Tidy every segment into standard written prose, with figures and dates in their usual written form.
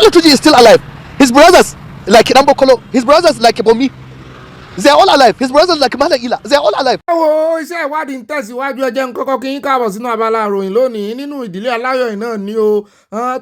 Abala Tuji is still alive. His brothers, like Nambokolo, his brothers, like Bomi, they are all alive. His brothers, like Malagila, they are all alive. Wo iṣẹ́ ìwádìí ń tẹ̀síwájú ẹ jẹ́ n kọ́kọ́ kí yín káàbọ̀ sínú abala ìròyìn lónìí nínú ìdílé aláyọ̀ náà ni o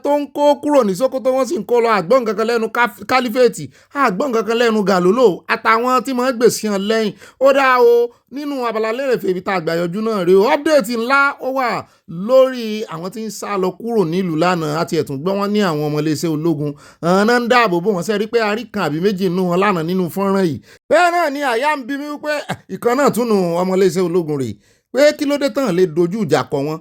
tó ń kó kúrò ní Sókótó wọ́n sì ń kó lọ àgbọ̀n kankan lẹ́nu kálífẹ̀tì àgbọ̀n kankan lẹ́nu gàlólò àtàwọn tí wọ́n gbèsè hàn lẹ́yìn ó dá o nínú Abala Lerefe ibi tá a gbà yọjú náà rèé o ọ́pdẹ̀tì ńlá ó wà lórí àwọn tí ń sá lọ kúrò nílùú lánàá àti ẹ̀tún gbọ́ wọn ní àwọn ọmọ iléeṣẹ́ ológun náà ń dáàbò bò wọ́n sẹ́rí pé àrí kan àbí méjì nínú wọn lánàá nínú fọ́nrán yìí bẹ́ẹ̀ náà ni àyà ń bí mi wípé ìkan náà tún nù ọmọ iléeṣẹ́ ológun rèé pé kí ló dé tán lè dojú ìjà kọ wọn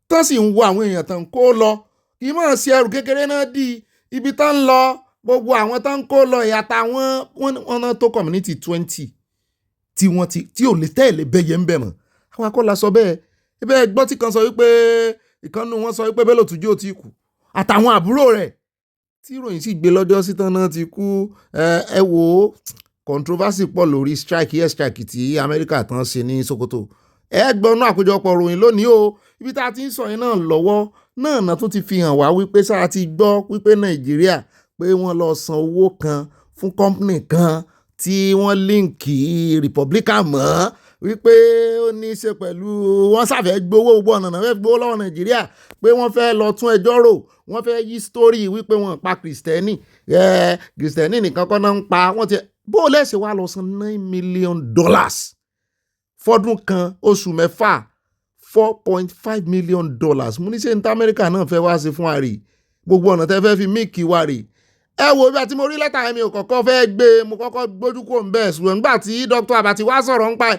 tán sì ń wo àwọn èèyàn tán kó lọ kì í mọ̀ sí ẹrù kékeré náà di ibi tán ń lọ gbogbo àwọn tán kó lọ ìyàtà wọn náà tó community 20 tí ò lè tẹ́lẹ̀ bẹ́yẹ ń bẹ̀ mọ́ àwọn akọ́lá sọ bẹ́ẹ̀ ibẹ̀ gbọ́ tí kan sọ wípé ìkànnù wọn sọ wípé Bello Tuji ò ti kú àtàwọn àbúrò rẹ̀ tí ìròyìn sì gbé lọ́jọ́ sí tán náà ti kú ẹ wò ó controversy pọ̀ lórí air strike tí Amẹ́ríkà tán ṣe ní Sókótó ẹ gbọ́nú àkójọpọ̀ ròyìn lónìí o ibi tá a ti ń sọ yẹn náà lọ́wọ́ náà tún ti fi hàn wá wípé sáà ti gbọ́ wípé Nàìjíríà pé wọ́n lọ san owó kan fún company kan tí wọ́n líǹkì Republican mọ́ wípé ó ní í ṣe pẹ̀lú wọ́n ṣàfẹ́ gbowó gbogbo ọ̀nà náà fẹ́ gbowó lọ́wọ́ Nàìjíríà pé wọ́n fẹ́ lọ tún ẹjọ́ rò wọ́n fẹ́ yí story wípé wọ́n pa Kristẹni nìkan kọ́ náà ń pa wọ́n ti bó lẹ́sẹ̀ wá lọ san $9 million fọ́dún kan oṣù mẹ́fà $4.5 million mo ní ṣe ní Amẹ́ríkà náà fẹ́ wá sí fún wa rè gbogbo ọ̀nà tẹ́ fẹ́ fi míìkì wa rè ẹ wo bí àti mo rí lẹ́tà mi ò kọ́kọ́ fẹ́ gbé mo kọ́kọ́ gbójú kò ń bẹ̀ ṣùgbọ́n nígbà tí Dr. Abati wá sọ̀rọ̀ ń pa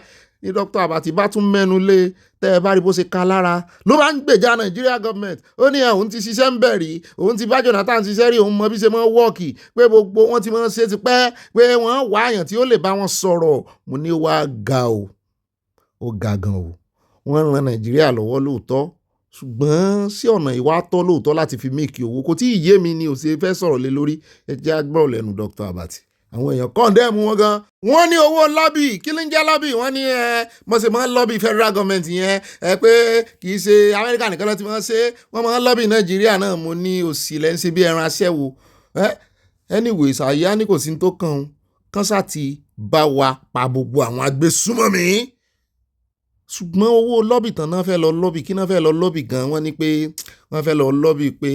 ní Dr. Abati bá tún mẹ́nu lé tẹ́ ẹ bá rí bó ṣe ká lára ló bá ń gbèjà Nàìjíríà gọ́ọ̀mẹ̀ntì ó ní òun ti ṣiṣẹ́ ń bẹ̀ rí òun ti bá Jonathan ṣiṣẹ́ rí òun mọ bí ṣe mọ́ wọ́ọ̀kì pé gbogbo wọn ti mọ́ ṣe ti pẹ́ pé wọ́n wá àyàn tí ó lè bá wọn sọ̀rọ̀ mo ní wá ga o ó ga gan o wọ́n ran Nàìjíríà lọ́wọ́ lóòótọ́ ṣùgbọ́n sí ọ̀nà ìwà tọ́ lóòótọ́ láti fi méèkì owó kò tí ì yé mi ni ò ṣe fẹ́ sọ̀rọ̀ lé lórí ẹ jẹ́ agbọ́rọ̀ lẹ́nu Dr. Abati àwọn èèyàn kọ́ńdẹ́ẹ̀mù wọn gan wọ́n ní owó lọ́bì kí ló ń jẹ́ lọ́bì wọ́n ní mọ̀sẹ̀ máa ń lọ́bì federal government yẹn pé kì í ṣe Amẹ́ríkà nìkan ló ti máa ń ṣe wọ́n máa ń lọ́bì Nàìjíríà náà mo ní òsì lẹ́ ń ṣe bí ẹran aṣẹ́wó anyways àyà ní kò sí tó kàn sá ti bá wa pa gbogbo àwọn agbésùmọ̀mí ṣùgbọ́n owó lọ́bì tán náà fẹ́ lọ lọ́bì kí náà fẹ́ lọ lọ́bì gan wọ́n ní pé wọ́n fẹ́ lọ lọ́bì pé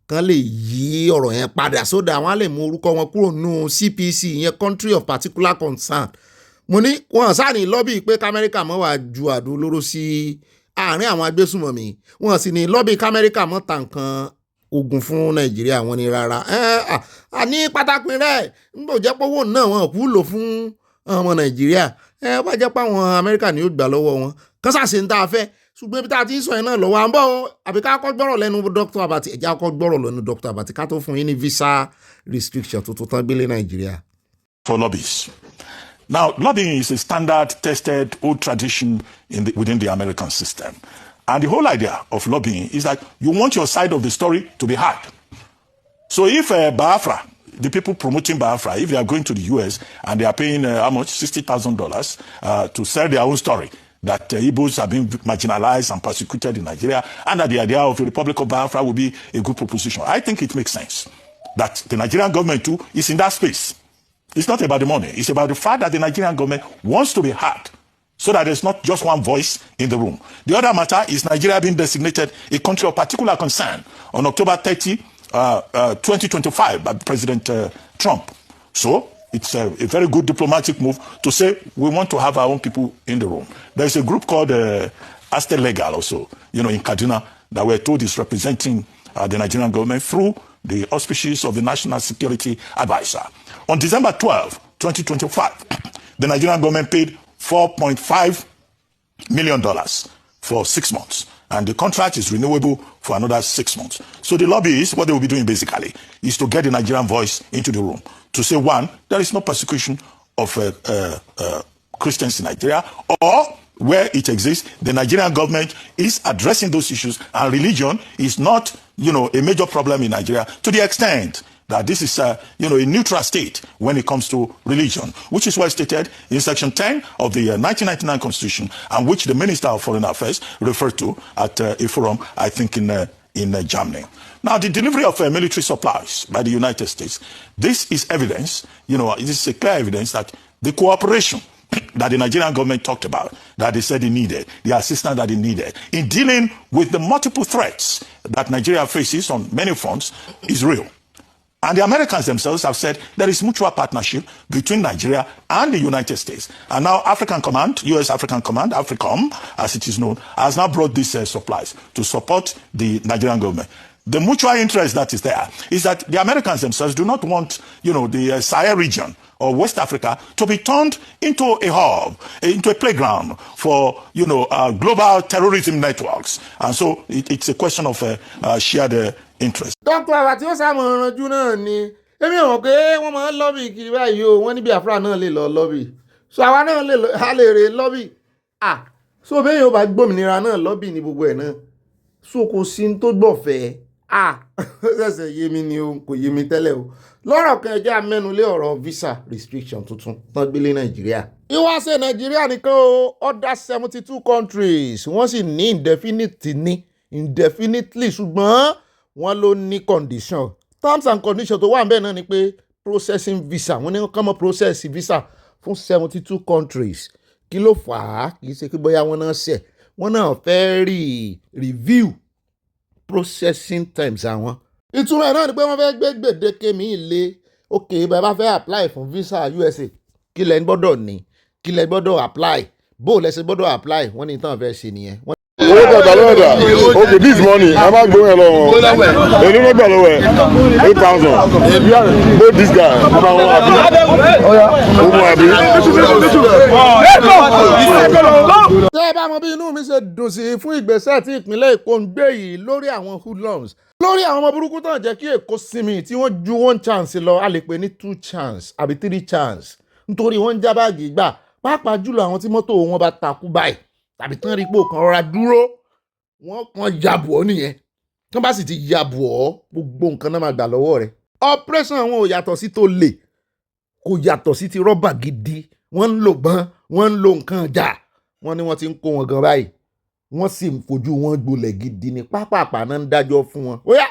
kán lè yí ọ̀rọ̀ yẹn padà sódà wọ́n á lè mú orúkọ wọn kúrò nínú CPC ìyẹn country of particular concern mo ní wọn sáà ní lọ́bì pé k'Amẹ́ríkà mọ́ wàá ju àdó olóró sí àárín àwọn agbésùmọ̀mí wọn sì ní lọ́bì k'Amẹ́ríkà mọ́ ta nǹkan ogun fún Nàìjíríà wọn ni rárá àní pátákùn rẹ̀ nígbà jẹ́ pé owó náà wọn kú lò fún ọmọ Nàìjíríà bá jẹ́ pé àwọn Amẹ́ríkà ni yóò gbà lọ́wọ́ wọn kán ṣàṣe ń tá a fẹ́ ṣùgbọ́n ibi tá a ti ń sọ yẹn náà lọ́wọ́ à ń bọ̀ àbí ká kọ́ gbọ́rọ̀ lẹ́nu Dr. Abati ẹ̀já kọ́ gbọ́rọ̀ lẹ́nu Dr. Abati ká tó fún yín ní visa restriction tuntun tán gbélé Nàìjíríà. For lobbies. Now, lobbying is a standard, tested, old tradition within the American system. And the whole idea of lobbying is that you want your side of the story to be heard. So if Biafra, the people promoting Biafra, if they are going to the US and they are paying how much? $60,000 to sell their own story, that Igbos are being marginalized and persecuted in Nigeria, and that the idea of the Republic of Biafra will be a good proposition. I think it makes sense that the Nigerian government too is in that space. It's not about the money. It's about the fact that the Nigerian government wants to be heard so that there's not just one voice in the room. The other matter is Nigeria being designated a country of particular concern on October 30, 2025 by President Trump. So it's a very good diplomatic move to say we want to have our own people in the room. There's a group called Aste Legal also, in Kaduna, that we're told is representing the Nigerian government through the auspices of the National Security Advisor. On December 12, 2025, the Nigerian government paid $4.5 million for 6 months. And the contract is renewable for another 6 months. So the lobbyists, what they will be doing basically, is to get the Nigerian voice into the room. To say, one, there is no persecution of Christians in Nigeria, or where it exists, the Nigerian government is addressing those issues, and religion is not, a major problem in Nigeria, to the extent that this is, a neutral state when it comes to religion, which is well stated in Section 10 of the 1999 Constitution, and which the Minister of Foreign Affairs referred to at a forum, I think, in Germany. Now, the delivery of military supplies by the United States, this is evidence, this is a clear evidence that the cooperation that the Nigerian government talked about, that they said they needed, the assistance that they needed in dealing with the multiple threats that Nigeria faces on many fronts is real. And the Americans themselves have said there is mutual partnership between Nigeria and the United States. And now African Command, US African Command, AFRICOM, as it is known, has now brought these supplies to support the Nigerian government. The mutual interest that is there is that the Americans themselves do not want, the Sahel region or West Africa to be turned into a hub, into a playground for, global terrorism networks. And so it's a question of shared interest. Dr. Àti ó sàmọ̀ ọ̀rànjú náà ni èmi ò mọ̀ pé wọ́n máa ń lọ́bì kiri báyìí o wọ́n ní Biafra náà lè lọ lọ́bì so àwa náà lè rè lọ́bì so bẹ́ẹ̀ yóò bá gbòmìnira náà lọ́bì ní gbogbo ẹ̀ náà so kò sí ní tó gbọ̀fẹ́ ṣẹ̀ṣẹ̀ yé mi ni o kò yé mi tẹ́lẹ̀ o lọ́rọ̀ kan ẹjẹ́ amẹ́nulé ọ̀rọ̀ visa restriction tuntun tán gbélé Nàìjíríà. ìwáṣẹ̀ Nàìjíríà nìkan o other 72 countries wọ́n sì ní indefinitely ṣùgbọ́n wọ́n ló ní condition terms and conditions tó wà ń bẹ̀ náà ni pé processing visa wọ́n ní kàn mọ́ process visa fún 72 countries kí ló fà á kì í ṣe pé bóyá wọ́n náà ṣẹ̀ wọ́n náà fẹ́ review processing times àwọn. ìtumọ̀ ẹ̀ náà ni pé wọ́n fẹ́ gbé gbèdéke míì lé ok bá bá fẹ́ apply fún visa USA kí lẹ gbọ́dọ̀ ní kí lẹ gbọ́dọ̀ apply bó lẹ ṣe gbọ́dọ̀ apply wọ́n ní tán fẹ́ ṣe nìyẹn. owó tẹ̀tà lọ́wọ́ dà okay this money a máa gbóhùn ẹ̀ lọ́wọ́ èdè ló gbà lọ́wọ́ ẹ̀ 8,000 both this guy ọba wọn àbí ogun àbí. tẹ́ ẹ bá mọ bí inú mi ṣe dùn sí fún ìgbésẹ̀ tí ìpínlẹ̀ Èkó ń gbé yìí lórí àwọn hoodlums lórí àwọn ọmọ burúkú tán jẹ́ kí Èkó sinmi tí wọ́n ju 1 chance lọ a lè pè ní 2 chance àbí 3 chance nítorí wọ́n ń já báàgì gbà pàápàá jùlọ àwọn tí mọ́tò wọn bá takú báyìí tàbí tán rí pé òkan rọra dúró wọ́n kàn yabù ọ́ nìyẹn tí wọ́n bá sì ti yabù ọ́ gbogbo nǹkan náà máa gbà lọ́wọ́ rẹ̀ operation àwọn ò yàtọ̀ sí tó lè kò yàtọ̀ sí ti rọ́bà gidi wọ́n ń lò bọ́n wọ́n ń lo nǹkan jà wọ́n ní wọ́n ti ń kó wọn gan báyìí wọ́n sì ń fojú wọn gbolẹ̀ gidi ní pápápá náà ń dájọ́ fún wọn ó yá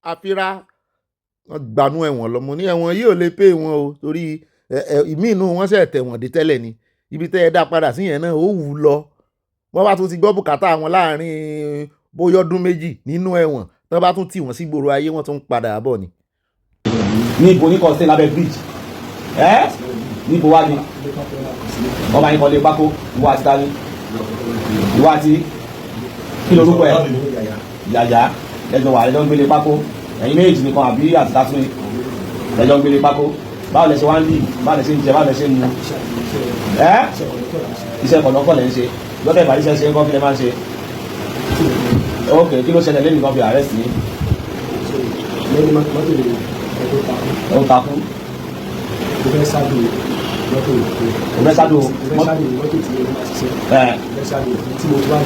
àfira wọn gbanú ẹ̀wọ̀n lọ́mọ ní ẹ̀wọ̀n yìí ò lè pé wọn o torí ìmí inú wọn ṣẹ̀ tẹ̀wọ̀n dé tẹ́lẹ̀ ni ibi tẹ́ ẹ dá padà sí yẹn náà ó wù ú lọ wọ́n bá tún ti gbọ́ bùkátà wọn láàrin bóyá ọdún méjì nínú ẹ̀wọ̀n tí wọ́n bá tún tì wọ́n sí gbòòrò ayé wọ́n tún ń padà bọ̀ ni. ní ibo ní kan sí lábẹ́ bridge níbo wá ni wọ́n máa ń kọ́lé pákó ìwà àti tani ìwà àti kí lorúkọ ẹ̀ yàyà ẹjọ́ wà lẹ́jọ́ ń gbélé pákó ẹ̀yin méjì nìkan àbí àti tátúwé lẹ́jọ́ ń gbélé pákó báwo lẹ ṣe wá ń lì báwo lẹ ṣe ń jẹ báwo lẹ ṣe ń mu iṣẹ́ kọ̀ọ̀lọ́kọ̀ lẹ́ ń ṣe lọ́dẹ̀ ìbàdí ṣe ń kọ́ fi lè máa ń ṣe ok kí ló ṣẹlẹ̀ lẹ́nu kan fi arrest ní ó takú ó fẹ́ sádò mọ́tò tí mo wá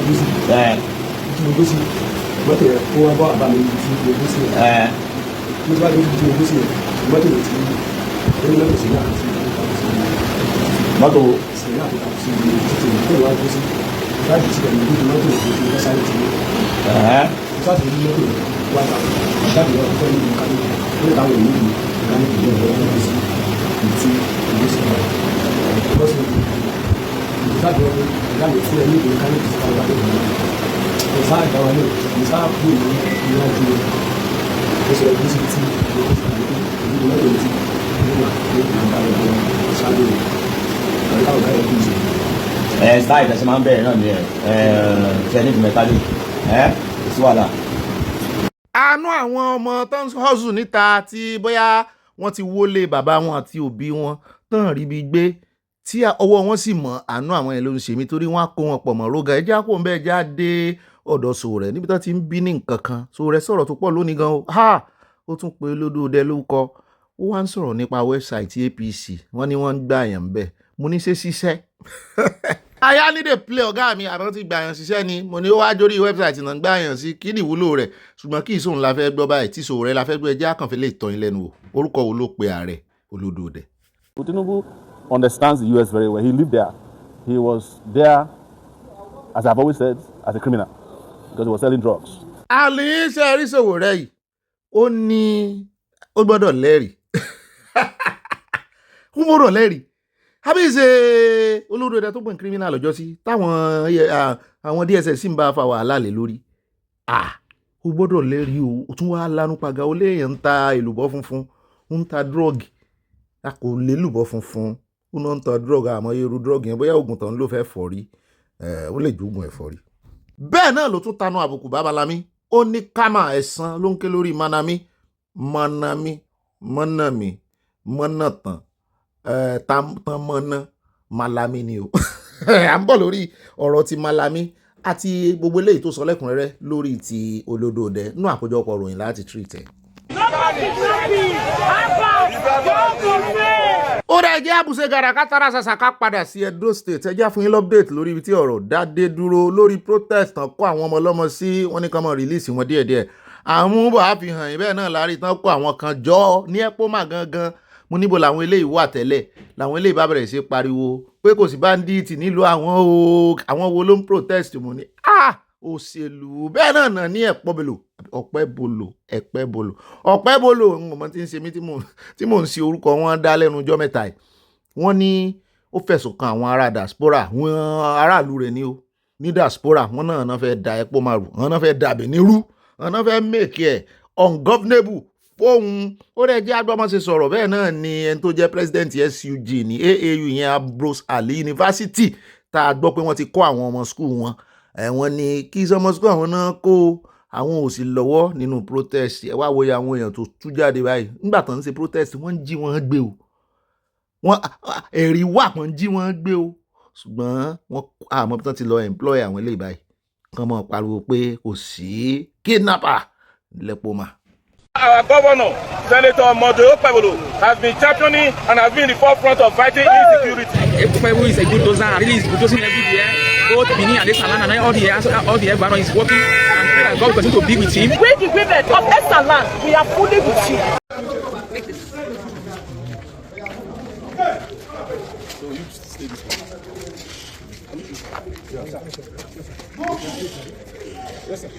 gbé sí mọ́tò rẹ̀ kó wá bọ́ àbámi tí mo gbé sí mo wá gbé tí mo gbé sí mọ́tò rẹ̀ tí ó ní mọ́tò sí náà mọ́tò sí náà tó takú sí títì tó wá gbé sí láti ti ẹ̀mí gbé mọ́tò rẹ̀ tó fẹ́ sáré tí mo sáàtì ní mọ́tò rẹ̀ wá ta jáde lọ fẹ́ ní mẹkáníkì ó lè táwọn èèyàn ní mẹkáníkì ní ọ̀rọ̀ ọ̀rọ̀ sí ìtì ìlú sí ọ̀rọ̀ lọ́sọ̀ ìsáàtì lọ jáde fún ẹni ìlú mẹkáníkì sí ọ̀rọ̀ àdéhùn náà ìsáà ìdáwà náà ìsáà kú ìlú ìrìnàjò ó sọ ẹgbẹ́ sí ti ìlú mọ́tò ti nígbà ní ìgbà ìgbà ṣáájú ọ̀rọ̀ ọ̀gá ẹ̀kú ìṣe sáà ìtẹ̀sí máa ń bẹ̀rẹ̀ náà ní ṣẹ́ni mẹkáníkì sí wàhálà. àánú àwọn ọmọ tó ń hustle níta tí bóyá wọ́n ti wọlé bàbá wọn àti òbí wọn tán ríbi gbé tí ọwọ́ wọn sì mọ̀ àánú àwọn yẹn ló ń ṣe mí torí wọ́n á kó wọn pọ̀ mọ́ róga ẹjẹ́ àpò ń bẹ́ẹ̀ já dé ọ̀dọ̀ Sowore níbi tó ti ń bí ní nǹkan kan Sowore sọ̀rọ̀ tó pọ̀ lónìí gan o ó tún pe Olódòdẹ lórúkọ ó wá ń sọ̀rọ̀ nípa wẹ́bsáìtì APC wọ́n ní wọ́n ń gbà yàn bẹ́ẹ̀ mo ní ṣe ṣiṣẹ́ aya ní dey play ọ̀gá mi àbọ̀ ti gbà yàn ṣiṣẹ́ ni mo ní ó wá jórí wẹ́bsáìtì náà gbà yàn sí kí ni ìwúlò rẹ̀ ṣùgbọ́n kí ìṣòun la fẹ́ gbọ́ báyìí tí Sowore la fẹ́ gbọ́ ẹjẹ́ àkànfẹ́ lè tọ́ yín lẹ́nu o orúkọ wo ló pe ààrẹ Olódòdẹ. Tinubu understands the US very well. He lived there. He was there, as I've always said, as a criminal because he was selling drugs. àlè iṣẹ́ rí Sowore yìí ó ní ó gbọ́dọ̀ lẹ́rìí ó gbọ́dọ̀ lẹ́rìí àbí ṣe olórí ẹ̀dá tó pè ní kírímínà lọ́jọ́ sí táwọn àwọn DSS sì ń bá fa wàhálà lé lórí ó gbọ́dọ̀ lẹ́rìí o tún wá lánú paga ó léèyàn ń ta èlùbọ́ funfun ń ta dírọ́ọ̀gì a kò lè lùbọ́ funfun ó náà ń ta dírọ́ọ̀gì àmọ́ irú dírọ́ọ̀gì yẹn bóyá oògùn tán ló fẹ́ fọ́rí ó lè jógun ẹ̀fọ́rí. bẹ́ẹ̀ náà ló tún tanu àbùkù bábalámi ó ní kámà ẹ̀sán ló ń ké lórí manami mọ́nàmí mọ́nàtàn tán mọ́nà malami ni o à ń bọ̀ lórí ọ̀rọ̀ ti malami àti gbogbo eléyìí tó sọ lẹ́kùnrẹ́rẹ́ lórí ti olódòdẹ nínú àkójọpọ̀ ròyìn láti treat ẹ̀. ó rẹ̀ jẹ́ àbùsẹ̀ gàrà kátàrà ṣàṣàká padà sí Edo State ẹjẹ́ fún yín lọ́pdẹ̀tì lórí ibi tí ọ̀rọ̀ dádé dúró lórí protest tán kó àwọn ọmọ ọlọ́mọ sí wọ́n ní kán mọ́ rìlíìsì wọn díẹ̀díẹ̀ àwọn bọ̀ á fi hàn yín bẹ́ẹ̀ náà láàrin tán kó àwọn kan jọ ní ẹ́pọ́mà gangan mo níbo làwọn eléyìí wà tẹ́lẹ̀ làwọn eléyìí bá bẹ̀rẹ̀ sí pariwo pé kò sí báńdíìtì nílùú àwọn wo ló ń protest mo ní òṣèlú bẹ́ẹ̀ náà ní ọ̀pẹ́bolo ọmọ tí ń ṣe mí tí mò ń ṣe orúkọ wọn dá lẹ́nu ọjọ́ mẹ́ta yìí wọ́n ní ó fẹ̀sùn kan àwọn ará diaspora wọn aráàlú rẹ̀ ní o ní diaspora wọn náà fẹ́ da epo maru wọn náà fẹ́ da Benin rú wọn náà fẹ́ make ẹ̀ ungovernable fóun ó rẹ̀ jẹ́ agbọ́mọṣe sọ̀rọ̀ bẹ́ẹ̀ náà ni ẹni tó jẹ́ president SUG ní AAU yẹn Ambrose Ali University tá a gbọ́ pé wọ́n ti kọ́ àwọn ọmọ school wọn wọ́n ní kí sọmọ school àwọn náà kó àwọn ò sì lọ́wọ́ nínú protest ẹ wá wo àwọn èèyàn tó tú jáde báyìí nígbà tó ń ṣe protest wọ́n ń jí wọn gbé o wọ́n ẹ̀rí wà wọ́n ń jí wọn gbé o ṣùgbọ́n wọ́n àmọ́ bí wọ́n ti lọ employ àwọn eléyìí báyìí kàn mọ́ pariwo pé kò sí kidnapper lẹ́pọ̀mà. Our governor, Senator Mojo Ogbeni, has been championing and has been in the forefront of fighting insecurity. Ogbeni is a good dozer, really is producing everywhere. Both Benin and Esaland and all the environment is working, and pray that God will continue to be with him. With the women of Esaland, we are fully with you. So you stay this way. Yes, sir.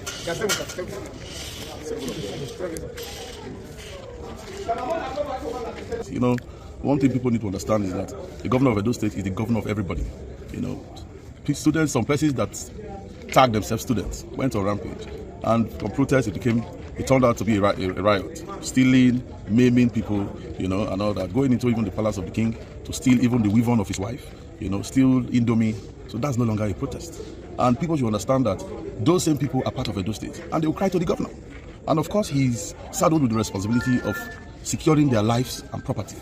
You know, one thing people need to understand is that the governor of Edo State is the governor of everybody. You know, students, some persons that tag themselves students went on rampage, and from protest it turned out to be a riot, stealing, maiming people, you know, and all that, going into even the palace of the king to steal even the weave-on of his wife, you know, steal Indomie. So that's no longer a protest. And people should understand that those same people are part of Edo State, and they will cry to the governor. And of course, he's saddled with the responsibility of securing their lives and property.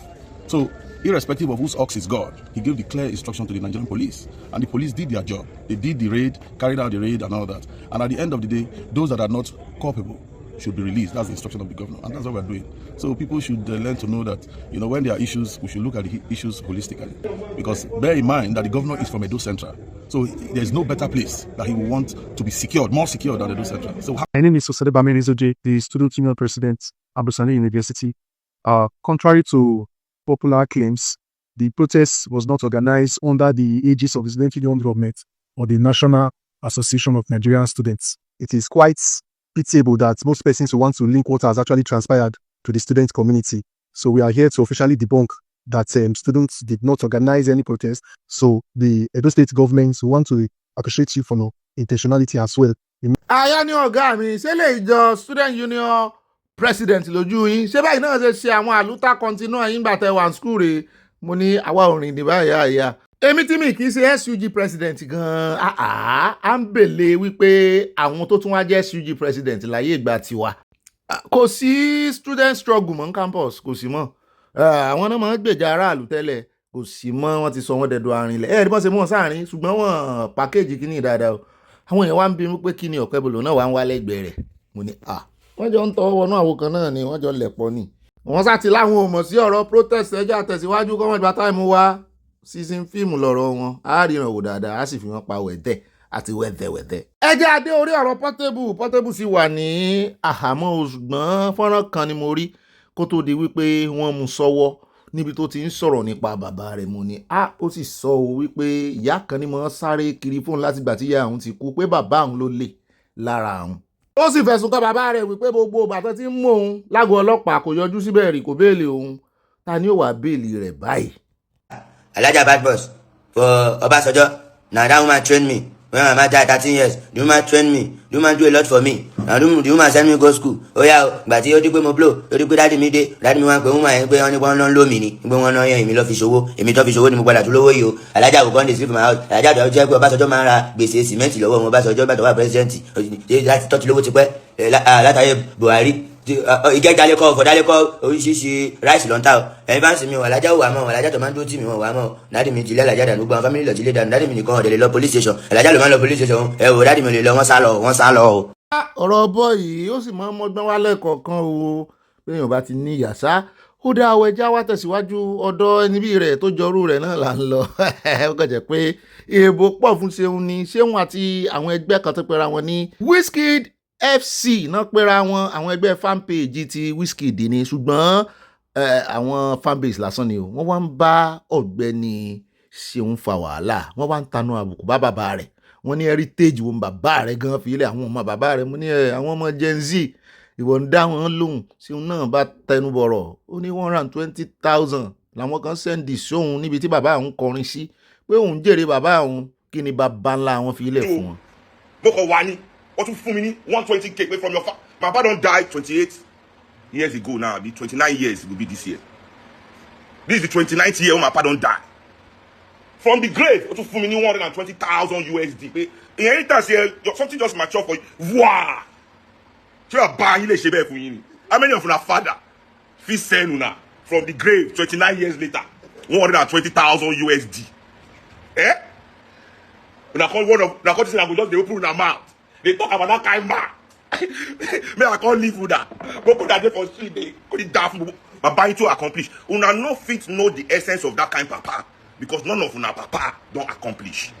So, irrespective of whose ox is God, he gave the clear instruction to the Nigerian police. And the police did their job. They did the raid, carried out the raid and all that. And at the end of the day, those that are not culpable should be released. That's the instruction of the governor. And that's what we're doing. So people should learn to know that, you know, when there are issues, we should look at the issues holistically. Because bear in mind that the governor is from Edo Central. So there's no better place that he will want to be secured, more secure than Edo Central. So my name is Osade Bamenizoje, the student union president at Abala University. Contrary to popular claims, the protest was not organized under the aegis of the student union government or the National Association of Nigerian Students. It is quite pitiable that most persons who want to link what has actually transpired to the student community. So we are here to officially debunk that students did not organize any protest. So the Edo State government want to appreciate you for no intentionality as well. Àyà ni ọ̀gá mi, ṣé lè jọ student union president lójú yín? Ṣé báyìí náà ṣe àwọn àlùtà continue yín gbà tẹ́ wà ní school rẹ̀? Mo ní àwa ò rìn ní báyìí àyà. Èmi tí mi kì í ṣe SUG president gan-an, à ń bèlè wípé àwọn tó tún wá jẹ́ SUG president láyé ìgbà tiwa. Kò sí student struggle mọ́ ní campus, kò sí mọ́. Àwọn náà máa ń gbèjà aráàlú tẹ́lẹ̀, kò sí mọ́, wọ́n ti sọ wọ́n dẹ̀dọ̀ àrìnlẹ̀. Ẹ̀ẹ́dì bọ́n ṣe mú wọn sáàrin, ṣùgbọ́n wọ́n package kìíní dáadáa o. Àwọn èèyàn wá ń bí mi pé kí ni Ọ̀pẹ́bọlò náà wá ń wá lẹ́gbẹ̀ẹ́ rẹ̀. Mo ní wọ́n jọ ń tọwọ́ wọnú àwo kan náà ni wọ́n jọ lẹ̀pọ̀ ni. Wọ́n sá ti láwọn ò mọ̀ sí ọ̀rọ̀ protest ẹjọ́ àtẹ̀síwájú kọ́mọ̀ ìgbà táìmù wá season fíìmù lọ́rọ̀ wọn. A ríran wò dáadáa, a sì fi wọ́n pa wẹ̀tẹ̀ àti wẹ̀tẹ̀wẹ̀tẹ̀. Ẹ jẹ́ adé orí ọ̀rọ̀ Portable sì wà ní àhámọ́, ṣùgbọ́n fọ́nrán kan ni mo rí kó tó di wípé wọ́n mú sọ́wọ́ níbi tó ti ń sọ̀rọ̀ nípa bàbá rẹ̀. Mo ní ó sì sọ wípé ìyá kan ní mo sáré kiri fóun láti gbà tí ìyá òun ti kú pé bàbá òun ló lè lára òun. ó sì fẹ̀sùn kan bàbá rẹ̀ wípé gbogbo bàtọ́ tí ń mú òun lágọ̀ọ́ ọlọ́pàá kò yọjú síbẹ̀ rí kò béèlì òun. Ta ni ó wà béèlì rẹ̀ báyìí? Alaja bad boss for Obasanjo. Now that woman trained me. When my mama died 13 years, the woman trained me. The woman do a lot for me. Now the woman send me go school. Oh yeah, but you do mo blow. You do daddy me dey. Daddy me wan pe woman pe oni won lo mi ni. Pe won na yan èmi lọ fi ṣòwò. Èmi tó fi ṣòwò ni mo padà tún lówó yìí o. Alaja go come dey sleep in my house. Alaja do jẹ́ pé Obasanjo máa ra gbèsè cement lọ́wọ́ wọn. Obasanjo bá tó wà president. Láti tó ti lówó ti pẹ́. Látàyè Buhari. Ìgẹ́jalè kọ́ ọ̀fọ̀dálé kọ́ oríṣiríṣi ráìsì lọ́ntà o. Ẹ̀yin bá ń sin mi wọ̀ Alájà wà mọ́ Alájà tó máa ń dúró tì mí wọ̀ wà mọ́. Dádì mi ti lé Alájà dànù gbọ́n fámìlì lọ ti lé dànù. Dádì mi nìkan ọ̀dẹ̀ lè lọ police station. Alájà ló máa ń lọ police station. Ẹ wò dádì mi lè lọ wọ́n sá lọ o. Ọ̀rọ̀ bọ́ yìí ó sì máa ń mọ́gbọ́n wálẹ̀ kọ̀ọ̀kan o. Béèyàn bá ti ní ìyàsá ó dá àwọn ẹja wá tẹ̀síwájú ọ̀dọ̀ ẹni bí rẹ̀ tó jọrú rẹ̀ náà là ń lọ. Ó kàn jẹ́ pé èèbò pọ̀ fún Ṣeun ni Ṣeun àti àwọn ẹgbẹ́ kan tó pera wọn ní Wizkid FC náà pera wọn àwọn ẹgbẹ́ fanpage ti Wizkid ni ṣùgbọ́n àwọn fanbase lásán ni o wọ́n wá ń bá Ọ̀gbẹ́ni Ṣeun fa wàhálà wọ́n wá ń tanú àbùkù bá bàbá rẹ̀ wọ́n ní heritage wo bàbá rẹ̀ gan fi ilé àwọn ọmọ bàbá rẹ̀ mo ní àwọn ọmọ Gen Z ìwọ ń dá wọn lóhùn Ṣeun náà bá tẹnu bọ̀rọ̀ ó ní 120,000 làwọn kan sẹ́ndì sóhun níbi tí bàbá òun kọrin sí pé òun jèrè bàbá òun kí ni bàbá ńlá wọn fi ilé fún wọn. mo kàn wá ní wọ́n tún fún mi ní 120k pay from your father. My father don die 28 years ago now. Be 29 years it will be this year. This is the 29th year when my father don die. From the grave, wọ́n tún fún mi ní 120,000 USD. Pé inheritance here, something just mature for you. Wow! Ṣé bàbá yín lè ṣe bẹ́ẹ̀ fún yín ni? How many of una father fit send una from the grave 29 years later 120,000 USD? Eh? Una call one of una call this thing I go just dey open una mouth. They talk about that kind man. Me, I can't live with that. But put that there for street, they put it down for my buying to accomplish. Una no fit know the essence of that kind papa because none of una papa don't accomplish.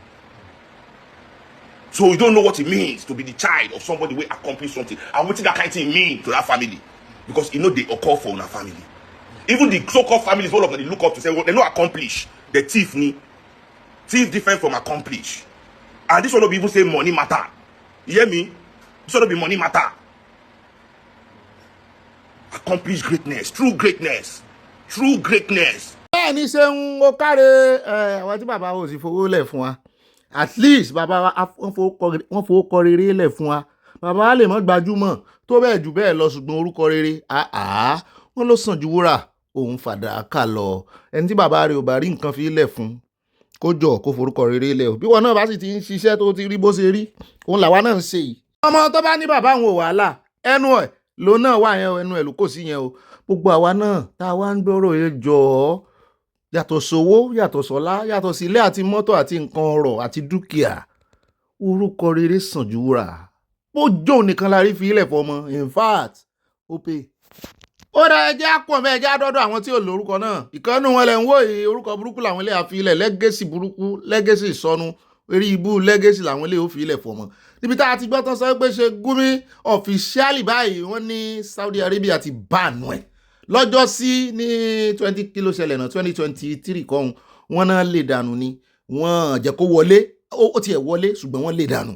So you don't know what it means to be the child of somebody who accomplish something. And what that kind of thing mean to that family? Because you know they occur for una family. Even the so-called families, all of them, they look up to say, well, they don't accomplish. The thief ni. Thief different from accomplish. And this one don't even say money matter. You hear me? This ought to be money matter. Accomplish greatness, true greatness, true greatness. Bẹ́ẹ̀ ni Ṣeun ó káre àwọn tí bàbá ò sì fowó lẹ̀ fún wa at least bàbá wa wọ́n fowó kọ rere lẹ̀ fún wa bàbá wa lè mọ́ gbajúmọ̀ tó bẹ́ẹ̀ jù bẹ́ẹ̀ lọ ṣùgbọ́n orúkọ rere wọ́n ló sàn ju wúrà òun fàdákà lọ ẹni tí bàbá rẹ̀ ò bá rí nǹkan fi lẹ̀ fún kó jọ kó forúkọ rere lẹ̀ o bí wọn náà bá sì ti ń ṣiṣẹ́ tó ti rí bó ṣe rí òun làwa náà ń ṣe yìí. Ọmọ tó bá ní bàbá òun ò wàhálà ẹnu ẹ̀ ló náà wà yẹn ẹnu ẹ̀ ló kò sí yẹn o gbogbo àwa náà tá a wá ń gbọ́rọ̀ yẹn jọ yàtọ̀ sówó yàtọ̀ sọ́lá yàtọ̀ sí ilé àti mọ́tò àti nǹkan ọrọ̀ àti dúkìá orúkọ rere sàn ju wúrà bójó nìkan la rí fi ilẹ̀ fọmọ in fact ó pè. ó dá ẹjẹ́ àpọ̀ mẹ́ ẹjẹ́ àdọ́dọ̀ àwọn tí ò lórúkọ náà ìkànnì wọn lẹ̀ ń wò yìí orúkọ burúkú làwọn ilé àfi ilẹ̀ lẹ́gẹ́sì burúkú lẹ́gẹ́sì ìsọnù eré ibú lẹ́gẹ́sì làwọn ilé ò fi ilẹ̀ fọmọ níbi tá a ti gbọ́ tán sọ pé ṣe Gumi ọ̀fíṣíálì báyìí wọ́n ní Saudi Arabia ti bánu ẹ̀ lọ́jọ́ sí ní 20 kilo ṣẹlẹ̀ náà 2023 kọ́hún wọ́n náà lè dànù ni wọ́n jẹ́ kó wọlé ó tiẹ̀ wọlé ṣùgbọ́n wọ́n lè dànù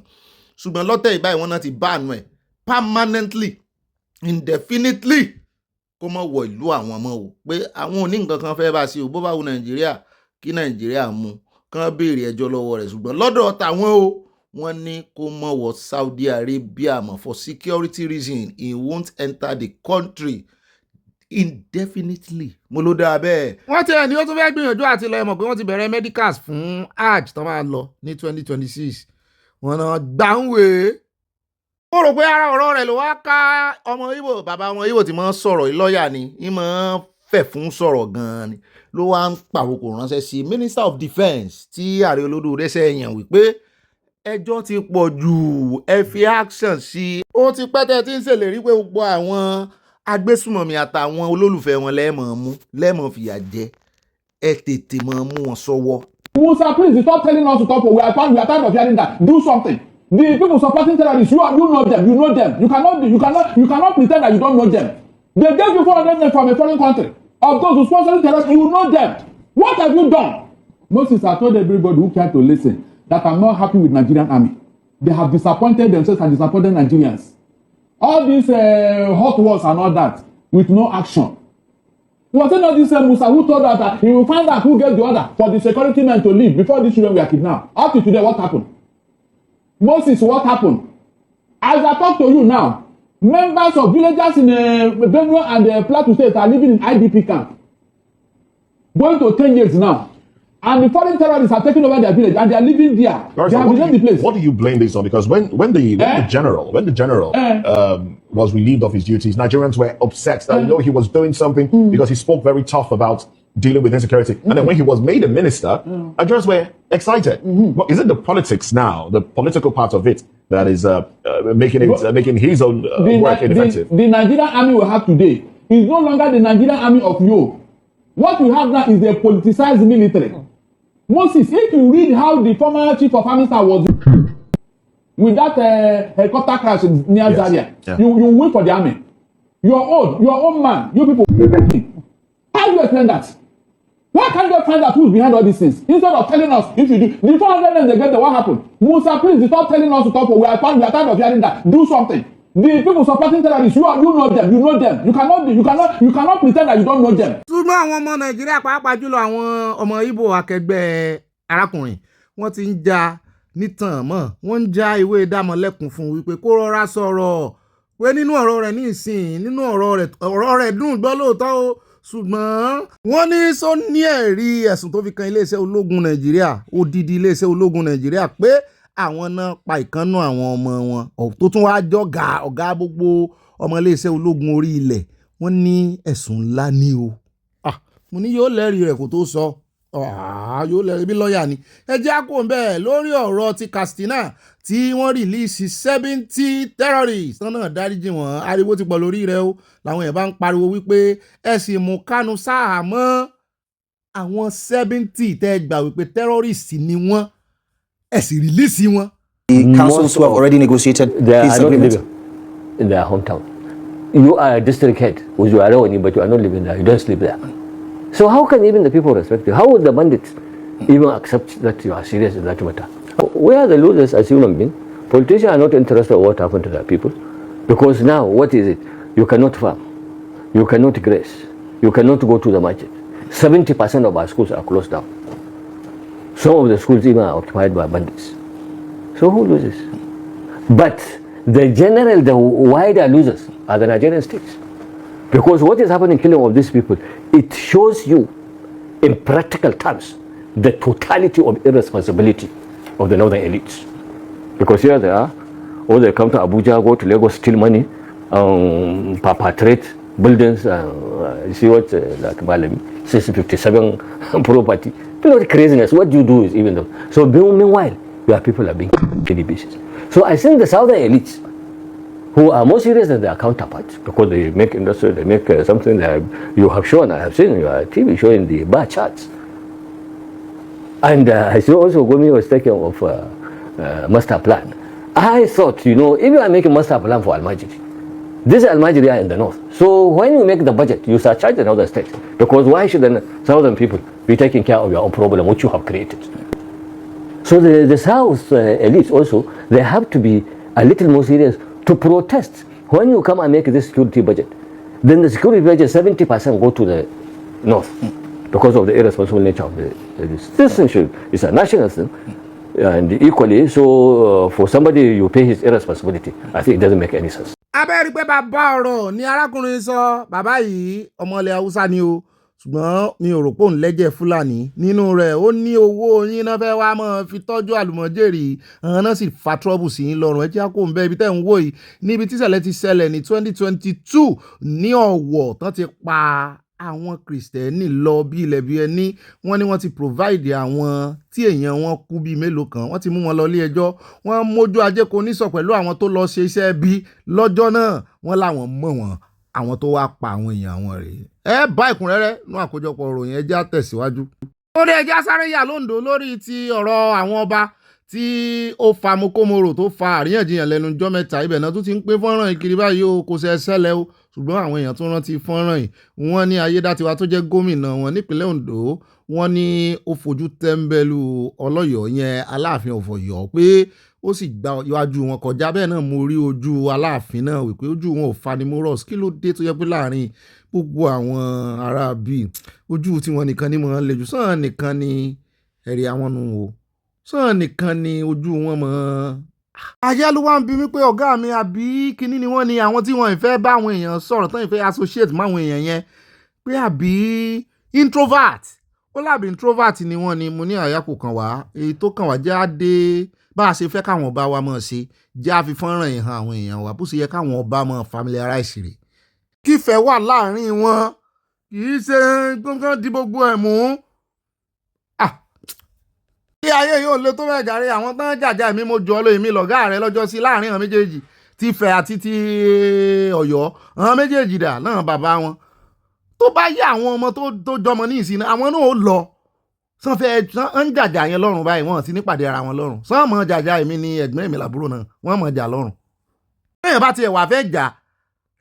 ṣùgbọ́n lọ́tẹ̀ ìbáyìí wọ́n náà ti bánu ẹ̀ permanently indefinitely kó mọ̀ wọ ìlú àwọn ọmọ o pé àwọn ò ní nǹkan kan fẹ́ bá sí o bó bá wù Nàìjíríà kí Nàìjíríà mú kán béèrè ẹjọ́ lọ́wọ́ rẹ̀ ṣùgbọ́n lọ́dọ̀ tàwọn o wọ́n ní kó mọ̀ wọ Saudi Arabia mọ̀ for security reason he won't enter the country indefinitely mo ló dáa bẹ́ẹ̀. wọ́n ti ẹ̀ ní ó tún fẹ́ gbìyànjú àti lọ ẹ mọ̀ pé wọ́n ti bẹ̀rẹ̀ medicals fún hajj tó máa lọ ní 2026 wọ́n náà gbàǹwé. mo rò pé ara ọ̀rọ̀ rẹ̀ ló wá ká ọmọ Ìgbò bàbá ọmọ Ìgbò tí máa ń sọ̀rọ̀ lọ́ọ̀yà ni í máa ń fẹ̀ fún sọ̀rọ̀ gan-an ni ló wá ń pàrokò ránṣẹ́ sí Minister of Defence tí ààrẹ olódùrẹ́ sẹ́yìn wípé ẹjọ́ ti pọ̀ jù ẹ fi action sí i. ó ti pẹ́ tẹ́ tí ń ṣèlérí pé gbogbo àwọn agbésùmọ̀mí àtàwọn olólùfẹ́ wọn lẹ́mọ̀ fìyà jẹ ẹ tètè mọ̀ mú wọn sọ́wọ́. Musa, please stop telling us to talk. We are tired of hearing that. Do something. The people supporting terrorists, you know them. You know them. You cannot pretend that you don't know them. They gave you 400 men from a foreign country. Of those who sponsor terrorists, you know them. What have you done? Moses, I told everybody who cared to listen that I'm not happy with Nigerian army. They have disappointed themselves and disappointed Nigerians. all these hot wars and all that with no action. Was it not this Musa who told us that he will find out who gave the order for the security men to leave before these children were kidnapped? Up to today, what happened? Moses, what happened? As I talk to you now, members of villagers in Benue and Plateau State are living in IDP camp. Going to 10 years now. And the foreign terrorists are taking over their village and they are living there. They have left the place. What do you blame this on? Because when the general was relieved of his duties, Nigerians were upset that he was doing something because he spoke very tough about dealing with insecurity. And then when he was made a minister, Nigerians were excited. But is it the politics now, the political part of it, that is making his own work ineffective? The Nigerian army we have today is no longer the Nigerian army of you. What we have now is a politicized military. Moses, if you read how the former chief of army staff was with that helicopter crash near Zaria, you wait for the army. Your own man, you people. How do you explain that? Why can't they find out who's behind all these things? Instead of telling us, if you do, the 400 men they get there, what happened? Musa, please stop telling us to talk. We are tired of hearing that. Do something. The people supporting terrorists, you know them. You know them. You cannot pretend that you don't know them. Ṣùgbọ́n àwọn ọmọ Nàìjíríà pàápàá jùlọ àwọn ọmọ Ìgbò akẹgbẹ́ arákùnrin wọ́n ti ń ja nítàn mọ́ wọ́n ń já ìwé ìdámọ̀lẹ́kùn fún wípé kó rọra sọ̀rọ̀ pé nínú ọ̀rọ̀ rẹ̀ ní ìsìn nínú ọ̀rọ̀ rẹ̀ dùn gbọ́ lóòótọ́ o ṣùgbọ́n wọ́n ní sọ ní ẹ̀rí ẹ̀sùn tó fi kan iléeṣẹ́ ológun Nàìjíríà odidi iléeṣẹ́ ológun Nàìjíríà pé àwọn náà pa ìkànnù àwọn ọmọ wọn tó tún wáá jọ̀gá ọ̀gá gbogbo ọmọ iléeṣẹ́ ológun orí ilẹ̀ wọ́n ní ẹ̀sùn ńlá ní o mo ní yóò lẹ́rìí rẹ̀ kó tó sọ yóò lẹ́rìí bí lọ́ọ̀yà ni ẹ jẹ́ àkó bẹ́ẹ̀ lórí ọ̀rọ̀ ti Katsina tí wọ́n rìlíìsì 70 terrorists tán náà dáríjì wọ́n ariwo ti pọ̀ lórí rẹ̀ o làwọn yẹn bá ń pariwo wípé ẹ sì mú Kánú sáhàmọ́ àwọn 70 tẹ́ gbà wípé terrorists ni wọ́n ẹ sì rìlíìsì wọn. The councils who have already negotiated peace agreement in their hometown. You are a district head with your Iroyin, but you are not living there. You don't sleep there. So how can even the people respect you? How would the bandits even accept that you are serious in that matter? We are the losers as human beings. Politicians are not interested in what happened to their people. Because now, what is it? You cannot farm. You cannot graze. You cannot go to the market. 70% of our schools are closed down. Some of the schools even are occupied by bandits. So who loses? But the wider losers are the Nigerian states. Because what is happening, killing of these people, it shows you in practical terms the totality of irresponsibility of the northern elites. Because here they are, or they come to Abuja, go to Lagos, steal money, perpetrate buildings, you see what, like Malami, 657 property. You know the craziness, what you do is even though. So meanwhile, your people are being killed basis. So I think the southern elites, who are more serious than their counterparts, because they make industry, they make something that you have shown, I have seen in your TV showing the bar charts. And I see also Ogbeni was taking of master plan. I thought, if you are making master plan for Almajiri, this is Almajiri are in the north. So when you make the budget, you surcharge the northern states. Because why should the southern people be taking care of your own problem, which you have created? So the south elites also, they have to be a little more serious to protest. When you come and make this security budget, then the security budget, 70% go to the north because of the irresponsible nature of this. This thing is a national thing. And equally, so for somebody you pay his irresponsibility, I think it doesn't make any sense. Abẹ́rí pé bàbá ọ̀rọ̀ ni arákùnrin sọ bàbá yìí ọmọ ilẹ̀ Haúsá ni o ṣùgbọ́n mi ò rò pé òun lẹ́jẹ̀ Fúlàní nínú rẹ̀ ó ní owó yín náà fẹ́ wá máa fi tọ́jú àlùmọ́jèrè àwọn náà sì fa trọ́bù sí yín lọ́rùn ẹ jẹ́ kó ń bẹ́ ibi tẹ́ ń wò yìí níbi tí ìṣẹ̀lẹ̀ ti ṣẹlẹ̀ ní 2022 ní Ọ̀wọ̀ tán ti pa àwọn Kristẹni lọ bí ilẹ̀ bí ẹni wọ́n ní wọ́n ti provide àwọn tí èèyàn wọn kú bíi mélòó kan wọ́n ti mú wọn lọ ilé ẹjọ́ wọ́n mójú ajé kò ní sọ pẹ̀lú àwọn tó lọ ṣe iṣẹ́ bí lọ́jọ́ náà wọ́n láwọn mọ̀ wọ́n àwọn tó wá pa àwọn èèyàn wọn rèé ẹ bá ìkúnrẹ́rẹ́ nú àkójọpọ̀ ìròyìn ẹjẹ́ àtẹ̀síwájú. ó dé ẹjẹ́ sáré yà lóńdó lórí ti ọ̀rọ̀ àwọn ọba tí ó fa mokomoro tó fa àríyànjiyàn lẹ́nu ọjọ́ mẹ́ta ibẹ̀ náà tún ti ń pé fọ́nrán ìkiri báyìí o kò ṣe ṣẹlẹ̀ o ṣùgbọ́n àwọn èèyàn tún rántí fọ́nrán yìí wọ́n ní Ayédátiwa tó jẹ́ gómìnà wọn nípínlẹ̀ Ondo wọ́n ní ó fojú tẹ́ńbẹ́lú ọlọ́yọ̀ọ́ yẹn Aláàfin of Ọ̀yọ́ pé ó sì gba iwájú wọn kọjá bẹ́ẹ̀ náà mo rí ojú Aláàfin náà wípé ojú wọn ò fanimorous kí ló dé tó yẹ pé láàrin gbogbo àwọn ará bíi ojú tiwọn nìkan ni mo ń lejú sàn nìkan ni ẹ̀rí àwọn nù o sàn nìkan ni ojú wọn mọ́. Ayálú wá ń bi mí pé ọ̀gá mi àbí kinní ni wọ́n ní àwọn tí wọ́n ìfẹ́ bá àwọn èèyàn sọ̀rọ̀ tán ìfẹ́ associate mọ́ àwọn èèyàn yẹn pé àbí introvert ó lábì introvert ni wọ́n ni mo ní àyàkù kan wá èyí tó kàn wá jáde bá a ṣe fẹ́ káwọn ọba wa mọ̀ ṣe jẹ́ àfi fọ́nrán yìí hàn àwọn èèyàn wa bó ṣe yẹ káwọn ọba mọ̀ familiarize rẹ̀ kífẹ́ wà láàrin wọn kì í ṣe gbọ́ngàn di gbogbo ẹ̀ mú. Kí ayé yóò le tó bẹ́ẹ̀ jàre àwọn tán jàjà mi mo jọ ọ lóye mi lọ̀gá rẹ lọ́jọ́ sí láàrin àwọn méjèèjì ti Ifẹ̀ àti ti Ọ̀yọ́ àwọn méjèèjì dà náà bàbá wọn tó bá yẹ àwọn ọmọ tó jọmọ ní ìsìn àwọn náà ó lọ sanfẹ ń jàjà yẹn lọ́rùn báyìí wọn ti nípàdé ara wọn lọ́rùn sàn mọ jàjà èmi ni ẹ̀gbọ́n mi làbúrò náà wọn mọ jà lọ́rùn èèyàn bá tiẹ̀ wà fẹ́ jà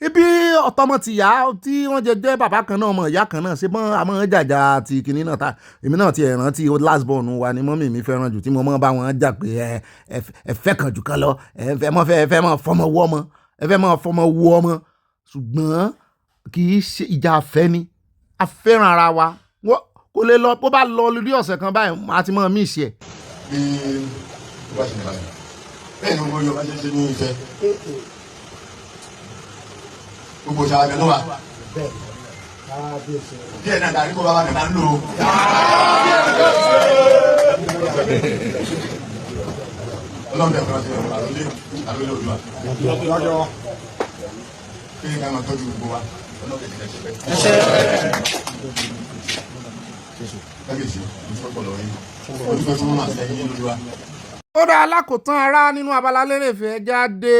ibi ọ̀tọ́mọ ti yá tí wọ́n jẹ́ bàbá kan náà ọmọ ìyá kan náà ṣe mọ́ àmọ́ jàjà ti kìnní náà ta èmi náà ti rántí last born wa ni mọ́mì mi fẹ́ràn jù tí mo mọ́ bá wọn jà pé ẹ fẹ́ kan jù kan lọ ẹ fẹ́ mọ́ fọmọ wọ́ ọmọ ẹ fẹ́ mọ́ fọmọ wọ́ ọmọ ṣùgbọ́n kì í ṣe ìjà afẹ́ ni a fẹ́ràn ara wa kò lè lọ bó bá lọ lórí ọ̀sẹ̀ kan báyìí àti mọ́ mí ìṣe ẹ̀. bí ó bá ṣe báyìí bẹ́ẹ̀ ni gbogbo Yorùbá ṣe ní Ifẹ̀ gbogbo ṣàlàyé ló wà. díẹ̀ náà dàrí kó bá wà nínú à ń lò ó. ọlọ́run bẹ̀rẹ̀ fún ọ̀sẹ̀ àlólé òdùà. kí ni ká máa tọ́jú gbogbo wa ọlọ́run bẹ̀rẹ̀ ṣe bẹ́ẹ̀. kábíyèsí ìfọ́pọ̀ lọ́wọ́ yín ojúfẹ́ tí wọ́n máa sẹ́yìn lórí wa. Ó dá alákòótán ara nínú Abala Lerefe jáde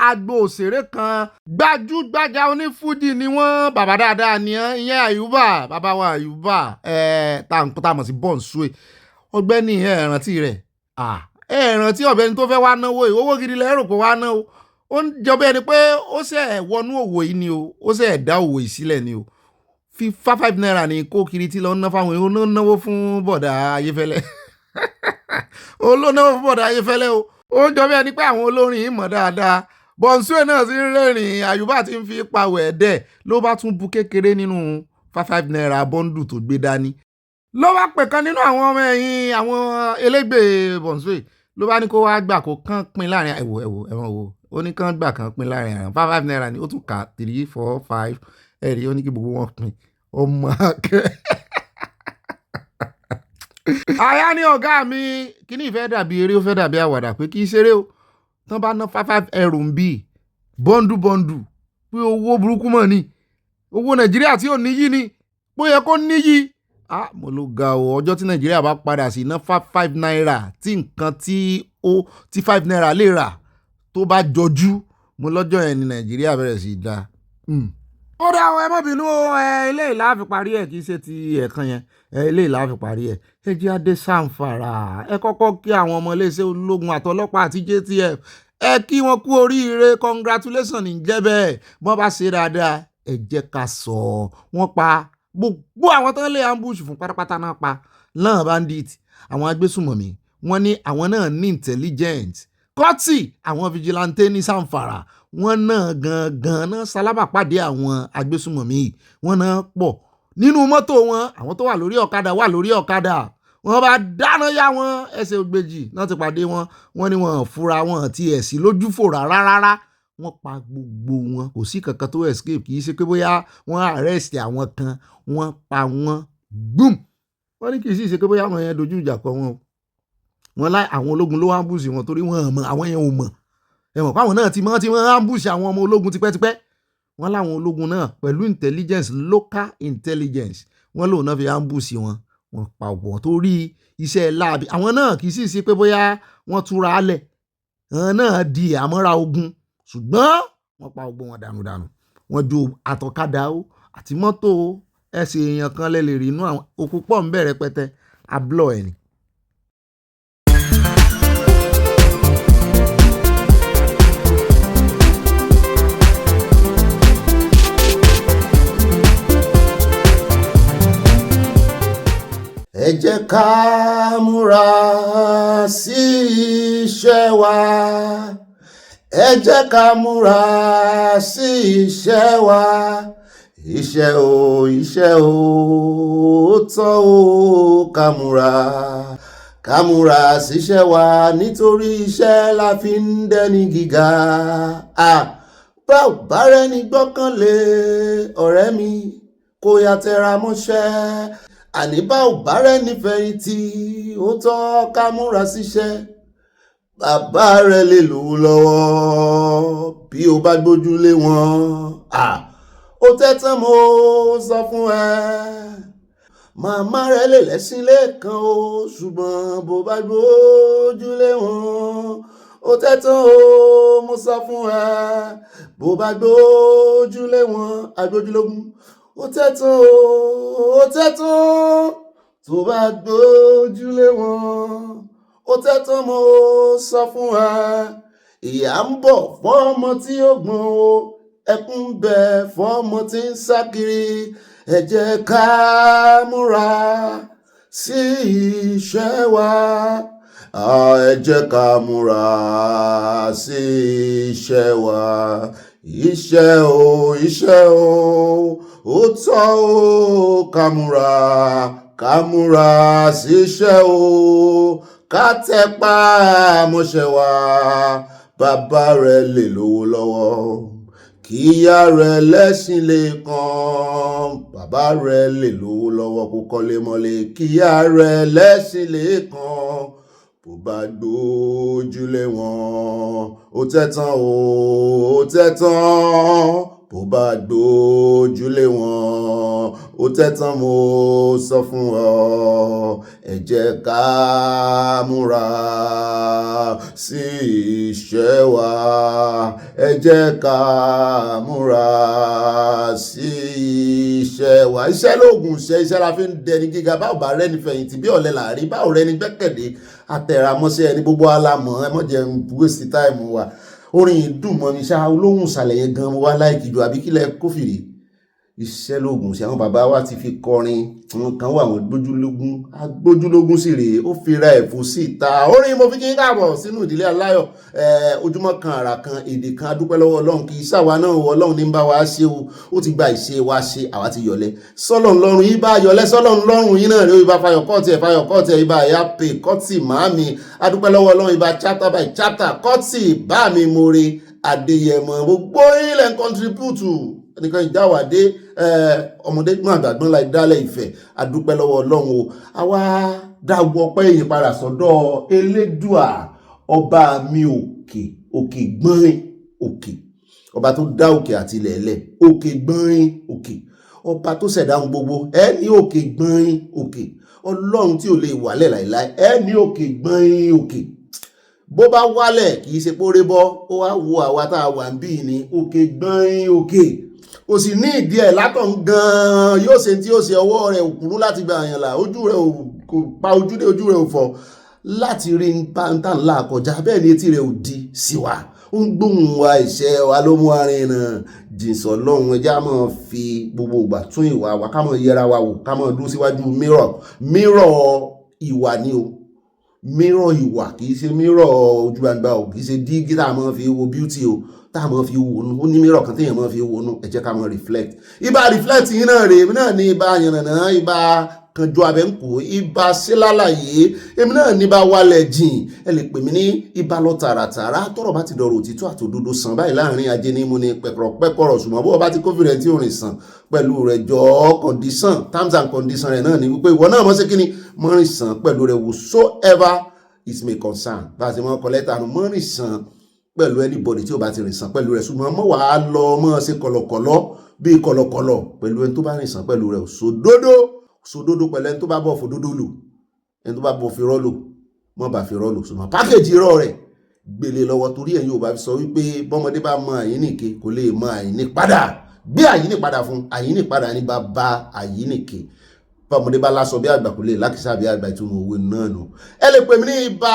agbo òṣèré kan gbajúgbajà onífújì ni wọ́n bàbá dáadáa ni ìyẹn Àyùbá bàbá wa Àyùbá tá mọ̀ sí Bọ́ǹsúè Ọgbẹ́ni ẹ̀rántí rẹ̀ ẹ̀rántí ọ̀gbẹ́ni tó fẹ́ wá náwó owó gidi lẹ́rù pé wá náwó ó ń jọba ẹni pé ó ṣe wọnú òwò yìí ni o ó ṣe dá òwò yìí sílẹ̀ ni o $5 naira ni kó kiri tí lọ ná fáwọn èèyàn ó náwó fún bọ̀dà Ayéfẹ́lẹ́ olónáwó fún bọ̀dà Ayéfẹ́lẹ́ o ó jọ bí ẹni pé àwọn olórin yìí mọ̀ dáadáa Bọ́ǹsúè náà ti ń rẹ́rìn Àyùbá ti ń fi pawọ́ ẹ̀dẹ́ ló bá tún bu kékeré nínú $5 naira bọ́ńdù tó gbé dání ló bá pè kan nínú àwọn ọmọ ẹ̀yìn àwọn elégbè Bọ́ǹsúè ló bá ní kó wá gbà kó kán pín láàrin ẹ̀wọ̀n wo ó ní kán gbà kán pín láàrin àwọn $5 naira ni ó tún kà 3 4 5 ẹ̀rí ó ní kí gbogbo wọn pín ọmọ akẹ́ àyà ní ọ̀gá mi kíní ìfẹ́ dàbí eré ó fẹ́ dàbí àwàdà pé kì í ṣeré o tán bá ná 5 ẹrù ń bì bọ́ndù pé owó burúkú mọ̀ ni owó Nàìjíríà tí ò níyì ni bó yẹ kó níyì mo ló ga o ọjọ́ tí Nàìjíríà bá padà sí ná 5 naira tí nǹkan tí 5 naira lè rà tó bá jọjú mo lọ́jọ́ yẹn ní Nàìjíríà bẹ̀rẹ̀ sí í dá. Ó dá àwọn ẹmọ́ bínú ilé ìlà fi parí ẹ̀ kì í ṣe ti ẹ̀kan yẹn ilé ìlà fi parí ẹ̀ ẹ jẹ́ adé zamfara ẹ kọ́kọ́ kí àwọn ọmọ iléeṣẹ́ ológun àtọlọ́pàá àti JTF ẹ kí wọn kú oríire congratulation ní jẹ́ bẹ́ẹ̀ bọ́n bá ṣe dáadáa ẹ jẹ́ ká sọ wọ́n pa gbogbo àwọn tó ń lé ambush fún pátápátá náà pa náà bandit àwọn agbésùmọ̀mí wọ́n ní àwọn náà ní intelligence kọ́tì àwọn vigilante ní zamfara wọ́n náà gangan náà sálábàpàdé àwọn agbésùmọ̀mí yìí wọ́n náà pọ̀ nínú mọ́tò wọn àwọn tó wà lórí ọ̀kadà wọ́n bá dáná yá wọn ẹsẹ̀ ògbèjì náà ti pàdé wọn wọ́n ní wọn fura wọn ti ẹ̀sìn lójú fò rárá wọ́n pa gbogbo wọn kò sí kankan tó escape kì í ṣe pé bóyá wọ́n arrest àwọn kan wọ́n pa wọn gbùm wọ́n ní kì í sì ṣe pé bóyá àwọn yẹn dojú ìjà kọ wọn wọ́n láì àwọn ológun ló ambush wọn torí wọ́n mọ̀ àwọn yẹn ò mọ̀ ẹ mọ̀ pàwọn náà ti ambush àwọn ọmọ ológun tipẹ́tipẹ́ wọ́n láwọn ológun náà pẹ̀lú intelligence local intelligence wọ́n lòun náà fi ambush wọn pa wọ́n torí iṣẹ́ láabi àwọn náà kì í sì ṣe pé bóyá wọ́n túra alẹ̀ àwọn náà di àmọ́ra ogun ṣùgbọ́n wọ́n pa gbogbo wọn dànù wọ́n ju àtọ̀kadà ó àti mọ́tò ẹsẹ̀ èèyàn kan lè rí inú àwọn òkú pọ̀ ń bẹ̀rẹ̀ pẹ́tẹ́ ablọ́ ẹ̀ ni. ẹ jẹ́ ká múra sí iṣẹ́ wa. Ẹ jẹ́ ká múra sí iṣẹ́ wa. Iṣẹ́ o, ó tọ́ o, ká múra síṣẹ́ wa nítorí iṣẹ́ la fi ń dẹni gíga. Bá ò bá rẹ́ni gbọ́kànlé ọ̀rẹ́ mi kó yá tẹra mọ́ṣẹ́. Àní bá ò bá rẹ́ni fẹ̀yìntì ó tọ́ ká múra síṣẹ́. Bàbá rẹ lè lówó lọ́wọ́ bí o bá gbójúlé wọn. Ó tẹ́tán mo sọ fún ẹ. Màmá rẹ lè lẹ́sìn lẹ́ẹ̀kan o ṣùgbọ́n bó bá gbójúlé wọn. Ó tẹ́tán o mo sọ fún ẹ. Bó bá gbójúlé wọn agbójúlógún. Ó tẹ́tán o, ó tẹ́tán tó bá gbójúlé wọn. Ó tẹ́tán mo sọ fún ẹ. Ìyà ń bọ̀ fún ọmọ tí ó gbọ́n o. Ẹkún bẹ fún ọmọ tí ń sá kiri. Ẹ jẹ́ ká múra sí iṣẹ́ wa. Ẹ jẹ́ ká múra sí iṣẹ́ wa. Iṣẹ́ o, ó tọ́ o, ká múra sí iṣẹ́ o. Ká tẹpá mọ́ṣẹ́ wa. Bàbá rẹ lè lówó lọ́wọ́ kíyá rẹ lẹ́sìn lè kan. Bàbá rẹ lè lówó lọ́wọ́ kó kọ́lé mọ́lé kíyá rẹ lẹ́sìn lè kan. Bó bá gbójúlé wọn. Ó tẹ́tán o, ó tẹ́tán. Bó bá gbójúlé wọn. Ó tẹ́tán mo sọ fún ọ. Ẹ jẹ́ ká múra sí iṣẹ́ wa. Ẹ jẹ́ ká múra sí iṣẹ́ wa. Iṣẹ́ lóògùn iṣẹ́ la fi ń dẹni gíga. Báwo bá rẹ́ni fẹ̀yìntì bí ọ̀lẹ làárí. Báwo rẹ́ni gbẹ́kẹ̀lé àtẹ̀ramọ́ṣẹ́ ẹni gbogbo alámọ̀. Ẹ mọ̀ jẹ́ waste time wa. Orin ìdùn mọ́ mi ṣá olóhùn ìsàlẹ̀ yẹn gan mo wá láìkì jù àbí kílẹ̀ kófìrí. Iṣẹ́ lóògùn sí àwọn bàbá wa ti fi kọrin. Àwọn kan wà wọ́n gbójúlógún. Agbójúlógún sì rèé ó fi ra ẹ̀fọ́ sí ìta. Orin mo fi kí n káàbọ̀ sínú ìdílé aláyọ̀. Ojúmọ́ kan àrà kan èdè kan adúpẹ́ lọ́wọ́ Ọlọ́run kì í ṣàwa náà o. Ọlọ́run ní ń bá wa ṣe o. Ó ti gba ìṣe wa ṣe àwa ti yọ̀lẹ̀. Sọ́lọ̀ ńlọ́run yìí bá yọ̀lẹ̀ sọ́lọ̀ ńlọ́run yìí náà rèé o. Ibà fayọ̀kọ́ọ̀tì ibà ẹ̀yà pè kọ́tì màámi. Adúpẹ́ lọ́wọ́ Ọlọ́run ibà chapter by chapter kọ́tì bá mi more Adéyẹmọ gbogbo ilẹ̀ ń contribute ẹnìkan ìjáwàdé ọmọdé gbọ́n àgbàgbọ́n láì dálẹ̀ ìfẹ́. Adúpẹ́ lọ́wọ́ Ọlọ́run o. Àwa dáwọ́ ọpẹ́ yìí padà sọ́dọ̀ Elédùà ọba mi òkè gbọ́nrin òkè. Ọba tó dá òkè àti ilẹ̀ẹ́lẹ̀ òkè gbọ́nrin òkè. Ọba tó ṣẹ̀dá ohun gbogbo ẹni òkè gbọ́nrin òkè. Ọlọ́run tí ò lè wálẹ̀ láìláì ẹni òkè gbọ́nrin òkè. Bó bá wálẹ̀ kì í ṣe póré bọ́ ó wá wo àwa tá a wà ń bí ní òkè gbọ́nrin òkè. Kò sì ní ìdí ẹ̀ látọ̀ gan-an yóò ṣe tí ó ṣe ọwọ́ rẹ̀ òkúrú láti gba àyàn là ojú rẹ̀ kò pa ojú rẹ̀ ò fọ́ láti rí pàǹtà ńlá kọjá bẹ́ẹ̀ ni etí rẹ̀ ò di sí wa. Ó ń gbóhùn wa ìṣẹ́ wa ló mú arìnrìn jìnsọ̀ lọ́hùn ẹja máa fi gbogbo ìgbà tún ìwà wa ká máa yẹra wa wò ká máa dúró síwájú mírọ̀ ìwà ni o. Mírọ̀ ìwà kìí ṣe mírọ̀ ojú gbangba o kìí ṣe dígí tá a máa fi wo beauty o tá a máa fi wònú ó ní mírọ̀ kan téèyàn máa fi wònú ẹ jẹ́ ká máa reflect. Ibà reflect yín náà rèé èmi náà ní ibà yànnàná ibà kanjú abẹ́ǹkó ibà sílálàyé èmi náà ní ibà wálẹ̀ jìn ẹ lè pè mí ní ibà lọ tààràtààrà tọ́rọ̀ bá ti dọ̀rọ̀ òtítọ́ àtòdodo sàn báyìí láàrin ajé ní mo ní pẹ̀kọ̀rọ̀ ṣùgbọ́n bó bá ti kófìrẹ̀ tí ò rìn sàn pẹ̀lú rẹ̀ jọ condition terms and conditions rẹ̀ náà ni wípé ìwọ náà mọ̀ sí kíni mọ́rin sàn pẹ̀lú rẹ̀ whatsoever is my concern bá a ti mọ́ kọ́lẹ́tà nù mọ́rin sàn pẹ̀lú anybody tí ó bá ti rìn sàn pẹ̀lú rẹ̀ ṣùgbọ́n mọ́ wàá lọ mọ́ ṣe kọ̀lọ̀kọ̀lọ̀ bí kọ̀lọ̀kọ̀lọ̀ pẹ̀lú ẹni tó bá rìn sàn pẹ̀lú rẹ̀ sòdodo pẹ̀lú ẹni tó bá bọ̀ fòdodo lò ẹni tó bá bọ̀ fi rọ́lò mọ́ bá fi rọ́lò ṣùgbọ́n pákéjì rọ́ rẹ̀ gbélé lọ́wọ́ torí ẹ̀yin ò bá fi sọ wípé bọ́mọdé bá mọ àyíníke kò lè mọ àyíní padà gbé àyíní padà fún àyíní padà ní bàbá àyíníke fọmọdé bá lásọ bí àgbà kò lè lákìsà bí àgbà ìtumọ̀ òwe náà nù. Ẹ lè pè mí ní ibà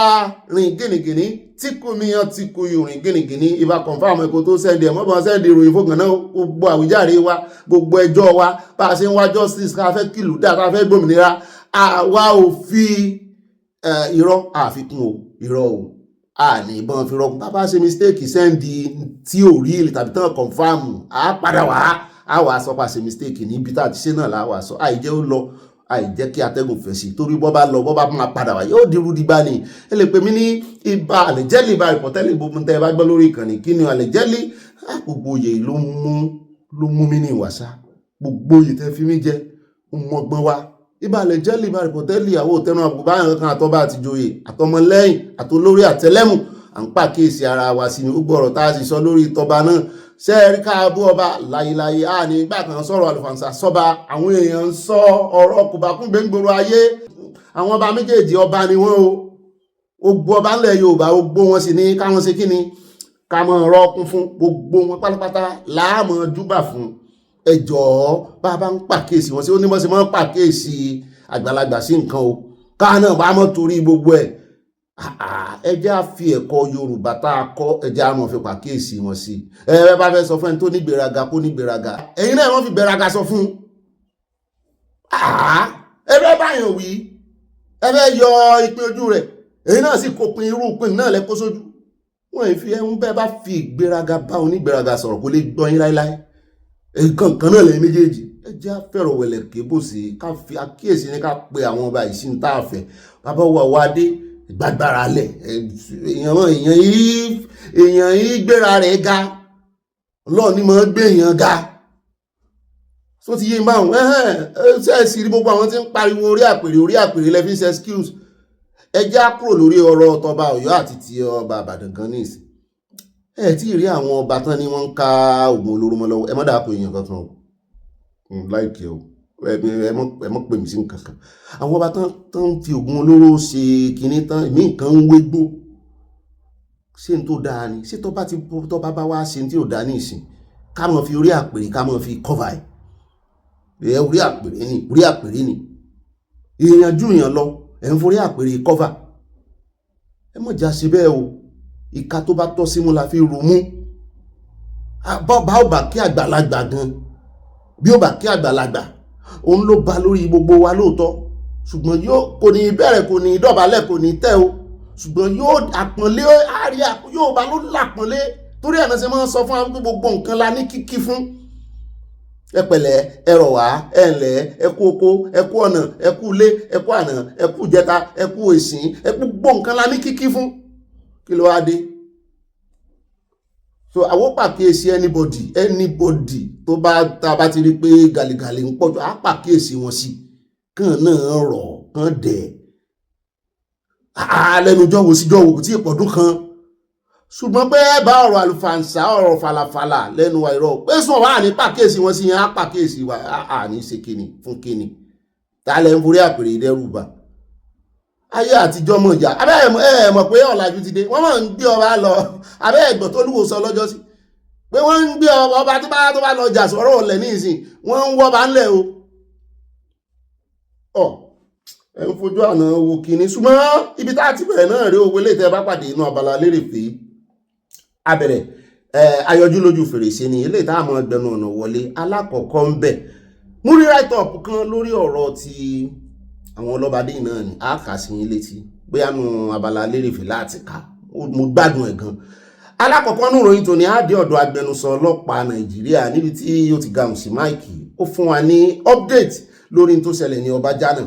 rìn gínigíní tí kò míyàn tí kò yù rìn gínigíní ibà confam ẹ̀kọ́ tó sẹ́ndì ẹ̀mọ́ bá sẹ́ndì ìròyìn fókàn náà gbogbo àwíjàre wa gbogbo ẹjọ́ wa bá a ṣe ń wá justice ká fẹ́ kìlù dá ká fẹ́ gbòmìnira àwa ò fi irọ́ àfikún o irọ́ o ní ìbọn fi rọ bá ṣe mistake sẹ́ndì tí ò rí tàbí tán confam padà wá a wà sọ pa ṣe mistake níbi tá a ti ṣe náà láwà sọ àìjẹ́ ó lọ àìjẹ́ kí atẹ́gùn fẹ́ sí torí bọ́ bá lọ bọ́ bá máa padà wá yóò dirú dìgbà ni. Ẹ lè pè mí ní ibà àlẹ́jẹ́lì ibà ìpọ̀tẹ́lì gbogbo tẹ́ ẹ bá gbọ́ lórí ìkànnì kí ni àlẹ́jẹ́lì gbogbo oyè ló mú mi ní ìwàsá gbogbo oyè tẹ́ fi mí jẹ mọ̀gbọ́n wa ibà àlẹ́jẹ́lì ibà ìpọ̀tẹ́lì àwọn òtẹ́nu àbùkù báyọ̀ kan àtọ́ba àtijọ́yè àtọmọlẹ́yìn àtolórí àtẹlẹ́mù à ń pàkíyèsí ara wa sí ni ó gbọ́rọ̀ tá a sì sọ lórí ìtọ́ba náà sẹ́ẹ̀rí káàbù ọba láyéláyé a ní ìgbà kan sọ̀rọ̀ àlùfàǹsà sọ́ba àwọn èèyàn ń sọ ọ̀rọ̀ kùbákùngbé ń gbòòrò ayé àwọn ọba méjèèjì ọba ni wọ́n o gbogbo ọba ńlẹ̀ Yorùbá gbogbo wọn sì ní káwọn ṣe kí ni ká mọ̀ ọ̀rọ̀ ọkùn fún gbogbo wọn pátápátá láàmọ̀ júbà fún ẹjọ́ bàbá ń pàkíyèsí wọn sí ó ní bọ́ sí mọ́ pàkíyèsí àgbàlagbà sí nǹkan o káà náà bá mọ́ torí gbogbo ẹ̀ ẹjẹ́ á fi ẹ̀kọ́ Yorùbá tá a kọ́ ẹjẹ́ á mọ̀ fi pàkíyèsí wọn sí ẹ bá fẹ́ sọ fún ẹni tó nígbèraga kó nígbèraga ẹ̀yin náà wọ́n fi gbèraga sọ fún ẹ bẹ́ báyàn wí ẹ bẹ́ yọ ìpín ojú rẹ̀ ẹ̀yin náà sì kópin irú ìpín náà lẹ́kọ́ sójú wọ́n fi ẹ̀hún bẹ́ẹ̀ bá fi ìgbéraga bá onígbèraga sọ̀rọ̀ kó lè gbọ́ yín láíláí nǹkan kan náà lẹ́yìn méjèèjì ẹjẹ́ á fẹ̀rọ̀ wẹ̀lẹ̀ kébò sí ká fi àkíyèsí ní ká pe àwọn ọba ìsìn tá a fẹ́ bàbá wa wá dé gbàgbára lẹ̀ èèyàn yìí gbéra rẹ̀ ga Ọlọ́run ni mo gbé èèyàn ga tó ti yé báwọn ṣẹ́ẹ̀sì rí gbogbo àwọn tí ń pariwo orí àpèrè lẹ́fí ṣe skills ẹjẹ́ á kúrò lórí ọ̀rọ̀ tọba Ọ̀yọ́ àti ti ọba Ìbàdàn gan ní ìsìn tí rí àwọn ọba tán ni wọ́n ń ká oògùn olóró mọ́ lọ́wọ́ ẹ má dáa kó èèyàn kankan o láìkẹ́ o ẹ mọ́ pè mí sí nǹkan kan àwọn ọba tán fi oògùn olóró ṣe kinní tán èmi nǹkan ń wégbó ṣé n tó dáa ni ṣé tọ́ba bá wá ṣe tí ò dáa ní ìsìn ká mọ̀ fi orí àpèrè ká mọ̀ fi cover ẹ̀ orí àpèrè ni èèyàn jù yàn lọ ẹ̀ ń forí àpèrè cover ẹ mọ̀ já sí bẹ́ẹ̀ o ìka tó bá tọ́ sí mú la fi rò mú bá ó bà kí àgbàlagbà gan bí ó bà kí àgbàlagbà òun ló ba lórí gbogbo wa lóòótọ́ ṣùgbọ́n kò ní bẹ̀rẹ̀ kò ní dọ̀bálẹ̀ kò ní tẹ́ o ṣùgbọ́n yóò àpọ̀nlé yóò bá ló lápọ̀nlé torí ẹ̀nà ṣe máa ń sọ fún àwọn gbogbo nǹkan la ní kíkí fún ẹ pẹ̀lẹ́ ẹ rọ̀ wá ẹ ǹlẹ́ ẹ kú oko ẹ kú ọ̀nà ẹ kú ilé ẹ kú àná ẹ kú jẹta ẹ kú èsìn ẹ kú gbogbo nǹkan la ní kíkí fún kí ló wá dé so àwọn pàkíyèsí anybody tó bá ta bá ti rí pé gàlìgàlì ń pọ̀jù á pàkíyèsí wọn sí kàn náà rọ̀ kàn dẹ̀ lẹ́nujọ́ wo síjọ́ wo kò tí ì pọ̀dún kan ṣùgbọ́n pé bá ọ̀rọ̀ àlùfàǹsá ọ̀rọ̀ falafala lẹ́nu wa irọ́ pé sùn wà ní pàkíyèsí wọn sí yẹn á pàkíyèsí wa ní ṣe kíni fún kíni tálẹ̀ ń forí àpèrè ìdẹ́rùbà ayé àtijọ́ mọ̀ ìjà abẹ́ ẹ̀ mọ̀ pé ọ̀làjú ti dé wọ́n máa ń gbé ọba lọ abẹ́ ẹ̀gbọ́n tó lúwo sọ lọ́jọ́ sí pé wọ́n ń gbé ọba tó bá lọ jà sọ̀rọ̀ ọ̀lẹ̀ ní ìsìn wọ́n ń wọ́ bá ń lẹ̀ o ẹ̀ ń fojú àná wo kíní ṣùgbọ́n ibi tá a ti bẹ̀rẹ̀ náà rí owó eléyìí tẹ́ bá pàdé inú Abala Lerefe abẹ̀rẹ̀ ayọjú lójú fèrèsé ni eléyìí tá a mọ̀ ẹgbẹ̀nu ọ̀nà wọlé alákọ̀ọ́kọ́ ń bẹ̀ mú rí write up kan lórí ọ̀rọ̀ ti àwọn ọlọ́badé náà ni a kà sí yín létí bóyá nu Abala Lerefe láti ká mo gbádùn ẹ̀ gan. Alákọ̀ọ́kọ́ nù ròyìn tòní á dé ọ̀dọ̀ agbẹnusọ ọlọ́pàá Nàìjíríà níbi tí ó ti gàùn sí máìkì ó fún wa ní update lórí tó ṣẹlẹ̀ ní Ọbàjánà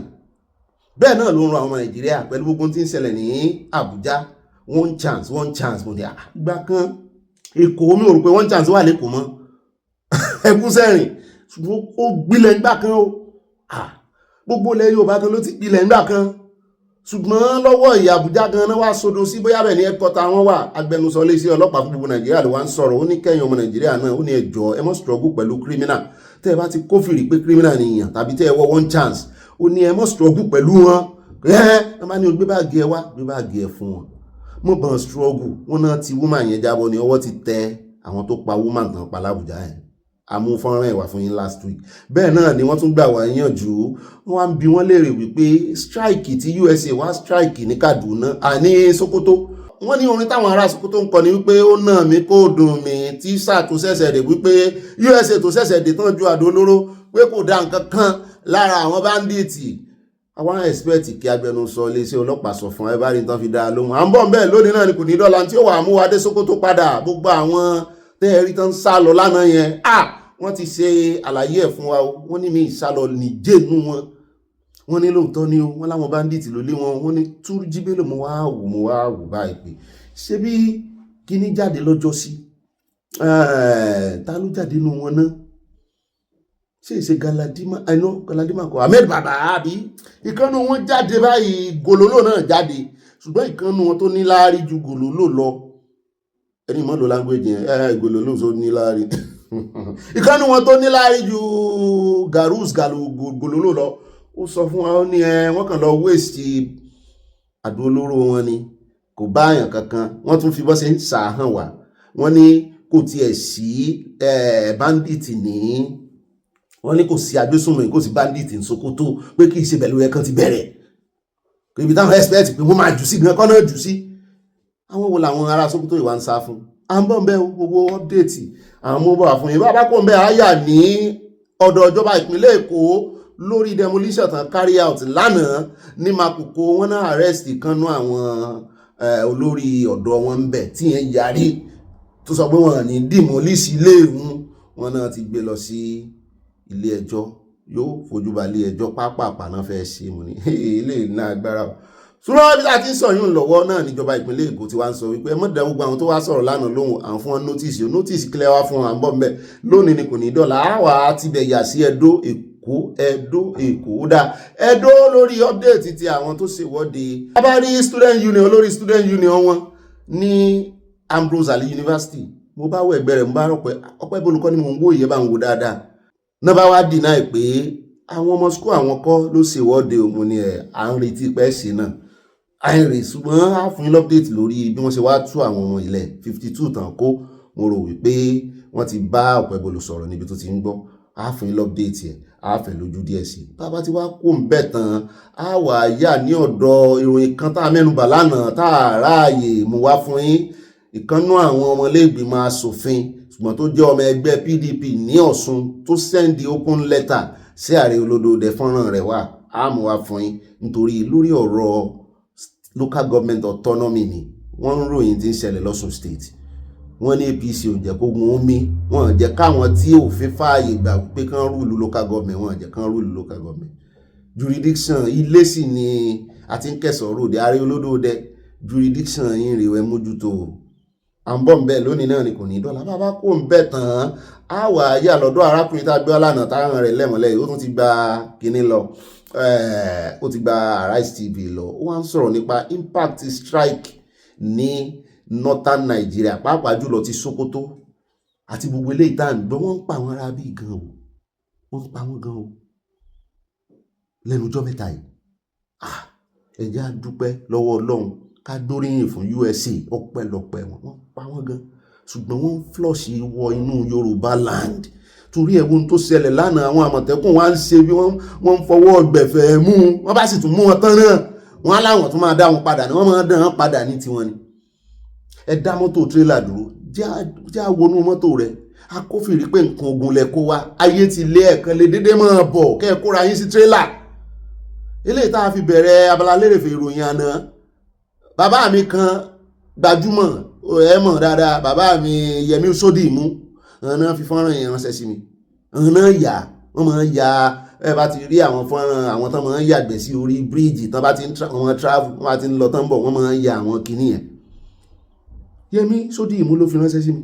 bẹ́ẹ̀ náà ló ń rọ àwọn Nàìjíríà pẹ̀lú gbogbo tí ń ṣẹlẹ̀ ní Àbújá one chance mo ní àgbà kan Èkó mi ò rò pé one chance wà lẹ́kọ̀ọ́ mọ́ ẹkún sẹ́rìn ṣùgbọ́n ó gbilẹ̀ nígbà kan o gbogbo ilẹ̀ Yorùbá kan ló ti gbilẹ̀ nígbà kan ṣùgbọ́n lọ́wọ́ ìyá Àbújá gan náà wá sodo sí bóyá bẹ̀ ní ẹ̀kọ́ta wọn wà agbẹnusọ iléeṣẹ́ ọlọ́pàá fún gbogbo Nàìjíríà ló wá ń sọ̀rọ̀ ó ní kẹ́yìn ọmọ Nàìjíríà náà ó ní ẹ jọ̀ọ́ ẹ má struggle pẹ̀lú criminal tẹ́ ẹ bá ti kófìrí pé criminal nìyàn tàbí tẹ́ ẹ wọ one chance ó ní ẹ má struggle pẹ̀lú wọn ẹ má ní o gbé báàgì ẹ wá gbé báàgì ẹ fún wọn mo bàn struggle wọn náà ti woman yẹn jábọ́ ní ọwọ́ ti tẹ àwọn tó pa woman tán pa l'Àbújá yẹn amúfọ́nrán ẹ̀wà fún yín last week. Bẹ́ẹ̀ náà ni wọ́n tún gbà wá yànjú, wọ́n á bi wọ́n léèrè wípé strike tí USA wá strike ní Kaduna àní Sokoto. Wọ́n ní orin táwọn ará Sokoto ń kọ ni wípé ó náà mi kó dùn mí tí sáà tó ṣẹ̀ṣẹ̀ dé wípé USA tó ṣẹ̀ṣẹ̀ dé tán ju àdó olóró pé kò dá nǹkan kan lára àwọn báńdíìtì. Àwọn expect kí agbẹnusọ iléeṣẹ́ ọlọ́pàá sọ fún ẹ bá rí tán fi dá lóhùn. À ń bọ̀ bẹ́ẹ̀ lónìí náà ni kò ní dọ́là tí ó wà mú wa dé Sokoto padà. Gbogbo àwọn tẹ́ẹ̀rí tán sá lọ lánàá yẹn wọ́n ti ṣe àlàyé ẹ̀ fún wa o. Wọ́n ní mi ìsálọ nìjẹ́ nú wọn. Wọ́n ní lóòótọ́ ni o, wọ́n láwọn báńdíìtì ló lé wọn. Wọ́n ní Túrújí Bello mo wá wò báyìí pé ṣé bí kíní jáde lọ́jọ́ sí ta ló jáde nú wọn náà? Ṣé ìṣe Galadima kọ Ahmed Baba àbí ìkànnù wọn jáde báyìí, Gololo náà jáde, ṣùgbọ́n ìkànnù wọn tó ní láárí ju Gololo lọ. Ẹni mọ́ lo language yẹn Gololo tó ní láárí ìkànnù wọn tó ní láárí ju Gololo lọ. Ó sọ fún wa ó ní wọ́n kàn lọ waste àdó olóró wọn ni, kò bá àyàn kankan. Wọ́n tún fi bọ́ sí ń sàáhàn wá. Wọ́n ní kò tiẹ̀ sí bandit ní, wọ́n ní kò sí agbésùnmọ̀, kò sí bandit ní Sokoto, pé kì í ṣe bẹ̀lú ẹ̀kan ti bẹ̀rẹ̀. Ibi táwọn expect pé wọ́n máa jù sí gan kọ́ náà jù sí. Àwọn wo làwọn ará Sokoto ìwà ń sá fún? À ń bọ̀ ń bẹ́ gbogbo update àwọn mobile wà fún yín. Bá kò ń bẹ́ àyà ní ọ̀dọ̀ ìjọba ìpínlẹ̀ Èkó lórí demolition tán carry out lánàá ní Makoko. Wọ́n náà arrest ìkànnú àwọn olórí ọ̀dọ́ wọn ń bẹ̀ tí yẹn yarí tó sọ pé wọ́n ní demolish ilé ìhun. Wọ́n náà ti gbé lọ sí ilé ẹjọ́, yóò fojú ba ilé ẹjọ́ pápá náà fẹ́ ṣe mú ní ilé ìná agbára. Ṣùgbọ́n bí a ti ń sọ yún lọ́wọ́ náà níjọba ìpínlẹ̀ Èkó ti wá ń sọ wípé mọ́dà gbogbo àwọn tó wá sọ̀rọ̀ lánàá lóhùn àwọn fún wọn notice kílẹ̀ wá fún wọn bọ́ mbẹ́ lónìí ni kò ní dọ́là. Àwa ti bẹ̀ yà sí Ẹdó Èkó dá Ẹdó lórí update ti àwọn tó ṣèwọ́de. A bá rí student union, olórí student union wọn ní Ambrose Ali University. Mo bá wọ ẹgbẹ́ rẹ̀ mo bá rọpẹ́ ọpẹ́ bolùkọ́ ni mo ń wò ìyẹn bá ń wò dáadáa. Náà bá wá deny pé àwọn ọmọ school àwọn kọ́ ló ṣèwọ́de òun ni à ń retí pẹ́ sí náà. Àìrè ṣùgbọ́n a fún yín update lórí bí wọ́n ṣe wá tú àwọn ọmọ ilẹ̀ 52 tàn kó. Mo rò wípé wọ́n ti bá ọ̀pẹ́ bolù sọ̀rọ̀ níbi tó ti ń gbọ́. A fún yín update ẹ̀, a fẹ́ lójú díẹ̀ sí. Bàbá ti wá kó ń bẹ̀ tán, a wà yà ní ọ̀dọ̀ ìròyìn kan tá a mẹ́nubà lánàá tá a ráàyè mú wá fún yín. Ìkànnú àwọn ọmọlẹ́gbìmọ̀ aṣòfin ṣùgbọ́n tó jẹ́ ọmọ ẹgbẹ́ PDP ní Ọ̀ṣun tó send open letter sí ààrẹ olódòdè fọ́nrán rẹ̀ wá a mú wá fún yín nítorí lórí ọ̀rọ̀ local government autonomy ni wọ́n ń ròyìn tí ń ṣẹlẹ̀ lọ́ṣun state. Wọ́n ní APC ò jẹ́ kógun omi, wọ́n jẹ́ káwọn tí òfin fààyè gbà pé kán rúlu local government, wọ́n jẹ́ kán rúlu local government. Jurisdiction ilé sì ni a ti ń kẹsàn-án ròde ààrẹ olódòdè jurisdiction yín rèé mójútó. À ń bọ̀ ń bẹ̀ lónìí náà ni kò ní dọ́là. Bàbá kò ń bẹ̀ tán á wà yà lọ́dọ̀ arákùnrin tá a gbé lánàá táwọn rẹ̀ lẹ́mọ̀lẹ́ yìí ó tún ti gba kinní lọ, ó ti gba Arise TV lọ. Ó wá ń sọ̀rọ̀ nípa impact strike ní northern Nigeria pàápàá jùlọ ti Sokoto àti gbogbo eléyìí tá à ń gbọ́. Wọ́n ń pa àwọn ará bíi gan o, wọ́n ń pa wọ́n gan o lẹ́nu ọjọ́ mẹ́ta yìí. Ẹ jẹ́ á dúpẹ́ lọ́wọ́ Ọlọ́run ká gbóríyìn fún USA ọpẹ́lọpẹ́ wọ́n pa wọ́n gan ṣùgbọ́n wọ́n ń flush wọ inú Yorùbá land. Torí ẹ̀wọ̀n tó ṣẹlẹ̀ lánàá àwọn Àmọ̀tẹ́kùn wá ń ṣe bí wọ́n ń fọwọ́ gbẹ̀fẹ̀ mú wọ́n bá sì tún mú wọn tán náà wọ́n á láwọn tún máa dá wọn padà ní wọ́n máa dá wọn padà ní tiwọn ni. Ẹ dá mọ́tò tírélà dúró jẹ́ àwọnú mọ́tò rẹ̀ akófìrí pé nǹkan ogun lẹ kó wá ayé ti lé ẹ̀kan lè dédé máa bọ̀ kẹ́ ẹ kóra yín sí tírélà. Eléyìí tá a fi bẹ̀rẹ̀ Abala Lerefe ìròyìn àná. Bàbá mi kan gbajúmọ̀ ẹ mọ̀ dáadáa, bàbá mi Yẹmí Sódì mú ọ̀nà fi fọ́nrán yẹn ránṣẹ́ sí mi. Ọ̀nà yà wọ́n máa ń ya ẹ bá ti rí àwọn fọ́nrán àwọn tán máa ń yàgbẹ́ sí orí bíríìjì tán bá ti ń travel wọ́n bá ti ń lọ tán bọ̀ wọ́n máa ń ya àwọn kinní yẹn. Yẹmí Sódì mú ló fi ránṣẹ́ sí mi.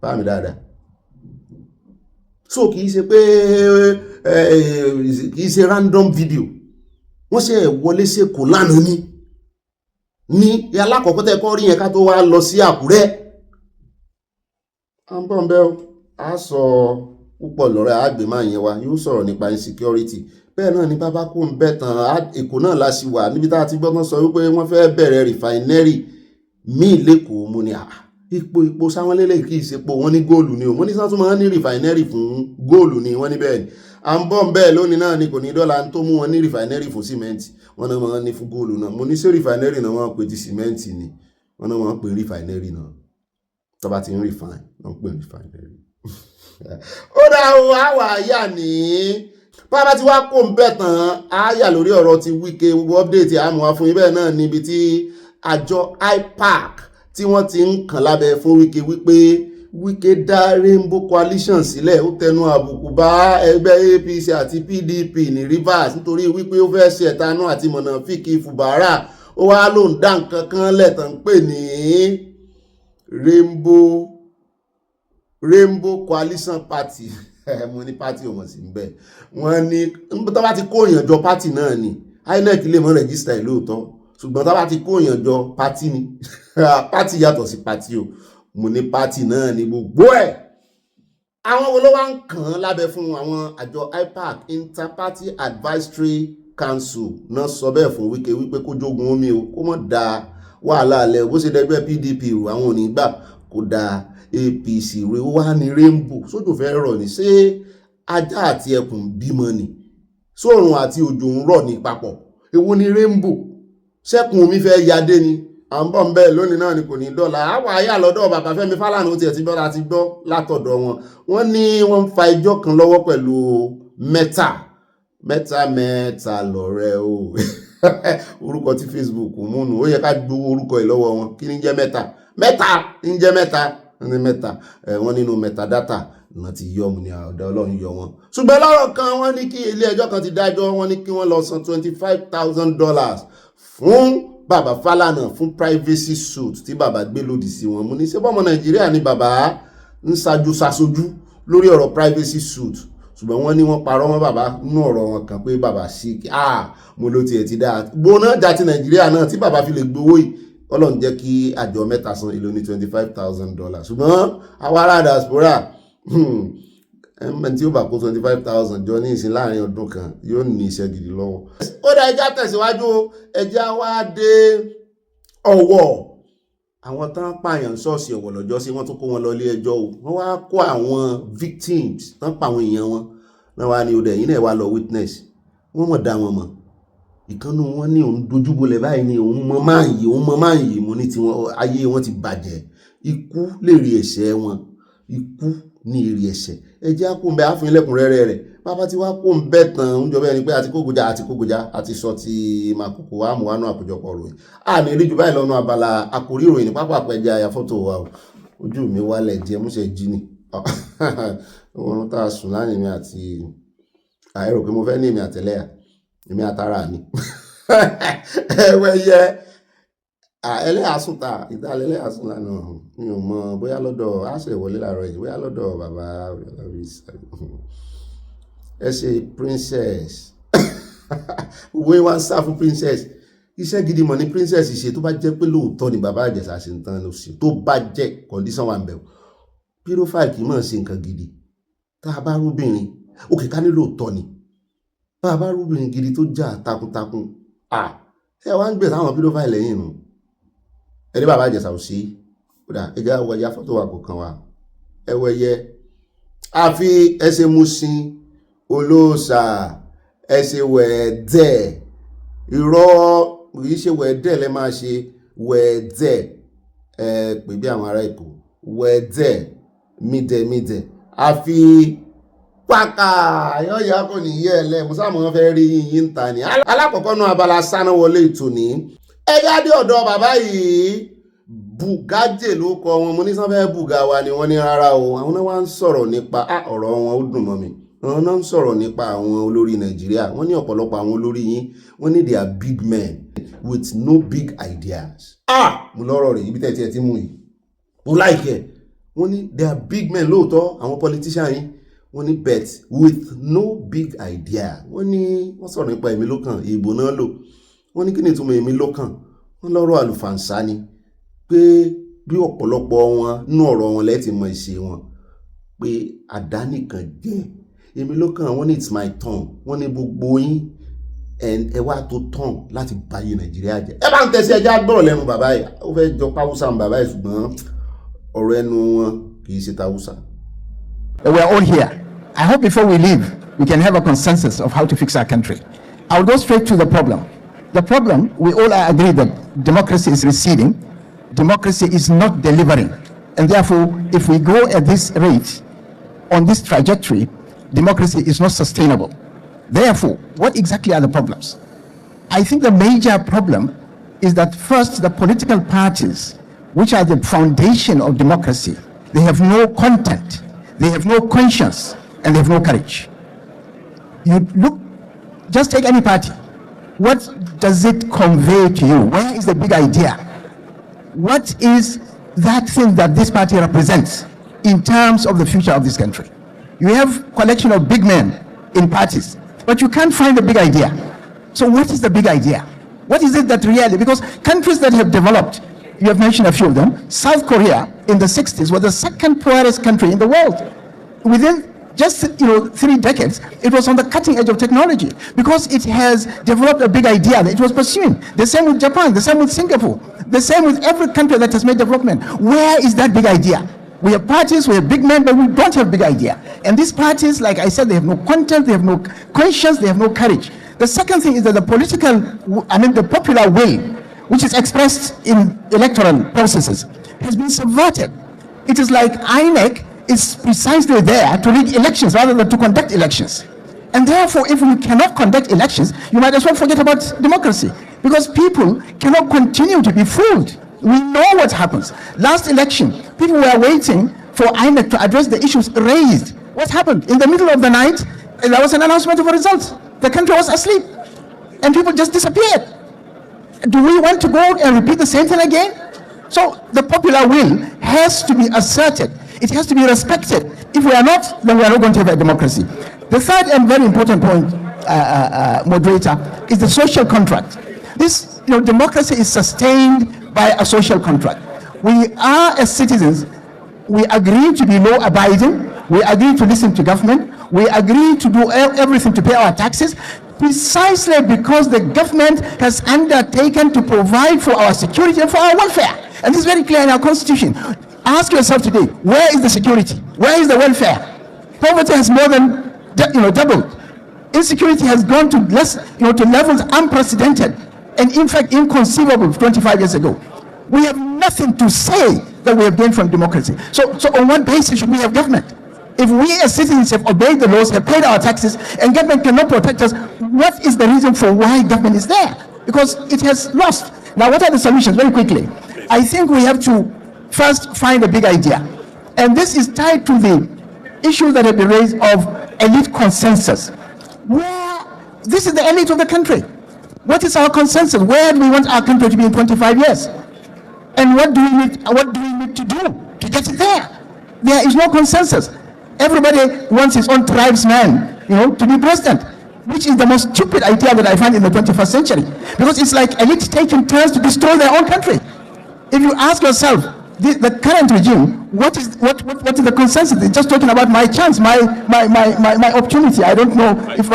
Bàbá mi dáadáa. So kì í ṣe pé kì í ṣe random video. Wọ́n ṣe wọlé sí Èkó lánàá ní alákọ̀ọ́kọ́ tẹ́ kọ́ rí yẹn ká tó wá lọ sí Àkúrẹ́. À ń bọ̀ ń bẹ́ o, a sọ púpọ̀ lọ́rẹ́ àgbèmá yẹn wa yóò sọ̀rọ̀ nípa insecurity. Bẹ́ẹ̀ náà ni bàbá kò ń bẹ̀ tán Èkó náà la sì wà níbi tá a ti gbọ́dọ̀ sọ wípé wọ́n fẹ́ bẹ̀rẹ̀ refinery míì lẹ́kọ̀ọ́. Mo ní ipò sáwọn lélẹ̀ kì í ṣe po wọ́n ní góòlù ni o mo ní sọ́tún máa ń ní rìfàìnẹ́rì fún góòlù ni wọ́n ní bẹ́ẹ̀ ni à ń bọ̀ bẹ́ẹ̀ lónìí náà ni kò ní dọ́là tó mú wọn ní rìfàìnẹ́rì fún símẹ́ǹtì wọ́n náà máa ń ní fún góòlù náà mo ní sí rìfàìnẹ́rì náà wọ́n pè ti símẹ́ǹtì ni wọ́n náà máa ń pè rìfàìnẹ́rì náà tó bá ti ń rìfàìn wọ́n pè rìfàìnẹ́rì. Ó dá o àwà àyà ní bàbá tí wàá kó ń bẹ̀ tán àyà lórí ọ̀rọ̀ ti Wike gbogbo update àmọ́ fún yín bẹ́ẹ̀ náà níbi tí àjọ IPAC tí wọ́n ti ń kàn lábẹ́ fún Wike wípé Wike dá Rainbow Coalition sílẹ̀ ó tẹnu àbùkù bá ẹgbẹ́ APC àti PDP ní Rivers nítorí wípé ó fẹ́ ṣe ẹ̀tanú àti mọ̀nàfíkì Fubara ó wá ló ń dá nǹkan kan lẹ́tàn pè ní Rainbow Coalition Party mo ní party ò mọ̀ sí bẹ́ẹ̀ wọ́n ní tó bá ti kó èèyàn jọ party náà ni INEC lè mọ́ rẹ́gísítà ẹ̀ lóòótọ́ ṣùgbọ́n tó bá ti kó èèyàn jọ party ni party yàtọ̀ sí party o mo ní party náà ní gbogbo ẹ̀ àwọn wo ló wá ń kàn án lábẹ́ fún àwọn àjọ IPAC Inter-Party Advisory Council náà sọ bẹ́ẹ̀ fún Wike wípé kó jogun omi o kó mọ̀ da wàhálà alẹ́ bó ṣe dẹgbẹ́ PDP o àwọn ò ní gbà kó da APC rẹ̀ wá ní Rainbow sójò fẹ́ rọ̀ ní ṣé ajá àti ẹkùn bímọ ni sóòrùn àti òjò ń rọ̀ ní papọ̀ èwo ni Rainbow ṣẹ́kùn omi fẹ́ yadé ni à ń bọ̀ ń bẹ́ẹ̀ lónìí náà ni kò ní dọ́là àwọn àyà lọ́dọ̀ bàbá Fẹ́mi Fálànà tiẹ̀ ti gbọ́dọ̀ àti gbọ́ látọ̀dọ̀ wọn wọ́n ní wọ́n ń fa ẹjọ́ kan lọ́wọ́ pẹ̀lú mẹ́ta lọ́rẹ́ o orúkọ tí Facebook múnu ó yẹ ká gbowó orúkọ ẹ̀ lọ́wọ́ wọn kí ní jẹ́ mẹ́ta ní jẹ́ mẹ́ta ní mẹ́ta wọ́n nínú metadata náà ti yọ mu ní ọ̀dọ̀ Ọlọ́run yọ wọn ṣùgbọ́n lọ́rọ̀ kan wọ́n ní kí ilé ẹjọ́ kan ti dájọ́ wọ́n ní kí wọ́n lọ san $25,000 fún bàbá Fálànà fún privacy suit tí bàbá gbé lòdì sí wọn mo ní ṣé bọ́mọ Nàìjíríà ni bàbá ń ṣàṣojú lórí ọ̀rọ̀ privacy suit ṣùgbọ́n wọ́n ní wọ́n parọ́ mọ́ bàbá nínú ọ̀rọ̀ wọn kan pé bàbá sick mo ló tiẹ̀ ti dáa gbóná jà ti Nàìjíríà náà tí bàbá fi lè gbowó yìí Ọlọ́run jẹ́ kí àjọ mẹ́ta san èlò ní $25,000 ṣùgbọ́n àwa ará diaspora tí ó bá kó 25,000 jọ ní ìsìn láàrin ọdún kan yóò ní iṣẹ́ gidi lọ́wọ́. Ó dá ẹja tẹ̀síwájú ẹja wá dé Ọ̀wọ̀ àwọn tán pààyàn ṣọ́ọ̀ṣì Ọ̀wọ̀ lọ́jọ́ sí wọ́n tún kó wọn lọ ilé ẹjọ́ o wọ́n wá kó àwọn victims tán pa àwọn èèyàn wọn náà wá ní ọdẹ yìí náà wá lọ witness wọ́n mọ̀ dá wọn mọ̀ ìkànnù wọn ní òun dojúbolẹ̀ báyìí ní òun mọ máa ń yìí mo ní tiwọn ayé wọn ti bàjẹ́ ikú lè rí ẹ̀ṣẹ̀ wọn ikú ní èrè ẹ̀ṣẹ̀ ẹjẹ́ á kó ń bẹ á fún ilẹ̀kùnrẹ́rẹ́ rẹ̀ bàbá tí wá kó ń bẹ tán ń jọ bẹ́ẹ̀ ni pé àti kógojá àti sọ ti màkòkò àmúwánú àkójọpọ̀ ròyìn àmì rí jù báyìí lọ́nà abala àkórí ìròyìn ní pápá àpẹja àyà fọ́tò wa o ojú mi wálẹ̀ jẹ́ múṣẹ́ jí ni wọn tá a sùn láàrin mi àti àìrò pé mo fẹ́ ní èmi àtẹlẹ́yà èmi àtàrà mi ẹwẹ́yẹ ẹlẹ́yàsùn ta ìdálẹ́ ẹlẹ́yàsùn lánàá mi ò mọ bóyá lọ́dọ̀ àṣẹ ìwọlé làárọ̀ yìí bóyá lọ́dọ̀ bàbá ẹ ṣe princess owó wá ń sá fún princess iṣẹ́ gidi mọ̀ ní princess ṣe tó bá jẹ́ pé lóòótọ́ ni bàbá Ìjẹ̀ṣà ṣe ń tán ló ṣe tó bá jẹ́ condition wà ń bẹ̀rù pírọ́fáìlì kì í mọ̀ ṣe nǹkan gidi tá a bá rúbìnrin òkè ká ní lóòótọ́ ni bá a bá rúbìnrin gidi tó jà takuntakun ṣé wá ń gbé sáwọn pírọ́fáìlì lẹ́yìn nù ẹni bàbá Ìjẹ̀ṣà ò sí kódà ẹjẹ́ àwọ̀ ẹ̀yà fọ́tò wa kò kàn wá ẹwẹ́yẹ àfi ẹsẹ̀ Mùsìn olóòṣà ẹsẹ̀ wẹ̀ẹ́dẹ̀ irọ́ kìí ṣe wẹ̀ẹ́dẹ̀ lẹ́ máa ṣe wẹ̀ẹ́dẹ̀ pè bí àwọn ará Èkó wẹ̀ẹ́dẹ̀ mídẹ̀mídẹ̀ àfi pàkà yọ́yà kò ní yẹ́ ẹ̀lẹ́ musáàmù fẹ́ rí yín ta ni alákọ̀ọ́kọ́ náà Abala Sanawole tòní ẹ̀yà dé ọ̀dọ̀ bàbá yìí bùgájè ló kọ wọn mo ní sanfẹ́ bùgá wa ni wọ́n ní rárá o àwọn náà wá ń sọ̀rọ̀ nípa ọ̀rọ̀ wọn ó dùn mọ́ mi àwọn náà ń sọ̀rọ̀ nípa àwọn olórí Nàìjíríà wọ́n ní ọ̀pọ̀lọpọ̀ àwọn olórí yín wọ́n ní they are big men with no big ideas mo lọ́rọ̀ rẹ̀ ibi tẹ́tí ẹ ti mú yìí mo láìkẹ́ wọ́n ní they are big men lóòótọ́ àwọn politician yín wọ́n ní bet with no big idea wọ́n ní wọ́n sọ̀rọ̀ nípa èmi lókàn ìbò náà lò wọ́n ní kí ni ìtumọ̀ èmi lókàn wọ́n lọ́rọ̀ àlùfàǹsá ni pé bí ọ̀pọ̀lọpọ̀ wọn nú ọ̀rọ̀ wọn lẹ́tì mọ ìṣe wọn pé àdánìkan jẹ́ èmi lókàn wọ́n ní it's my turn wọ́n ní gbogbo yín ẹ wá tó turn láti báyé Nàìjíríà jẹ́ ẹ bá ń tẹ̀sí ẹja gbọ́rọ̀ lẹ́nu bàbá yìí ó fẹ́ jọ páwúsà bàbá yìí ṣùgbọ́n ọ̀rọ̀ ẹnu wọn kì í ṣe tàwùsà. We are all here. I hope before we leave, we can have a consensus of how to fix our country. I'll go straight to the problem. The problem, we all are agreed that democracy is receding. Democracy is not delivering. And therefore, if we go at this rate, on this trajectory, democracy is not sustainable. Therefore, what exactly are the problems? I think the major problem is that first, the political parties, which are the foundation of democracy, they have no content, they have no conscience, and they have no courage. You look, just take any party. What does it convey to you? Where is the big idea? What is that thing that this party represents in terms of the future of this country? You have collection of big men in parties, but you can't find the big idea. So what is the big idea? What is it that really, because countries that have developed, you have mentioned a few of them, South Korea in the 60s was the second poorest country in the world. Within just 3 decades, it was on the cutting edge of technology because it has developed a big idea that it was pursuing. The same with Japan, the same with Singapore, the same with every country that has made development. Where is that big idea? We have parties, we have big men, but we don't have big idea. And these parties, like I said, they have no content, they have no conscience, they have no courage. The second thing is that the the popular will, which is expressed in electoral processes, has been subverted. It is like INEC is precisely there to rig elections rather than to conduct elections. And therefore, if we cannot conduct elections, you might as well forget about democracy, because people cannot continue to be fooled. We know what happens. Last election, people were waiting for INEC to address the issues raised. What happened? In the middle of the night, there was an announcement of a result. The country was asleep, and people just disappeared. Do we want to go and repeat the same thing again? So the popular will has to be asserted. It has to be respected. If we are not, then we are not going to have a democracy. The third and very important point, moderator, is the social contract. This, democracy is sustained by a social contract. We are, as citizens, we agree to be law-abiding. We agree to listen to government. We agree to do everything to pay our taxes, precisely because the government has undertaken to provide for our security and for our welfare. And this is very clear in our constitution. Ask yourself today, where is the security? Where is the welfare? Poverty has more than doubled. Insecurity has gone to to levels unprecedented and in fact inconceivable 25 years ago. We have nothing to say that we have gained from democracy. So on what basis should we have government? If we as citizens have obeyed the laws, have paid our taxes, and government cannot protect us, what is the reason for why government is there? Because it has lost. Now, what are the solutions? Very quickly. I think we have to first find a big idea. And this is tied to the issue that have been raised of elite consensus. This is the elite of the country. What is our consensus? Where do we want our country to be in 25 years? And what do we need to do to get it there? There is no consensus. Everybody wants his own tribesman, to be president, which is the most stupid idea that I find in the 21st century. Because it's like elite taking turns to destroy their own country. If you ask yourself, the current regime, what is the consensus? It's just talking about my chance, my opportunity. I don't know if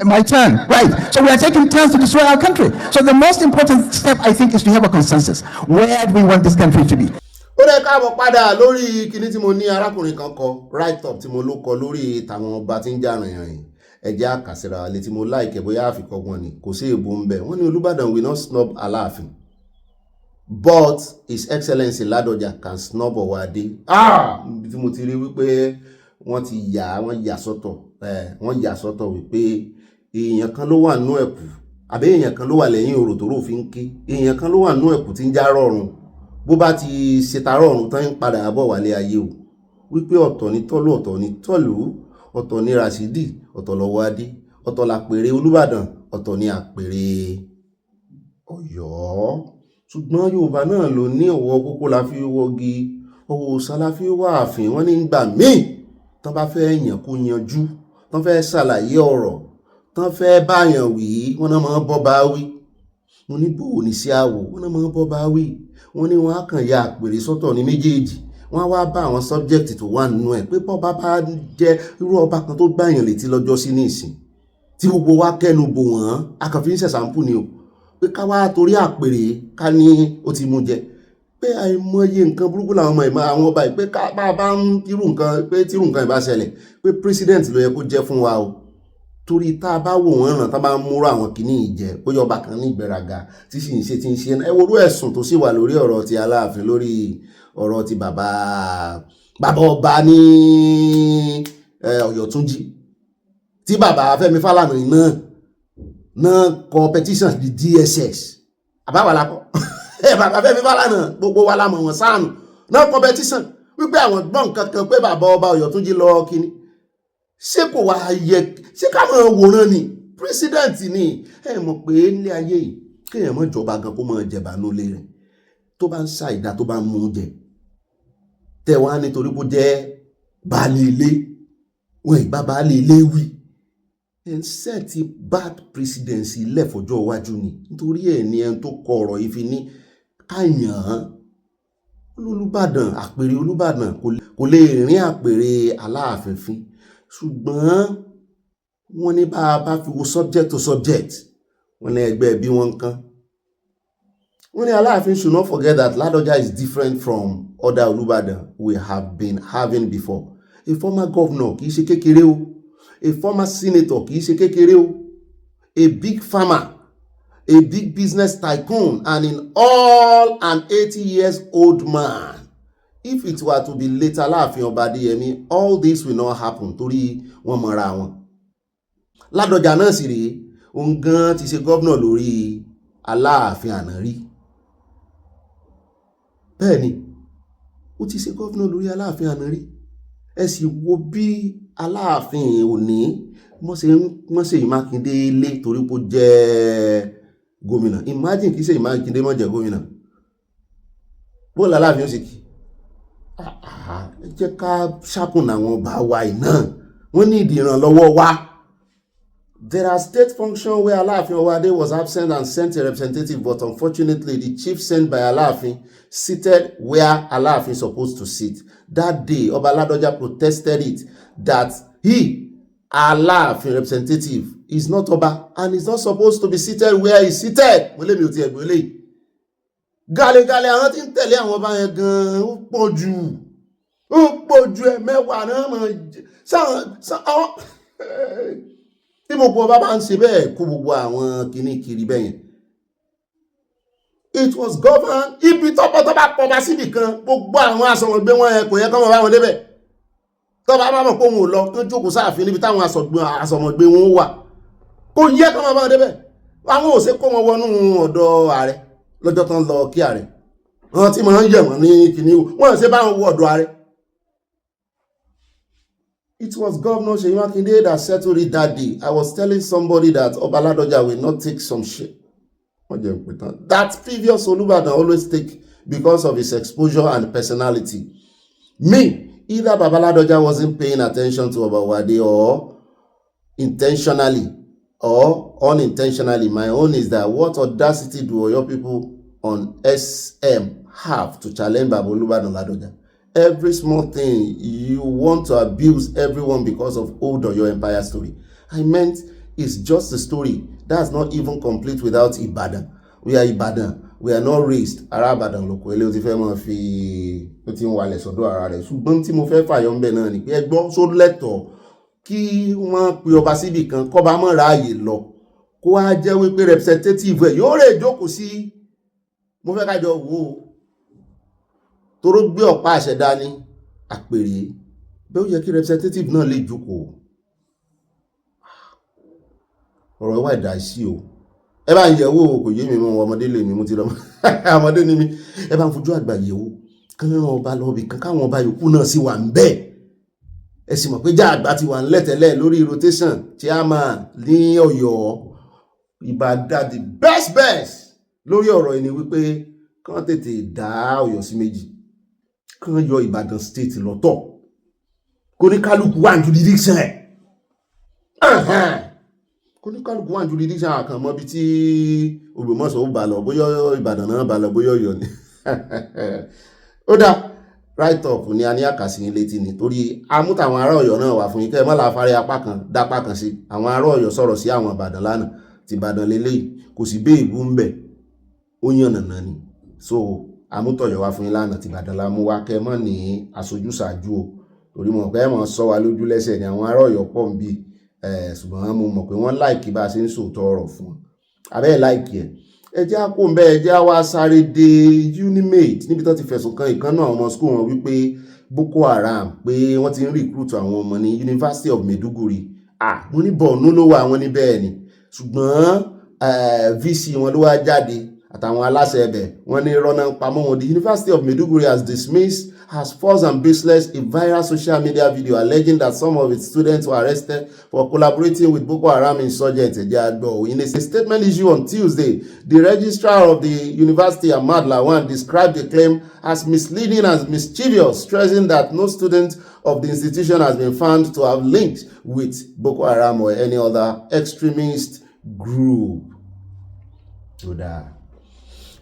my turn, right? So we are taking turns to destroy our country. So the most important step, I think, is to have a consensus. Where do we want this country to be? Ó dẹ̀ káàbọ̀ padà lórí kíní tí mo ní arákùnrin kan kọ write up tí mo ló kọ lórí tàwọn ọba tí ń jà rìnrìn ẹjẹ́ àkàsíra létí mo láìkẹ́ bóyá àfikọ́gbọ́n ni kò sí èbó ń bẹ̀ wọ́n ní Olúbàdàn will not snub Aláàfin but His Excellency Ládọjà can snub Ọwádé. Tí mo ti rí wípé wọ́n yà sọ́tọ̀ wípé èèyàn kan ló wà nú ẹ̀kú àbí èèyàn kan ló wà lẹ́yìn òrò tó rò fi ń ké èèyàn kan ló wà nú ẹ̀kú tí ń já rọrùn bó bá ti ṣètàrọ̀ ọ̀run tán ń padà bọ̀ wálé ayé o wípé ọ̀tọ̀ ní tọ́lú ọ̀tọ̀ ní tọ́lú ọ̀tọ̀ ní Ràṣídì ọ̀tọ̀ lọ́wọ́ adé ọ̀tọ̀ làpèrè Olúbàdàn ọ̀tọ̀ ní àpèrè Ọ̀yọ́ ṣùgbọ́n Yorùbá náà ló ní ọwọ́ kókó la fi wọ́gi ọwọ́ òsà la fi wá àfin wọ́n ní gbà míì tán bá fẹ́ yàn kó yanjú tán fẹ́ ṣàlàyé ọ̀rọ̀ tán fẹ́ báyàn wí wọ́n náà máa bọ́ bá wí mo ní bò ní sí àwò wọ́n náà máa bọ́ bá wí wọ́n ní wọ́n á kàn ya àpèrè sọ́tọ̀ ní méjèèjì wọ́n á wá bá àwọn subject tó wà nínú ẹ̀ pé bọ́ba bá jẹ́ irú ọba kan tó gbàyàn létí lọ́jọ́ sí ní ìsìn tí gbogbo wa kẹ́nu bò wọ́n a kàn fi ń ṣẹ̀sàmpù ni o pé ká wá torí àpèrè ká ní ó ti mú jẹ pé àìmọye nǹkan burúkú làwọn ọmọ ìmọ̀ àwọn ọba ìpé bá ń irú nǹkan pé tírú nǹkan ìbá ṣẹlẹ̀ pé president ló yẹ kó jẹ́ fún wa o torí tá a bá wò wọ́n ràn tá a bá ń múrò àwọn kìíní ìjẹ́ bóyá ọba kan ní ìgbéraga tí sì ń ṣe ẹ worú ẹ̀sùn tó sì wà lórí ọ̀rọ̀ ti Aláàfin lórí ọ̀rọ̀ ti bàbá ọba ní Ọ̀yọ́túnjí tí bàbá Fẹ́mi Fálànà náà competition di DSS àbáwàlákọ̀ bàbá Fẹ́mi Fálànà gbogbo wa la mọ̀ wọ́n sáànù náà competition wípé àwọn gbọ́n kankan pé bàbá ọba Ọ̀yọ́túnjí lọ kíní ṣé kò wá yẹ ṣé ká mọ̀ wòran ni president ni ẹ mọ̀ pé nílé ayé yìí kéèyàn mọ̀ jọba gan kó mọ̀ jẹ̀bà nulẹ̀ rẹ̀ tó bá ń sa ìdá tó bá ń mú jẹ tẹ̀ wá nítorí kó jẹ́ baálé ilé wọn ìgbà baálé ilé wí ẹ̀ ń sẹ́ẹ̀tì bad presidency lẹ́fọ̀jọ́ iwájú ni nítorí ẹ̀ ní ẹni tó kọ ọ̀rọ̀ yìí fi ní káyàn Olúbàdàn àpèrè Olúbàdàn kò lè rìn àpèrè Aláàfin fín ṣùgbọ́n wọ́n ní bá a bá fi wo subject to subject wọ́n ní ẹgbẹ́ bí wọ́n kan wọ́n ní Aláàfin should not forget that Ládọjà is different from other Olúbàdàn we have been having before a former governor kì í ṣe kékeré o a former senator kì í ṣe kékeré o a big farmer a big business tycoon and in all an 80 years old man. If it were to be later Aláàfin Ọba Adéyẹmí, all this will not happen torí wọ́n mọ̀ra wọn. Ládọjà náà sì rèé, òun gan ti ṣe gómìnà lórí Aláàfin àná rí. Bẹ́ẹ̀ ni, ó ti ṣe gómìnà lórí Aláàfin àná rí. Ẹ sì wo bí Aláàfin òní wọ́n ṣe Mákindé lé torí kó jẹ́ gómìnà. Imagine kí ṣe Mákindé mọ́ jẹ́ gómìnà. Bó l'Aláàfin ó sì kí. Ẹ jẹ́ ká ṣàkùn àwọn ọba wa iná wọ́n ní ìdí ìrànlọ́wọ́ wa. There are state functions where Aláàfin Ọwádé was absent and sent a representative, but unfortunately the chief sent by Aláàfin seated where Aláàfin supposed to sit. That day Ọba Ládọjà protested it that he, Aláàfin representative, is not Ọba and is not supposed to be seated where he is seated. Mo lè mi ò ti ẹ̀gbọ́n eléyìí. Gàlégàlé àwọn tí ń tẹ̀lé àwọn ọba yẹn gan-an ó pọ̀ jù ẹ̀ mẹ́wàá náà mọ̀ sáwọn tí gbogbo ọba bá ń ṣe bẹ́ẹ̀ kó gbogbo àwọn kìíní kiri bẹ́yẹn. It was governed ibi tọ́pọ̀ tó bá pọ̀ bá síbì kan gbogbo àwọn asọ̀mọ̀gbé wọn ẹ̀ kò yẹ kọ́ mọ̀ bá wọn débẹ̀ tọ́ba bá mọ̀ pé òun ò lọ kán jókòó sáàfin níbi táwọn asọ̀mọ̀gbé wọn wà kò yẹ kọ́ mọ̀ bá wọn débẹ̀ àwọn ò ṣe kó wọn wọnú ọ̀dọ̀ ààrẹ lọ́jọ́ tán lọ kí ààrẹ wọn tí máa ń yẹ̀ wọ́n ní kìíní wọn ṣe bá wọn wọ ọ̀dọ̀ ààrẹ. It was Governor Seyi Makinde that settled it that day. I was telling somebody that Ọba Ládọjà will not take some shit. That previous Olúbàdàn always take because of his exposure and personality. Me, either Baba Ládọjà wasn't paying attention to Ọba Wade or intentionally or unintentionally. My own is that what audacity do your people on SM have to challenge Baba Olúbàdàn Ládọjà? Every small thing you want to abuse everyone because of old or your empire story. I meant it's just a story that's not even complete without Ibadan. We are Ibadan. We are not raised. Ará Ìbàdàn lóko ilé ó ti fẹ́ mọ́ fi ó ti ń walẹ̀ sọ́dọ̀ ara rẹ̀. Ṣùgbọ́n tí mo fẹ́ fàyọ ń bẹ̀ náà ni pé ẹgbọ́n só lẹ́tọ̀ọ́ kí wọ́n pe ọba síbì kan kọ́ba mọ́ ráàyè lọ kó wá jẹ́ wípé representative ẹ̀ yóò rè jókòó sí mo fẹ́ kájọ wò ó toró gbé ọ̀pá àṣẹ dání àpèrè bẹ́ẹ̀ ó yẹ kí representative náà lè jókòó. Ọ̀rọ̀ ìwà ìdá sí o ẹ bá ń yẹ̀wò kò yé mi mọ́ ọmọdé lè mi mú ti lọ ọmọdé ní mi ẹ bá ń fojú àgbà yẹ̀wò kán rán ọba lọ́bì kan káwọn ọba yòókù náà sì wà ń bẹ́ẹ̀ ẹ sì mọ̀ pé já àgbà ti wà ń lẹ́tẹ̀lẹ́ lórí rotation chairman ní Ọ̀yọ́ Ìbàdàn the best lórí ọ̀rọ̀ ẹni wípé kán tètè dá Ọ̀yọ́ sí méjì kán yọ Ìbàdàn state lọ́tọ̀ kó ní kálukú wà ní jurisdiction ẹ̀ kó ní kálukú wà ní jurisdiction àkànmọ́ bí tí Ògbómọ̀ṣọ́ ó bà lọ bóyá Ìbàdàn náà bà lọ bóyá Ọ̀yọ́ ni ó dá right up ní a ní àkàsí létí ni torí amútàwọn ará Ọ̀yọ́ náà wà fún yín kẹ́ ẹ má la fárí apá kan dápá kan sí àwọn ará Ọ̀yọ́ sọ̀rọ̀ sí àwọn Ìbàdàn lánàá ti Ìbàdàn lélẹ́yìí kò sí bẹ́ẹ̀ ìbú ń bẹ̀ ó yàn nànà ni so amútọ̀yọ̀ wá fún yín lánàá ti Ìbàdàn la mú wá kẹ́ mọ́ ní aṣojú ṣáájú o torí mọ̀ pé mọ̀ sọ wa lójú lẹ́sẹ̀ ni àwọn ará Ọ̀yọ́ pọ̀ ń bí ṣùgbọ́n mo mọ̀ pé wọ́n láìkì bá a ṣe ń sòótọ́ ọ̀rọ̀ fún wọn abẹ́ láìkì ẹ̀ ẹ jẹ́ àpò ń bẹ́ ẹ jẹ́ wá sáré dé Unimate níbi tó ti fẹ̀sùn kan ìkan náà ọmọ skul wọn wípé Boko Haram pé wọ́n ti ń recruit àwọn ọmọ ní University of Maiduguri mo ní Borno ló wà àwọn níbẹ̀ ni ṣùgbọ́n VC wọn ló wá jáde àtàwọn aláṣẹ ẹbẹ̀ wọ́n ní rọ́nà pamọ́ wọn. The University of Maiduguri has dismissed as false and baseless a viral social media video alleging that some of its students were arrested for collaborating with Boko Haram insurgents. In a statement issued on Tuesday, the registrar of the university, Ahmad Lawan, described the claim as misleading and mischievous, stressing that no student of the institution has been found to have linked with Boko Haram or any other extremist group.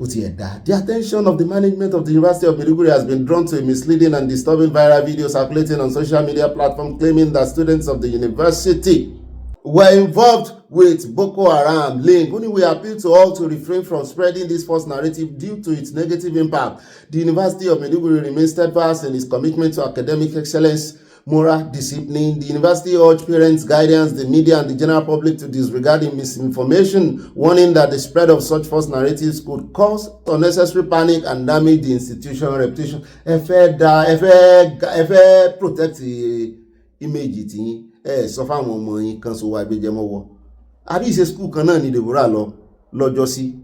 The attention of the management of the University of Maiduguri has been drawn to a misleading and disturbing viral video circulating on social media platforms claiming that students of the university were involved with Boko Haram link. Only we appeal to all to refrain from spreading this false narrative due to its negative impact. The University of Maiduguri remains steadfast in its commitment to academic excellence, moral discipline. The university urged parents, guardians, the media, and the general public to disregard misinformation, warning that the spread of such false narratives could cause unnecessary panic and damage the institution reputation. Ẹ fẹ́ protect the image tí sọ fáwọn ọmọ yín kan so wá gbéjẹ mọ́wọ́. Àbí ìṣe school kan náà ni Deborah lọ́jọ́ sí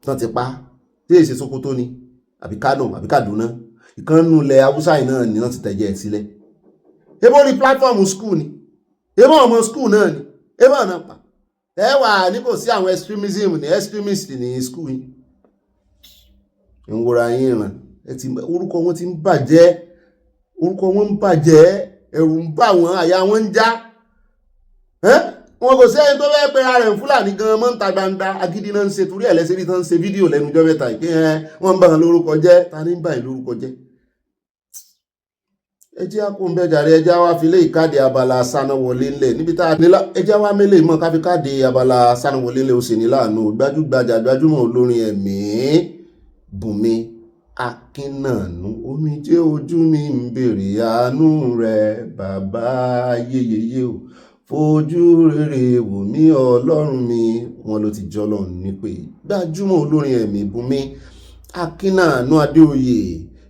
tán ti pa tí èsì Sokoto ni àbí Kano àbí Kaduna ìkànnù ilẹ̀ Haúsá yìí náà ni wọ́n ti tẹ̀jẹ̀ sílẹ̀. Ebo rí platform school ni ebo ọmọ school náà ni ebo ọ̀nà pa ẹ wà ní kò sí àwọn extremism ní extremist ní school yìí ìwòrán yìí ràn orúkọ wọn ti ń bàjẹ́ ẹ̀rù ń bà wọ́n àyà wọn ń já wọn kò sẹ́yìn tó fẹ́ pera rẹ̀ Fúlàní gan mọ́ ń ta gbangba agídí náà ń ṣe torí ẹ̀lẹ́sẹ̀rí tán ń ṣe fídíò lẹ́nu ọjọ́ mẹ́ta ìpé wọ́n ń bà wọn lórúkọ jẹ́ ta ní ń bà yín lórúkọ jẹ́. Ẹjẹ́ akóńbẹ́jàre ẹjẹ́ wá fi lé ìkáde Abala Sanawole ńlẹ̀ níbi tá a nílá ẹjẹ́ wá mélé mọ́ ká fi káde Abala Sanawole ńlẹ̀ ó sì ní láàánú gbajúmọ̀ olórin ẹ̀mí Bùnmi Akínàánú omijé ojú mi ń bèrè àánú rẹ̀ bàbá yeyeye o fojú rere wò mí Ọlọ́run mi wọn ló ti jọlọ́run ní pé gbajúmọ̀ olórin ẹ̀mí Bùnmi Akínàánú Adéoyè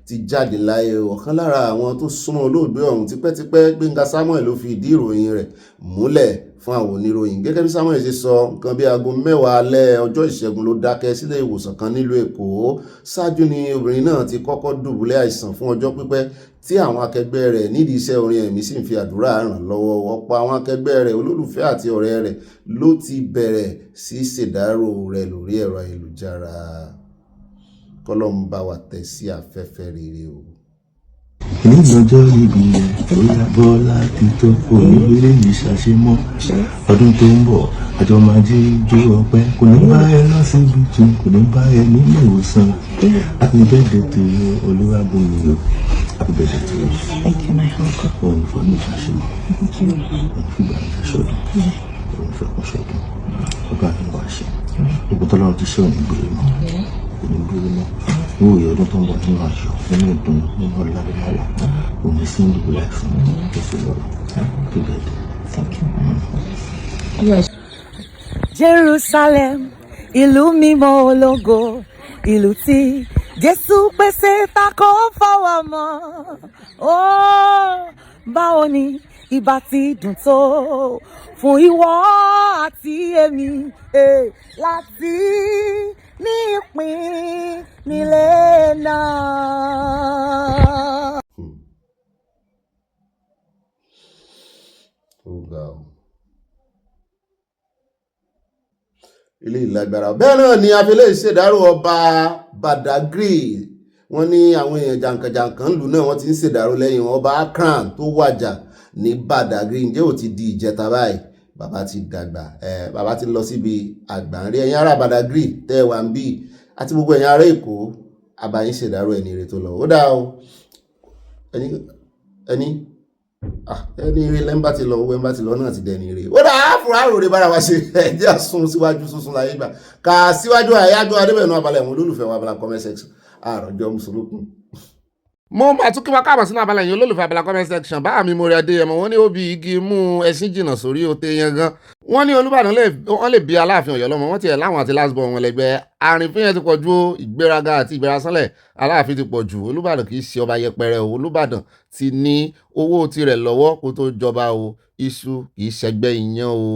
ti jáde láyé ọ̀kan lára àwọn tó súnmọ́ olóògbé ọ̀hún tipẹ́tipẹ́ Gbénga Samuel ló fi ìdí ìròyìn rẹ̀ múlẹ̀ fún àwọn oníròyìn gẹ́gẹ́ bí Samuel ṣe sọ nǹkan bí aago 10 alẹ́ ọjọ́ ìṣẹ́gun ló dákẹ́ sílé ìwòsàn kan nílùú Èkó ṣáájú ni obìnrin náà ti kọ́kọ́ dùbúlẹ̀ àìsàn fún ọjọ́ pípẹ́ tí àwọn akẹgbẹ́ rẹ̀ nídìí iṣẹ́ orin ẹ̀mí sì ń fi àdúrà ràn lọ́wọ́ ọ̀pọ̀ àwọn akẹgbẹ́ rẹ̀ olólùfẹ́ àti ọ̀rẹ́ rẹ̀ ló ti bẹ̀rẹ̀ sí ṣèdárò rẹ̀ lórí ẹ̀rọ ayélujára kọ́lọ́mù bá wa tẹ̀ sí afẹ́fẹ́ rere o. Nígbàjọ́ níbi rẹ̀ ó yá Bọ́lá ti tó onígbélé yìí ṣàṣemọ́ ọdún tó ń bọ̀ àjọ máa jí jó ọpẹ́ kò ní bá ẹ lọ síbi tún kò ní bá ẹ nílé ìwòsàn happy birthday to you Olúwabùnmi o happy birthday to you. Thank you, my uncle. Òun ìfọ̀ ní ìṣàṣemọ́ òun fìgbà ìṣàṣọdún òun ìfẹ́ kan ṣọdún ọba ní wàá ṣe gbogbo tọ́lọ́run ti ṣe òní gbèrè mọ́ òní gbèrè mọ́ ní òye ọdún tó ń bọ̀ nínú ayọ̀ nínú ìdùnnú nínú ọ̀la nínú àlà òní sí ìlú rẹ̀ fún èsì lọ́rọ̀ happy birthday. Thank you, my uncle. Jerusalem, ìlú mímọ́ ológo, ìlú tí Jésù pèsè tako fọwọ́ mọ́. Ó báwo ni ìbá ti dùn tó fún ìwọ àti èmi láti ní ìpín nílé náà. Ilé ìlágbára bẹ́ẹ̀ náà ni afẹ́lẹ́ ìṣèdárò ọba Badagry wọ́n ní àwọn èèyàn jàǹkànjàǹkàn lù náà wọ́n ti ń ṣèdárò lẹ́yìn ọba Akran tó wàjà ní Badagry ǹjẹ́ ò ti di ìjẹta báyìí bàbá ti dàgbà bàbá ti lọ síbi àgbáńrí ẹ̀yin ará Badagry tẹ́ wà ń bí àti gbogbo ẹ̀yin ará Èkó àbáyín ṣèdárò ẹni rẹ̀ tó lọ ó dáa o ẹni ire lẹ́mbà ti lọ owó ẹmbà ti lọ náà ti dẹni ire ó dáa fúra àròrè bára wa ṣe ẹjẹ́ àsun síwájú sísun láyé gbà kà síwájú àyájọ́ adébẹ̀nú abalẹ̀ ẹ̀wọ̀n olólùfẹ́ wa abala comment section àròjọ mùsùlùkùn. mo máa tún kí wá káàbọ̀ sínú abala yìí olólùfẹ́ abala comment section bá mi mo rí adéyẹmọ wọ́n ní ó bí igi mú ẹṣin jìnnà sórí ó tẹ yẹn gan wọ́n ní olúbàdàn wọ́n lè bí aláàfin ọ̀yọ́ lọ́mọ wọ́n ti ẹ̀ láwọn àti lásìbọ̀ wọn lẹ́gbẹ́ àrìnfín yẹn ti pọ̀ ju ìgbéraga àti ìgbérasánlẹ̀ aláàfin ti pọ̀ jù olúbàdàn kì í ṣe ọba yẹpẹrẹ o olúbàdàn ti ní owó tirẹ̀ lọ́wọ́ kó tó jọba o iṣu kì í ṣẹgbẹ́ iyán o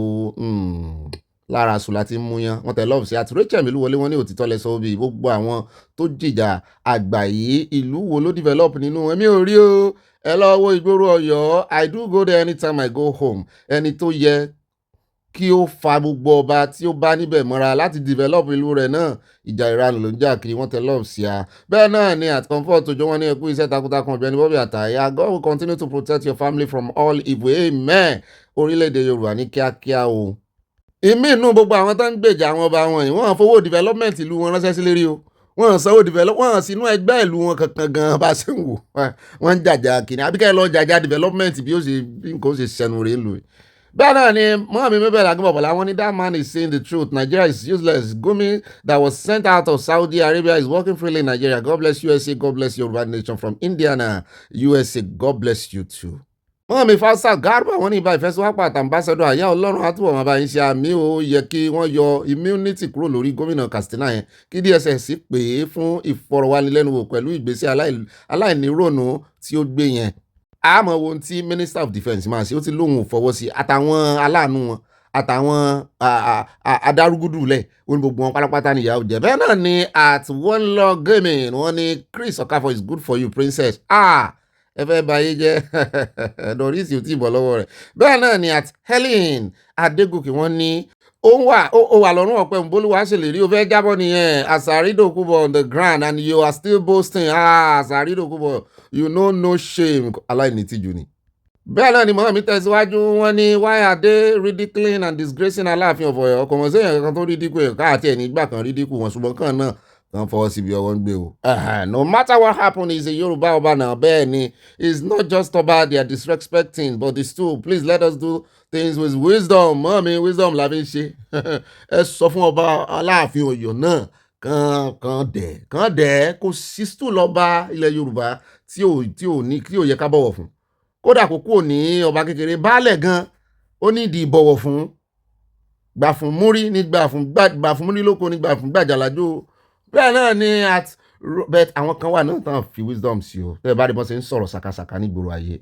lára aṣọ láti mú yan wọn tẹ lọ́ọ̀bù sí àti rachel ìlú wọlé wọn ní òtítọ́ lẹ́sọ̀ òbí gbogbo àwọn tó jìjà àgbà yìí ìlú wo ló develop nínú ẹ̀mí ò rí o ẹ lọ wo ìgboro Ọ̀yọ́ I do go there anytime I go home ẹni tó yẹ kí ó fa gbogbo ọba tí ó bá níbẹ̀ mọ́ra láti develop ìlú rẹ̀ náà ìjà ìranù ló ń jà kiri wọ́n tẹ lọ́ọ̀bù sí a bẹ́ẹ̀ náà ni at comfort òjò wọn ní ẹkú iṣẹ́ takuntakun Ọ̀gbẹ́ni Bobby Àtàyà God will continue to protect your family from all evil amen orílẹ̀-èdè Yorùbá ní kíákíá o. ìmí inú gbogbo àwọn tó ń gbèjà àwọn ọba wọn yìí wọ́n fowó development ìlú wọn ránṣẹ́ sí lérí o wọ́n sanwó develop wọ́n sínú ẹgbẹ́ ìlú wọn kankan gan bá ṣe ń wò wọ́n ń jàjà kìnìún àbíkẹ́ lọ jàjà development bí nǹkan ó ṣe ṣẹnu rẹ̀ lò. bẹ́ẹ̀ náà ni mọ́àmí mẹ́bẹ̀rẹ̀ agbọ́bọ̀lá wọn ní that man is saying the truth Nigeria is useless Gumi that was sent out of Saudi Arabia is working freely in Nigeria God bless USA God bless Yoruba nation from Indiana USA God bless you too. wọ́n mi fásitì Garba wọ́n ní ibà ìfẹsíwápọ̀ àtàǹbáṣẹ́dọ̀ àyà ọlọ́run àtúbọ̀ máa bá yín ṣe àmì ó yẹ kí wọ́n yọ immunity kúrò lórí gómìnà Katsina yẹn kí DSS pè é fún ìfọ̀rọ̀wánilẹ́nuwò pẹ̀lú ìgbésẹ̀ aláìníròònú tí ó gbé yẹn. àmọ́ ohun tí Minister of Defence máa ṣe ó ti lóun ò fọwọ́ sí àtàwọn aláàánú wọn àtàwọn adarúgúdù lẹ̀ ó ní gbogbo wọn pátápátá ní ìyàwó jẹ. bẹ́ẹ̀ náà ni at one law gaming wọ́n ní Chris Okafor is good for you princess ẹ fẹ́ ba ayé jẹ́ doris ò tí ì bọ̀ lọ́wọ́ rẹ̀. bẹ́ẹ̀ náà ni at Helen Adégòkè wọ́n ní ó wà lọ́rùn ọ̀pẹ òǹbólúwà ṣèlérí ó fẹ́ jábọ́ nìyẹn Asaridokubo on the ground and you are still boasting Asaridokubo you know no shame aláìnítìjú ni. bẹ́ẹ̀ náà ni mọ́mí tẹ̀síwájú wọ́n ní why are they ridiculing and disgracing Aláàfin of Ọ̀yọ́ ọkọ̀ wọn sẹ́yìn kan tó ridicule káàtì ẹ̀ nígbà kan ridicule wọn ṣùgbọ́n kan náà kan fọwọ́ síbi ọwọ́ ń gbé o. No matter what happen is a Yorùbá ọba náà bẹ́ẹ̀ ni it's not just ọba they are disrespecting but it's true please let us do things with wisdom mọ́mí wisdom la fi ń ṣe. ẹ sọ fún ọba Aláàfin Ọ̀yọ́ náà kan dẹ̀ kó sí stool ọba ilẹ̀ Yorùbá tí ò yẹ ká bọ̀wọ̀ fún kódà kó kúrò ní ọba kékeré baálẹ̀ gan ó ní ìdí ìbọ̀wọ̀ fún gbà fún múrí ní gbà fún múrí lóko ní gbà fún gbàjàlájò. bẹ́ẹ̀ náà ni bet àwọn kan wà náà tán fi wisdom sí o tẹ́ ẹ bá rí bọ́n ṣe ń sọ̀rọ̀ ṣàkàṣàkà nígboro ayé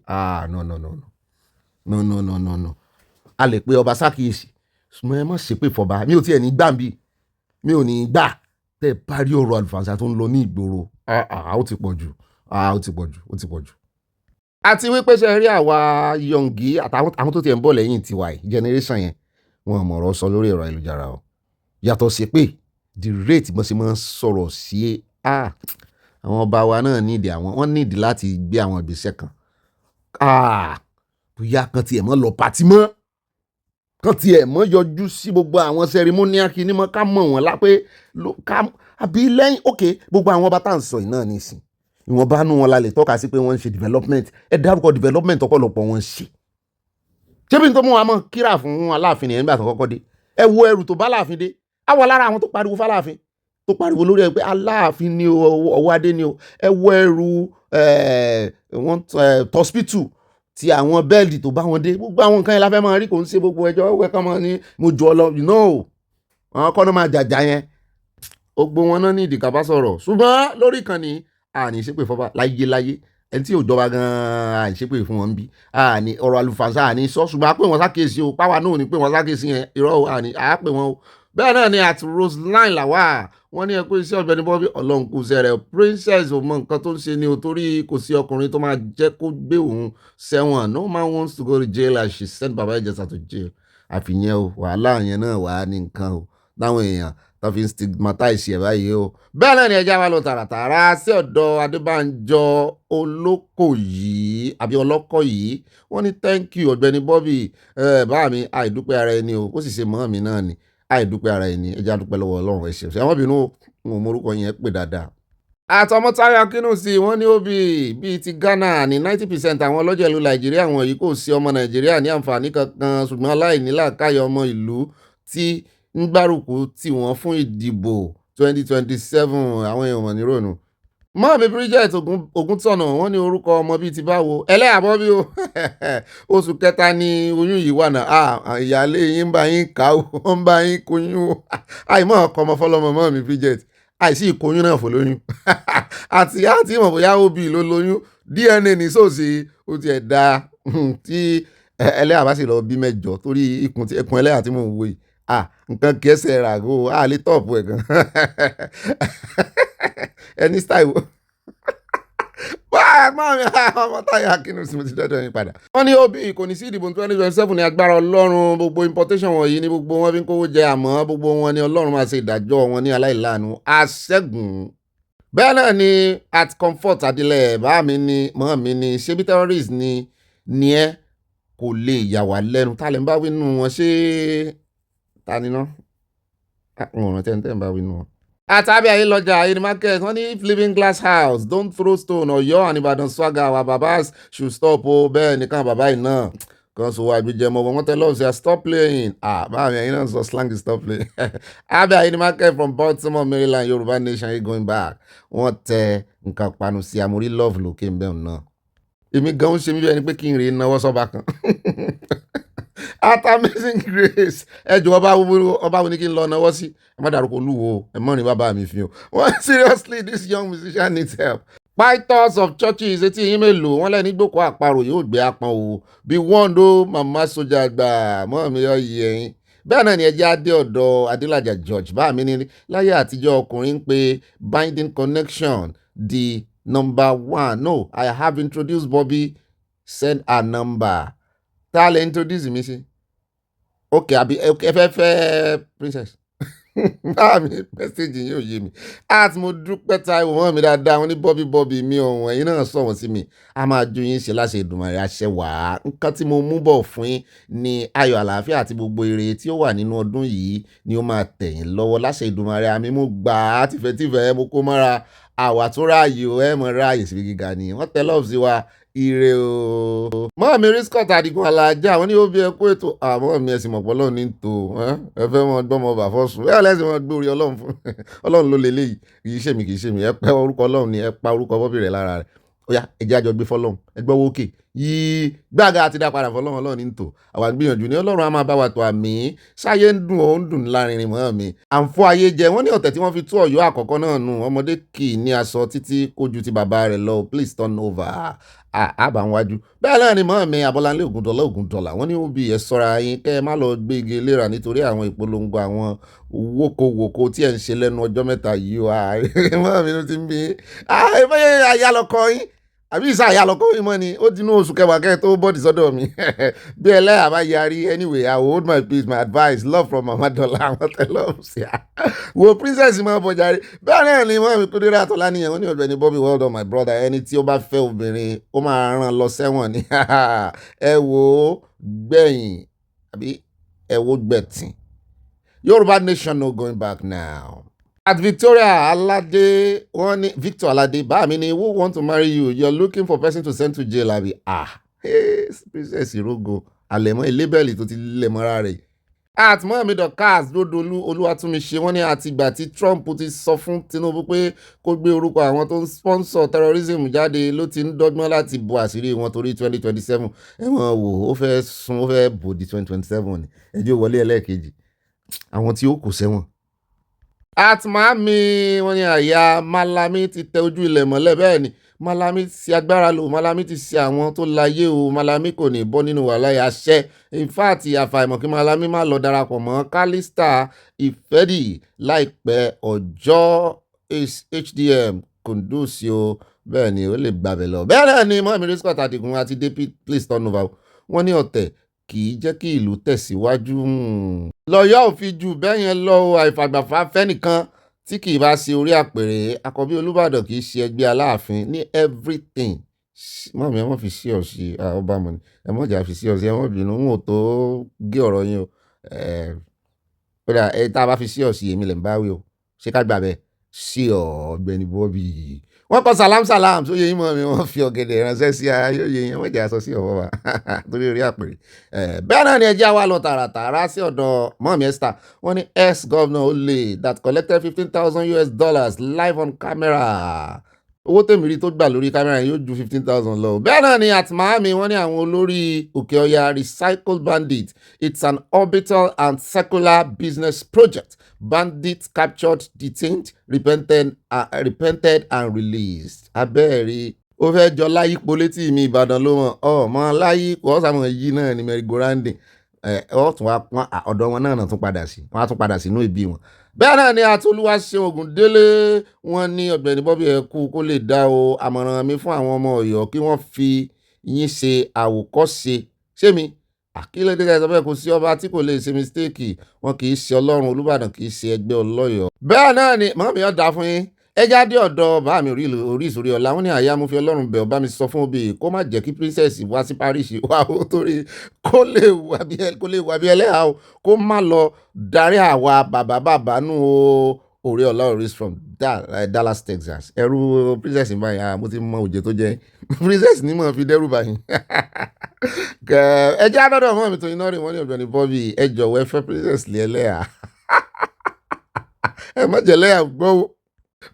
no a lè pe ọba sákìyèsí ṣùgbọ́n ẹ má ṣe pé fọba mi ò tiẹ̀ ní gbà mi ò ní gbà tẹ́ ẹ bá rí ọ̀rọ̀ àlùfànṣá tó ń lọ ní ìgboro ó ti pọ̀ jù. àti wípé ṣe rí àwa yọǹgì àtàwọn tó tiẹ̀ ń bọ̀ lẹ́yìn tiwa generation yẹn wọn mọ̀rọ̀ sọ lórí ẹ̀rọ ayélujára o yàtọ̀ sí pé the rate bọ́n ṣe máa ń sọ̀rọ̀ sí àwọn ọba wa náà wọ́n nídìí láti gbé àwọn ìgbésẹ̀ kan bóyá kan tiẹ̀ mọ́ lọ pàtí mọ́ kan tiẹ̀ mọ́ yọjú sí gbogbo àwọn ceremonial kìíní mọ́ ká mọ̀ wọ́n lápé àbí lẹ́yìn gbogbo àwọn ọba tá à ń sọ yìí náà nísìn ìwọ̀nba nú wọn la lè tọ́ka sí pé wọ́n ń ṣe development ẹ dárúkọ development ọ̀pọ̀lọpọ̀ wọn ṣe ṣébí tó mú wa mọ̀ kíra fún Aláàfin nìyẹn nígbà tó kọ́kọ́ dé ẹ wo ẹrù tó bá Aláàfin dé àwọ̀ lára àwọn tó pariwo fáláàfin tó pariwo lórí ẹ pé Aláàfin ni ọwọ́ adé ni o ẹ wo ẹrù hospital ti àwọn bẹ́ẹ̀lì tó bá wọn dé gbogbo àwọn nǹkan yẹn la fẹ́ máa rí kò ń ṣe gbogbo ẹjọ́ wẹ́kọ́ mọ́ ni mo jù ọ lọ àwọn kọ́nà máa jàjà yẹn gbogbo wọn náà ní ìdìkà bá sọ̀rọ̀ ṣùgbọ́n lórí ìkànnì àní ṣépè fọba láyé ẹni tí ò jọba gan-an àní ṣépè fún wọn bí àní ọ̀rọ̀ àlùfànṣá àní sọ ṣùgbọ́n a pè wọ́n sákèsí o páwa náà ní pè wọ́n sákèsí yẹn irọ́ àní àá pè wọ́n o. bẹ́ẹ̀ náà ni àti Roseline làwà wọ́n ní ẹ pé iṣẹ́ Ọ̀gbẹ́ni Bobby ọlọ́run kò sẹ́rẹ̀ princess ò mọ nǹkan tó ń ṣe ni o torí kò sí ọkùnrin tó máa jẹ́ kó gbé òun sẹ́wọ̀n no man wants to go to jail as she sent Baba Ìjẹ̀ṣà to jail àfihàn o wàhálà yẹn náà wà á ní nǹkan o táwọn èèyàn tó fi ń stigmatize ẹ̀ báyìí o. bẹ́ẹ̀ náà ni ẹja wa lọ tààràtàrà sí ọ̀dọ̀ Adébánjọ ọlọ́kọ̀ yìí wọ́n ní thank you Ọ̀gbẹ́ni Bobby bá mi àìdúpẹ́ ara ẹni o ó sì ṣe mọ́ mi náà ni àìdúpẹ́ ara ẹni ẹja dúpẹ́ lọ́wọ́ Ọlọ́run ẹ̀ṣẹ̀ ṣe àwọn obìnrin wọn morúkọ yẹn pè dáadáa. àtọmọtayọ kínú sí wọn ní òbí bíi ti Ghana ní 90% àwọn ọlọ́jẹ̀ ìlú Nàìjíríà wọn yìí kò sí ọmọ Nàìjíríà ní àǹfààní kankan ṣùgbọ́n aláìnílàákàyè ọmọ ìlú tí ń gbárùkù tí wọ́n fún ìdìbò 2027 àwọn èèyàn mọ̀ nírònú mọ́ọ̀mí Bridget Ògúntọ̀nà wọ́n ní orúkọ ọmọ bíi ti báwo ẹlẹ́yàbọ̀ bí o oṣù kẹta ni oyún yìí wà náà ìyáálé yín ń bá yín kà ó ń bá yín koyún o àìmọ̀ ọkọ ọmọ fọlọ́mọ mọ́ọ̀mí Bridget àìsí ìkoyún náà fò lóyún àti ìmọ̀ bóyá òbí ló lóyún DNA ní sòsì ó tiẹ̀ da tí ẹlẹ́yà bá sì lọ bí mẹ́jọ torí ikùn ẹlẹ́yà tí mò ń wò yìí nǹkan kẹsẹ̀ ràgó àlè tọ́ọ̀pù ẹ̀ gan ẹni style wo ọmọ táyà kínú sí mo ti dọ́dọ̀ yín padà. wọ́n ní òbí kò ní sí ìdìbò 2027 ní agbára ọlọ́run gbogbo importation wọ̀nyí ní gbogbo wọn fi ń kówó jẹ àmọ́ gbogbo wọn ní ọlọ́run máa ṣe ìdájọ́ wọn ní aláìláàánú àṣẹ́gun. bẹ́ẹ̀ náà ni at comfort adilẹ̀ bá mi ní mọ́ mi ní ṣebí terrorist ni ẹ kò lè yà wá lẹ́nu tá lè ń bá wí nù wọn ṣé ta ni ná wọn ò rántí ń bá wí nù wọn. Àtàbí Ayélọ́jà in market wọ́n ní if living glass house don't throw stone Ọ̀yọ́ and Ìbàdàn swagger our babas should stop o bẹ́ẹ̀ nìkan bàbá yìí náà kan so wá gbẹjẹ mọ́ wọ́n tẹ́ lọ́wọ́ sí stop playing báàmì ẹ̀yin náà sọ slang stop playing. Àbí in market from Baltimore Maryland Yorùbá nation yìí going back wọ́n tẹ nǹkan panu sí amórí love lókè ń bẹ́ẹ̀ náà èmi gan ń ṣe mí bẹ́ẹ̀ ni pé kí n rè é náwó sọ́ba kan. At Amazing Grace ẹjọ ọba wo ni kí n lọ náwó sí ẹ má dárúkọ olúwo ẹ mọ ní bàbá mi fi hàn wọn seriously this young musician needs help. Pastors of churches etí yín mélòó wọn lẹni gbókò àparò yóò gbé apọn o bí wọn ló màmá sójà gbà mọ mi yọ yìí ẹyin. Bẹ́ẹ̀ náà ni ẹjẹ́ adé ọ̀dọ̀ Adélájà George bá mi ní láyé àtijọ́ ọkùnrin ń pe binding connection the number one no I have introduced Bobby send her number tá a lè introduce mi sí ok àbí ẹ fẹ́ princess báà mi mẹ́sẹ̀gì yín ò yé mi àti mo dúpẹ́ Táíwò mọ́ mi dáadáa wọn ní Bobby mi ọ̀hún ẹ̀yin náà sọ wọ́n sí mi a máa ju yín ṣe láṣẹ Èdùmàrè àṣẹ wàá nǹkan tí mo mú bọ̀ fún yín ní ayọ̀ àlàáfíà àti gbogbo ire tí ó wà nínú ọdún yìí ni ó máa tẹ̀yìn lọ́wọ́ láṣẹ Èdùmàrè àmì mo gbà á tìfẹ́tìfẹ́ mo kó mọ́ra àwa tó ráàyè o ẹ mọ̀ ráàyè síbi gíga ni wọ́n tẹ lọ́ọ̀fù sí wa ire o. mọ́ mi Riscot Adigun Alájà àwọn ní òbí ẹkú ètò àmọ́ mi ẹ̀sìn mọ̀pọ̀ lọ́ọ̀ ní tò ẹ fẹ́ mọ gbọ́mọ bà fọ́sùn ẹ lẹ́sìn mọ gbé orí ọlọ́run fún ọlọ́run ló lélẹ́yìí kì í ṣe mi ẹ pẹ́ orúkọ ọlọ́run ni ẹ pa orúkọ bọ́bí rẹ̀ lára rẹ̀ ó yá ẹjẹ́ àjọ gbé fọlọ́run ẹ gbọ́ wókè yìí gbága àti dá padà fọlọ́run ọlọ́run ní tò àwa gbìyànjú ní ọlọ́run á máa bá wa tó àmì sáyé ń dùn ó ń dùn lárinrin mọ́ mi. àǹfọ̀ ayé jẹ wọ́n ní ọ̀tẹ̀ tí wọ́n fi tú Ọ̀yọ́ àkọ́kọ́ náà nù ọmọdé kì í ní aṣọ títí kójú ti bàbá rẹ̀ lọ please turn over àbáwájú. bẹ́ẹ̀ náà ni mọ́ mi Abọ́láńlé Ògúndọ̀lá wọ́n ní òbí ẹ̀ sọ́ra yín kẹ́ ẹ má lọ gbé igi léra nítorí àwọn ìpolongo àwọn wókòwòkò tí ẹ̀ ń ṣe lẹ́nu ọjọ́ mẹ́ta yìí o mọ́ mi ló ti ń bí ayálọ́kọ yín àbí ìsá ayálọ́kọ yín mọ́ ni ó dínú oṣù kẹwàá kẹ́ tó bọ́ọ̀dì sọ́dọ̀ mi bí ẹlẹ́yà bá yarí anyway I will hold my peace my advice love from Mama Dọ́là àwọn tẹ́lọ̀ sí i wo princess máa bọ̀ jàre bẹ́ẹ̀ náà ni mọ́ mi Kúdírát Àtọ́láníyàn wọ́n ní Ọ̀gbẹ́ni Bobby well done my brother ẹni tí ó bá fẹ́ obìnrin ó máa rán lọ sẹ́wọ̀n ni ẹ wo gbẹ̀yìn àbí ẹ wo gbẹ̀tìn Yorùbá nation no going back now. At Victoria Alade wọ́n ní Victor Alade bá mi ni who want to marry you you're looking for person to send to jail àbí princess Irogo àlẹ̀mọ́ elébẹ̀lì tó ti lẹ̀ mọ́ra rẹ̀. At Mohammed Okas Dodolu Olúwatúnmiṣe wọ́n ní àtìgbà tí Trump ti sọ fún Tinubu pé kó gbé orúkọ àwọn tó ń sponsor terrorism jáde ló ti ń dọ́gbọ́n láti bo àṣírí wọn torí 2027 ẹ̀wọ̀n wò ó fẹ́ bò di 2027 ni ẹjọ́ wọlé ẹlẹ́ẹ̀kejì àwọn tí ó kù sẹ́wọ̀n. At Mami wọ́n ní àyà Malami ti tẹ ojú ilẹ̀ mọ́lẹ̀ bẹ́ẹ̀ ni Malami ti agbára lò Malami ti ṣe àwọn tó láyé o Malami kò ní bọ́ nínú wàhálà àṣẹ in fact àfàìmọ̀ kí Malami má lọ darapọ̀ mọ́ Calista Ifedi láìpẹ́ ọjọ́ HDM Kundus o bẹ́ẹ̀ ni ó lè gbàbẹ̀ lọ. bẹ́ẹ̀ náà ni mọ́mí Riscot Adigun àti DP please turn over wọ́n ní ọ̀tẹ̀ kì í jẹ́ kí ìlú tẹ̀síwájú. lọ́yọ́ ò fi jù bẹ́ẹ̀ yẹn lọ àìfàgbàfà fẹ́nìkan tí kì í bá ṣe orí àpèrè Àkọ́bí Olúbàdàn kì í ṣe ẹgbẹ́ Aláàfin ní everything. mọ́mí ẹ mọ́ fi sí ọ̀sì ọba mọ̀ ni ẹ mọ́ jà fi sí ọ̀sì ẹ mọ́ bínú n ò tó gé ọ̀rọ̀ yín o kódà ẹ tá a bá fi sí ọ̀sì èmi lè ń báwí o ṣé ká gbà bẹ́ẹ̀ sí Ọ̀gbẹ́ni Bobby. wọ́n kọ́ salam tó yẹ yín mọ́ mi wọ́n fi ọ̀gẹ̀dẹ̀ ránṣẹ́ sí ayé yẹn wọ́n jẹ́ aṣọ sí ọ̀wọ́ wa torí orí àpèrè. bẹ́ẹ̀ náà ni ẹjẹ́ wa lọ tààràtàrà sí ọ̀dọ̀ mọ́mí Esther wọ́n ní ex governor Ole that collected $15,000 live on camera owó tèmi rí tó gbà lórí kámẹ́rà yóò ju 15,000 lọ. Bẹ́ẹ̀ náà ni at Miami wọ́n ní àwọn olórí òkè ọya recycled bandit. It's an orbital and circular business project. Bandits captured, detained, repented and released. Abẹ́ẹ̀rí ó fẹ́ jọ láyípo létí mi Ìbàdàn ló mọ̀ ọmọ láyípo ọ̀sàmọ̀ yìí náà ni merry-go-rounding ọ̀tún wa pọ́n ọ̀dọ̀ wọn náà tún padà sí wọ́n á tún padà sínú ibi wọn. Bẹ́ẹ̀ náà ni Atolúwaṣeun Ògúndélé wọ́n ní Ọ̀gbẹ́ni Bobby ẹ̀kú kó lè dá o àmọ̀ràn mi fún àwọn ọmọ Ọ̀yọ́ kí wọ́n fi yín ṣe àwòkọ́ṣe ṣé mi àkílódé ká sọ bẹ́ẹ̀ kò sí ọba tí kò lè ṣe mistake wọn kì í ṣe Ọlọ́run Olúbàdàn kì í ṣe ẹgbẹ́ ọlọ́yọ̀. Bẹ́ẹ̀ náà ni mọ́mí ọ̀ dá fún yín ẹ jáde ọ̀dọ̀ bá mi orí ìsòrí ọ̀la wọn ní àyà mo fi Ọlọ́run bẹ̀ ọ́ bá mi sọ fún obì kó má jẹ́ kí princess wá sí Paris wá ó torí kó lè wà bí ẹlẹ́hà o kó má lọ darí àwa bàbá nù o orí ọ̀la oris from Dallas Texas ẹrú princess báyìí mo ti mọ òjò tó jẹ princess ní mọ̀ fi dẹ́rù báyìí ẹ jáde ọ̀dọ̀ mọ́ mi tó iná rìn wọ́n ní Ọ̀gbẹ́ni Bobby ẹ jọ̀wọ́ ẹ fẹ́ princess lé ẹlẹ́hà ẹ má jẹ́ ẹlẹ́hà gbọ́ o.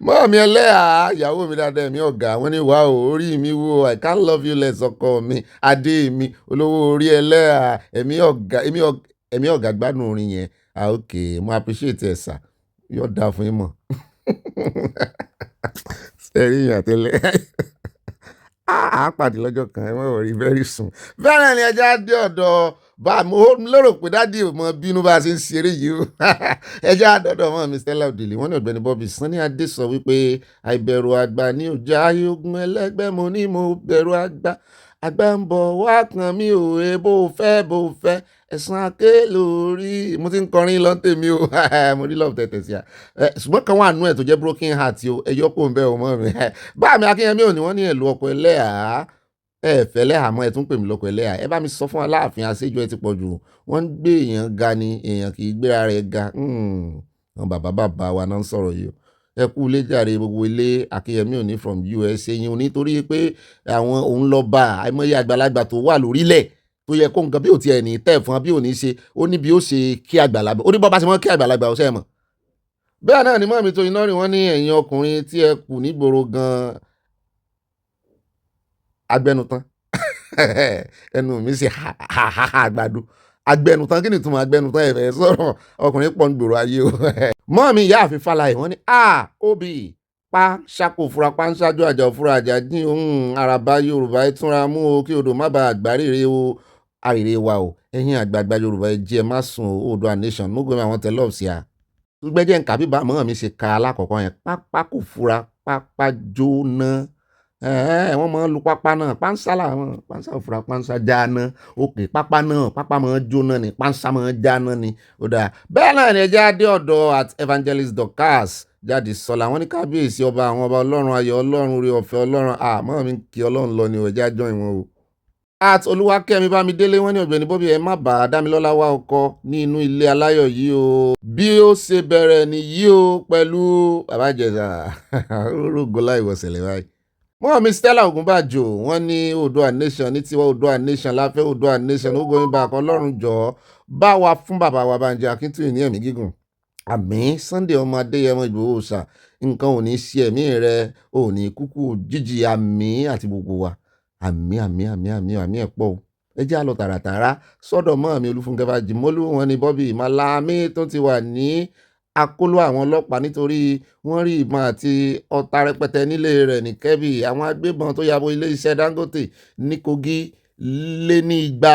Mọ́ mi ẹlẹ́hà ìyàwó mi dáadáa ẹ̀mí ọ̀gá wọ́n ní wà ó orí mi wo I can't love you less ọkọ mi adé mi olówó orí ẹlẹ́hà ẹ̀mí ọ̀gá gbádùn orin yẹn ok mo appreciate ẹ̀ sà yóò dáa fún yín mọ̀ sẹ́rí yàn tẹ́lẹ̀ á pàdé lọ́jọ́ kan ẹ wọ́n rí very soon. Bẹ́ẹ̀ ni ẹja dé ọ̀dọ̀ bá mo lérò pé dádì ò mọ bínú bá a ṣe ń ṣeré yìí o ẹja dọ́dọ̀ mọ́ mi Stella Odili wọ́n ní Ọ̀gbẹ́ni Bobby Sanni Adé sọ wípé àìbẹ̀rù àgbà ní ọjà ayógun ẹlẹ́gbẹ́ mo ní mo bẹ̀rù àgbà ń bọ̀ wá kan mi ò bó fẹ́ ẹ̀sán aké lórí mo ti ń kọrin lọ́ntẹ̀ mi o mo rí lọ́ọ̀ tẹ̀tẹ̀ sí a ṣùgbọ́n kan wà nú ẹ̀ tó jẹ́ broken heart o ẹ̀yọ́ kò ń bẹ́ ọ mọ́ mi bá mi Akínyẹmí ò ní wọ́n ní ẹ̀lú ọkọ̀ ẹlẹ́hà fẹ́ lẹ́hà mọ́ ẹ tún pè mí lọ́kọ̀ ẹlẹ́hà ẹ bá mi sọ fún Aláàfin àṣejù ẹ ti pọ̀ jù wọ́n ń gbé èèyàn ga ni èèyàn kì í gbéra rẹ̀ ga àwọn bàbá wa náà ń sọ̀rọ̀ yìí o ẹ kú ilé jàre gbogbo ilé Akínyẹmí ò ní from US yín o nítorí pé àwọn òun lọ bá àìmọye àgbàlagbà tó wà lórílẹ̀ tó yẹ kó nǹkan bí ò tiẹ̀ ní tẹ̀ fún bí ò ní ṣe ó ní bí ó ṣe kí àgbàlagbà ó ní bọ́ bá ṣe mọ́ kí àgbàlagbà ó ṣe mọ̀. Bẹ́ẹ̀ náà ni mọ́ mi tó iná rìn wọ́n ní ẹ̀yin ọkùnrin tí ẹ kù nígboro gan agbẹnutan ẹnu mi sì àgbàdo agbẹnutan kí ni ìtumọ̀ agbẹnutan ẹ̀fẹ̀ sọ̀rọ̀ ọkùnrin pọ̀ nígboro ayé o. Mọ́ mi ìyá àfin Fálàyé wọ́n ní obì pa ṣàkó fura pa ń ṣáájú àjà òfurá àjà dín àràbá Yorùbá ẹ túnra mú o kí odò má bàa àgbáríre o àrèrè wa o ẹ̀yin àgbààgbà Yorùbá ẹ jí ẹ má sùn o Oòduà nation mo gbé àwọn tẹ lọ́ọ̀sì à. gbẹ́jẹ́ nǹkan bíbá mọ́ mi ṣe ka alákọ̀ọ́kọ́ yẹn pápá kò fura pápá jóná wọ́n máa ń lu pápá náà pánsá làwọn pánsá òfura pánsá jáná òkè pápá náà pápá máa ń jóná ni pánsá máa ń jáná ni ó dáa. Bẹ́ẹ̀ náà ni ẹja dé ọ̀dọ̀ at Evangelist Dorcas jáde sọlá wọn ní kábíyèsí ọba àwọn ọba Ọlọ́run ayọ̀ Ọlọ́run orí ọ̀fẹ́ Ọlọ́run àmọ́ mi kí Ọlọ́run lọ ni ọjà jọ ìwọ̀n o. at Olúwakẹ́mi Bámidélé wọ́n ní Ọ̀gbẹ́ni Bobby ẹ má bàa Dámilọ́lá wá ọkọ ní inú ilé aláyọ̀ yìí o bí ó ṣe bẹ̀rẹ̀ nìyí o pẹ̀lú bàbá Ìjẹ̀ṣà rúgọ láì wọ̀sẹ̀lẹ̀ báyìí. Mọ́ mi Stella Ògúnbàjò wọ́n ní Oòduà nation ní tiwa Oòduà nation láfẹ́ Oòduà nation ó gbóyún bá Ọlọ́run jọ bá wa fún bàbá wa Bánjí Akíntúyì ní ẹ̀mí gígùn àmín. Sunday ọmọ Adéyẹmọ Ìgbòho ṣà nǹkan ò ní ṣe ẹ̀mí rẹ ò ní kúkú jíjì àmín àti gbogbo wa àmín ẹ̀ pọ̀ o. ẹ jẹ́ àlọ́ tààràtàrà sọ́dọ̀ mọ́ mi Olúfúnkẹ́ Fájìmọ́lú wọn ni Bobby Malami tó ti wà ní akóló àwọn ọlọ́pàá nítorí wọ́n rí ìbọn àti ọta rẹpẹtẹ nílé rẹ̀ ní Kẹ́bì. àwọn agbébọn tó yabo ilé iṣẹ́ Dangote ní Kogi lé ní igba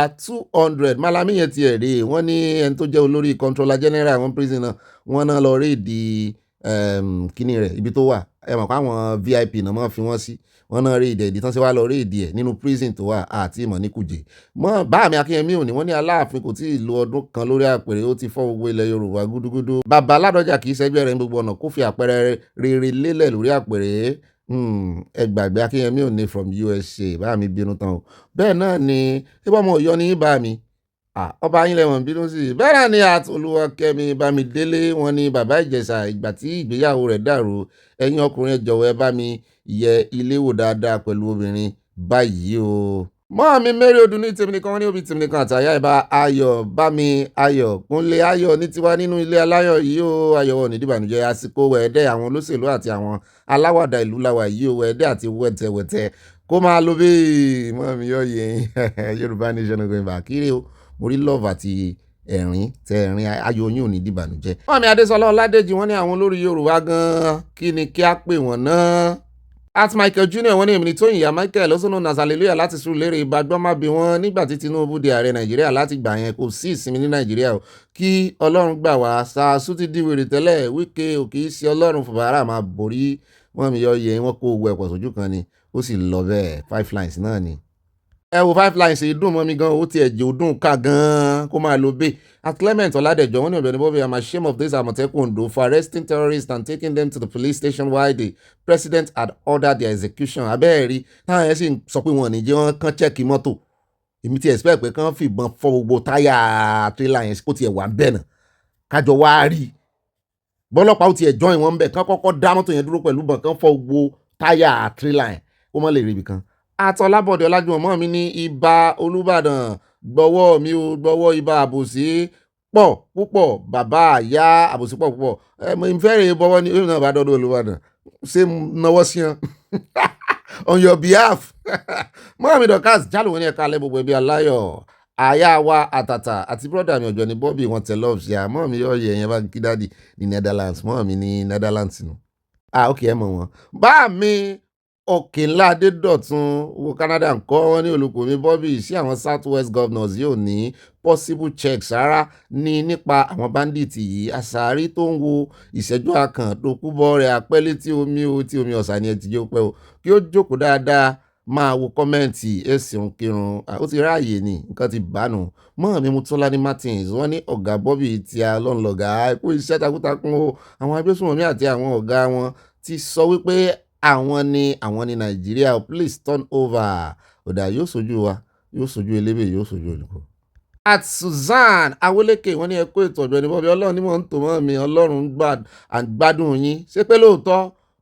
200. Malami yẹn ti ẹ̀ rí wọ́n ní ẹni tó jẹ́ olórí controller general àwọn prison náà wọ́n náà lọ rí ìdí kíní rẹ̀ ibi tó wà ẹ mọ̀ pé àwọn VIP náà máa fi wọ́n sí wọ́n náà rí ìdí tán sí wá lọ rí ìdí ẹ̀ nínú prison tó wà àti ìmọ̀ ní Kùjé. mọ́ bá mi Akínyẹmí òní wọ́n ní Aláàfin kò tí ì lo ọdún kan lórí àpèrè ó ti fọ́ gbogbo ilẹ̀ Yorùbá gúdúgúdú. bàbá Ládọjà kì í ṣẹgbẹ́ rẹ̀ ní gbogbo ọ̀nà kó fi àpẹẹrẹ rere lélẹ̀ lórí àpèrè ẹ gbàgbé Akínyẹmí òní from USA bá mi bínú tán o. bẹ́ẹ̀ náà ni ibà ọmọ Ọ̀yọ́ ní bá mi ọba yín lẹ́wọ̀n bínú sí i. bẹ́ẹ̀ náà ni at Olúwakẹ́mi Bámidélé wọn ní bàbá Ìjẹ̀ṣà ìgbà tí ìgbéyàwó rẹ̀ dàrú ẹ̀yin ọkùnrin ẹ jọ̀wọ́ ẹ bá mi yẹ ilé wò dáadáa pẹ̀lú obìnrin báyìí o. mọ́ mi mẹ́rin odun ní tèmi nìkan wọ́n ní òbí tèmi nìkan àtàyà ìbá ayọ̀ bá mi ayọ̀ kúnlé ayọ̀ ní tiwa nínú ilé aláyọ̀ yìí ó ayọ̀ wọn nídìbànújẹ́ àsìkò wẹ̀ẹ́dẹ́ àwọn olóṣèlú àti àwọn aláwàdà ìlú làwà yìí ó wẹ̀ẹ́dẹ́ àti wẹ̀tẹ̀wẹ̀tẹ̀ kó máa lo bí mọ́ mi yọ yẹn Yorùbá nation going back kiri o mo rí love àti ẹ̀rín tẹ̀rín ayọ̀ yín ò ní dìbànújẹ́. wọ́n mi Adésọlá Ọládèjì wọ́n ní àwọn olórí Yorùbá gan-an kí ni kí á pè wọ́n náà. At Michael Junior wọ́n ní èmi ní Tóyìn ìyá Michael lọ́sọ̀nà Nazaleluya láti Surulere ìbàgbọ́n má bí wọ́n nígbà tí Tinubu di ààrẹ Nàìjíríà láti gbà yẹn kò sí ìsinmi ní Nàìjíríà o kí Ọlọ́run gbà wá Sàásù ti di wèrè tẹ́lẹ̀ Wike ò kì í ṣe Ọlọ́run Fubara máa borí wọ́n mi yọ yẹ wọ́n kó owó ẹ̀pọ̀ sójú kan ni ó sì lọ bẹ́ẹ̀ 5 lines náà ni. ẹ wo 5 lines yìí dùn mọ́ mi gan ó ti ẹ̀jẹ̀ ó dùn ká gan kó máa lo bẹ́ẹ̀. At Clement Ọládẹ̀jọ wọ́n ní Ọ̀gbẹ́ni Bobby I'm ashamed of this Àmọ̀tẹ́kùn Ondo for arresting terrorists and taking them to the police station while the president had ordered their execution. Abẹ́ẹ̀rí táwọn yẹn sì sọ pé wọn ò ní jẹ́ wọ́n kán chẹ́ẹ̀kì mọ́tò èmi ti expect pé kán fìbọn fọ́ gbogbo táyà tírélà yẹn kó tiẹ̀ wà bẹ́ẹ̀ náà kájọ wá rí bọ́lọ́pàá ó tiẹ̀ join wọn bẹ́ẹ̀ kán kọ́kọ́ dá mọ́tò yẹn dúró pẹ̀lú bọ̀n kán fọ́ gbogbo táyà tírélà yẹn kó mọ́ lè rí ibì kan. Àtọ́lábọ̀dé Ọlájúmọ̀ mi ní Ìbà Olúbàdàn gbọ́wọ́ mi ò gbọ́wọ́ Ìbà àbòsí pọ̀ púpọ̀ bàbá àyà àbòsí pọ̀ púpọ̀ mo ń fẹ́rẹ̀ bọ́wọ́ ní ìrìnà bá dọ́dọ̀ Olúbàdàn ṣé náwó sí wọn on your behalf Mohammed Okas jálò wọn ní ẹ̀ka alẹ́ gbogbo ẹbí aláyọ̀ àyà wa àtàtà àti brọ́dà mi Ọ̀gbẹ́ni Bobby wọn tẹ love ṣe àmọ́ mi yọ yẹ yẹn bá kí dáàdì ní Netherlands mọ́ mi ní Netherlands nù ok ẹ mọ̀ wọn bá mi òkè ńlá Adédọ̀tun wo Canada ń kọ́ wọn ní Olùkọ́mi Bobby sí àwọn South West Governors yóò ní possible checks rárá ní nípa àwọn bandits yìí àṣàrí tó ń wo ìṣẹ́jú àkàn tó kú bọ́ rẹ̀ apẹ́lé tí omi ọ̀sà ni ẹ ti jẹ́ pẹ́ o kí ó jókòó dáadáa máa wo kọ́mẹ́ǹtì ẹ̀sìn kírun ó ti ráàyè ní nǹkan ti bánu mọ́ mi Mutolani Martins wọ́n ní ọ̀gá Bobby tí a lọ́nlọ́gà kó iṣẹ́ takuntakun o àwọn agbésùnmọ̀mí àti àwọn ọ̀gá wọn ti sọ wípé àwọn ni Nàìjíríà please turn over ọ̀dà yóò sojú wa yóò sojú elébè yóò sojú olùkọ́. At Susan Awoleke wọ́n ní ẹkú ètò Ọ̀gbẹ́ni Bobby Ọlọ́run ní mò ń tò mọ́ mi Ọlọ́run gbádùn yín ṣé pé lóòótọ́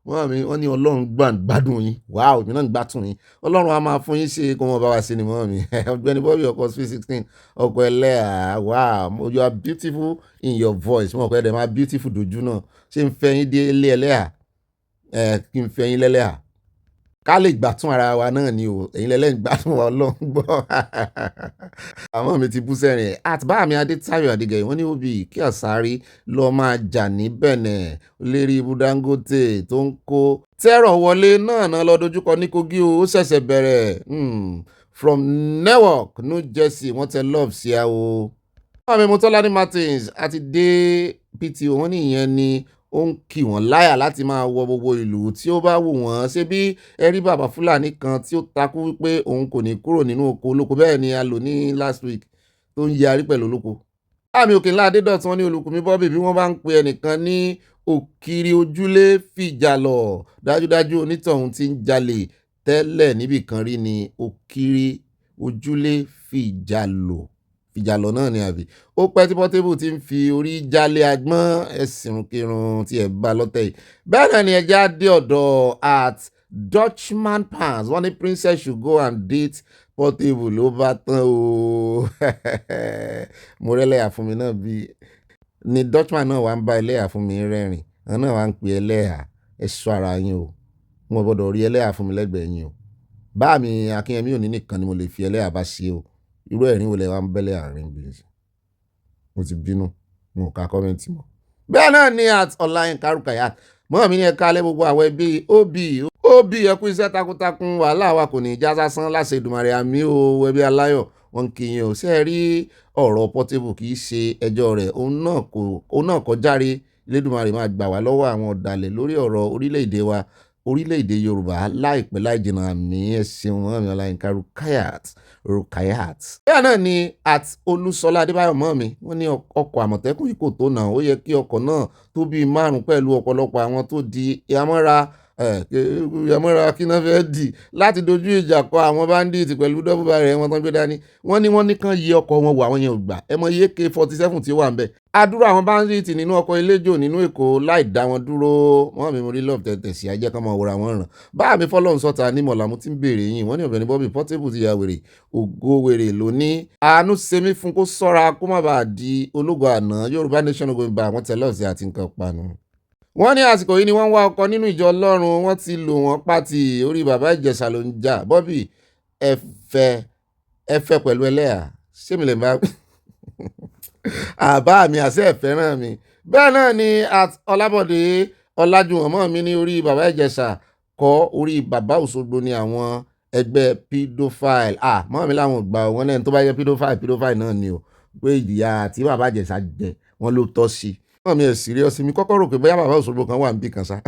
mọ́ mi wọ́n ní Ọlọ́run gbádùn yín wàá òmí náà gbádùn yín Ọlọ́run a máa fún yín ṣe kó mọ́ bá wa sí ni mọ́ mi Ọ̀gbẹ́ni Bobby ọkọ̀ 16 ọkọ̀ ẹlẹ́à wow you are beautiful in your voice mọ̀ pé ẹ̀dẹ̀ máa beautiful dojú náà ṣé ń fẹ́ yín dé ilé ẹlẹ́à kí n fẹ́ yín lẹ́lẹ́à ká lè gbàtún ara wa náà ni o ẹ̀yin lẹ́lẹ́ ń gbàtún wa Ọlọ́run gbọ́ àmọ́ mi ti bú sẹ́rìn àtibá mi Adétáyọ̀ Adégẹ̀yìn wọ́n ní òbí kí Àsárì lọ́ọ́ máa jà ní Bẹ̀nẹ̀ lérí ibú Dangote tó ń kó tẹ́rọ̀ wọlé náà lọ dojúkọ ní Kogi o ó ṣẹ̀ṣẹ̀ bẹ̀rẹ̀ from Newark New Jersey wọ́n tẹ love sí a o. wọ́n mi Mutolani Martins àti dé PTO wọ́n ní ìyẹn ni ó ń kì wọ́n láyà láti máa wọ gbogbo ìlú tí ó bá wù wọ́n ṣe bí ẹ̀rí bàbá Fúlàní kan tí ó takú wípé òun kò ní kúrò nínú oko olóko bẹ́ẹ̀ ni a lò ní last week tó ń yarí pẹ̀lú olóko. àmì òkè ńlá Adédọ̀tun wọn ní Olùkọ́mi Bobby bí wọ́n bá ń pe ẹnìkan ní òkìrì ojúlé fìjàlọ̀ dájúdájú onítọ̀hún ti ń jalè tẹ́lẹ̀ níbì kan rí ni òkìrì ojúlé fìjàlọ̀ náà ni àbí ó pẹ́ tí Portable ti ń fi orí jálé agbọ́n ẹ̀sìn kírun tí ẹ̀ bá lọ́tẹ̀ yìí bẹ́ẹ̀ náà ni ẹja dé ọ̀dọ̀ at Dutchman Pants wọ́n ní princess should go and date Portable ló bá tán o mo rẹ́lẹ́yà fún mi náà bí ni Dutchman náà wà ń bá ẹlẹ́yà fún mi rẹ́rìn àwọn náà wà ń pè ẹlẹ́yà ẹ ṣọ́ ara yín o wọn gbọ́dọ̀ rí ẹlẹ́yà fún mi lẹ́gbẹ̀ẹ́ yín o bá mi Akínyẹmí òní nìkan ni mo lè fi ẹlẹ́yà bá ṣe o irú ẹ̀rín wo lẹ wá ń bẹ́lẹ̀ àárín bí mo ti bínú mo ka kọ́mẹ́ǹtì mọ́. bẹ́ẹ̀ náà ni at Ọláyínká Rukayat mọ́ mi ní ẹ̀ka alẹ́ gbogbo àwọn ẹbí òbí ẹkú iṣẹ́ takuntakun wàhálà wa kò ní í já sásán láṣẹ Èdùmàrè àmì o ẹbí aláyọ̀ wọn kì í yẹn ò ṣe é rí ọ̀rọ̀ Portable kì í ṣe ẹjọ́ rẹ̀ òun náà kọjáre Elédùmarè máa gbà wá lọ́wọ́ àwọn ọ̀dàlẹ̀ lórí ọ̀rọ̀ orílẹ̀-èdè Yorùbá láìpẹ́ láìjìnà àmì ẹ̀sìn wọn àmì Ọláyínká Rukayat. bẹ́ẹ̀ náà ni at Olúṣọlá Adébáyọ̀ mọ́ mi wọ́n ní ọkọ̀ Àmọ̀tẹ́kùn yìí kò tó náà ó yẹ kí ọkọ̀ náà tó bíi 5 pẹ̀lú ọ̀pọ̀lọpọ̀ àwọn tó di ìhámọ́ra yàmọ́ra kí náà fẹ́ dì láti dojú ìjà kọ àwọn bandits pẹ̀lú double barrel wọn tán gbé dání. Wọ́n ní kán yí ọkọ̀ wọn wò, àwọn yẹn ò gbà. Ẹ mọ iye AK-47 tí ó wà ń bẹ̀. Adúrú àwọn bandits nínú ọkọ̀ eléjò nínú Èkó láì dá wọn dúró. Wọ́n mi rí love tẹ̀tẹ̀ sí ajẹ́ kán máa wòra wọn ràn. Bá mi fọ́lọ́run sọ́ta ní mọ̀lá mo ti ń béèrè yín. Wọ́n ní Ọ̀gbẹ́ni Bobby Portable ti ya wèrè. Ògo wèrè lóní. Àánú ṣe mí fún kó sọ́ra kó má bàa di ológo àná. Yorùbá Nation no going back. Wọ́n tẹ̀lé ọ̀sẹ̀ àti nǹkan panu. Wọ́n ní àsìkò yìí ni wọ́n ń wá ọkọ nínú ìjọ Ọlọ́run. Wọ́n ti lò wọ́n pàtì orí bàbá Ìjẹ̀ṣà ló ń jà. Bobby ẹ fẹ́ pẹ̀lú ẹlẹ́yà. Ṣé mi lè máa àbá mi àṣẹ ẹ̀fẹ́ràn mi. Bẹ́ẹ̀ náà ni Ọlábọ̀dé Ọlájúwọ̀n mọ́ mi ní orí bàbá Ìjẹ̀ṣà kọ́ orí bàbá Òṣogbo ní àwọn ẹgbẹ́ pedophile. Mọ́ mi láwọn gbà wọ́n lẹ́nu tó bá yẹ pedophile náà ni o pé ìyá tí bàbá Ìjẹ̀ṣà jẹ wọ́n ló tọ́ sí. Mọ́ mi ẹ̀ serious mi kọ́kọ́ rò pé bóyá bàbá Òṣogbo kan wà níbì kan sá.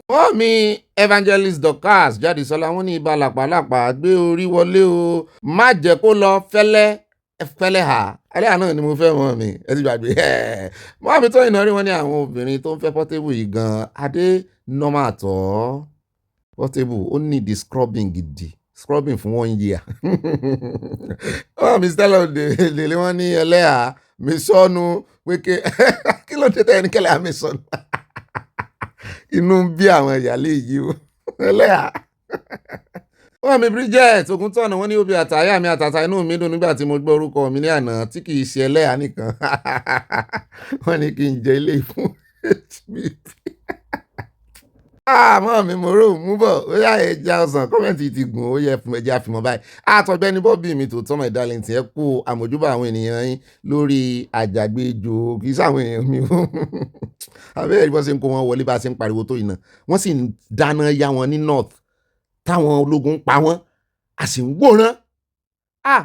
Wọ́n mi Evangelist Dorcas Jádesọ́lá wọ́n ní ibà làpálàpá gbé orí wọlé o má jẹ́ kó lọ fẹ́lẹ́ hà ẹlẹ́yà náà ni mo fẹ́ mọ́ mi ẹ ti gbàgbé mọ́ mi tó ìnáwó wọn ní àwọn obìnrin tó ń fẹ́ Portable yìí gan adé normal tọ́ Portable ó ní di scrubbing gidi scrubbing fún 1 year. Mi Stella Odele wọ́n ní ẹlẹ́yà mi sọnù pé kí ló dé tẹ́yẹ ní kẹlẹ́ mi sọnù inú bí àwọn ìyálé yìí o ẹlẹ́yà. Wọ́n mi Bridget Ògúntọ̀nà wọ́n ní obì àtàyà mi àtàtà inú mi dùn nígbà tí mo gbọ́ orúkọ mi ní àná tí kì í ṣe ẹlẹ́yà nìkan. Wọ́n ní kí n jẹ ilé fún HBP. Mọ́ mi mo rò mú bọ̀ ó yá ẹja ọsàn kọ́mẹ̀ntì ti gùn ó yẹ fún ẹja àfihàn báyìí. Ọ̀gbẹ́ni Bobby mi tó tọ́mọ̀ ìdálẹ̀ tí ẹ kú àmójúbà àwọn ènìyàn yín lórí àjàgbéjò kì í sáwọn èèyàn mi o. Àbẹ́rẹ́ ìbọn ṣe ń kó wọn wọlé bá a ṣe ń pariwo tó yìí náà wọ́n sì ń dáná yá wọn ní north táwọn ológun pa wọ́n a sì ń wòran.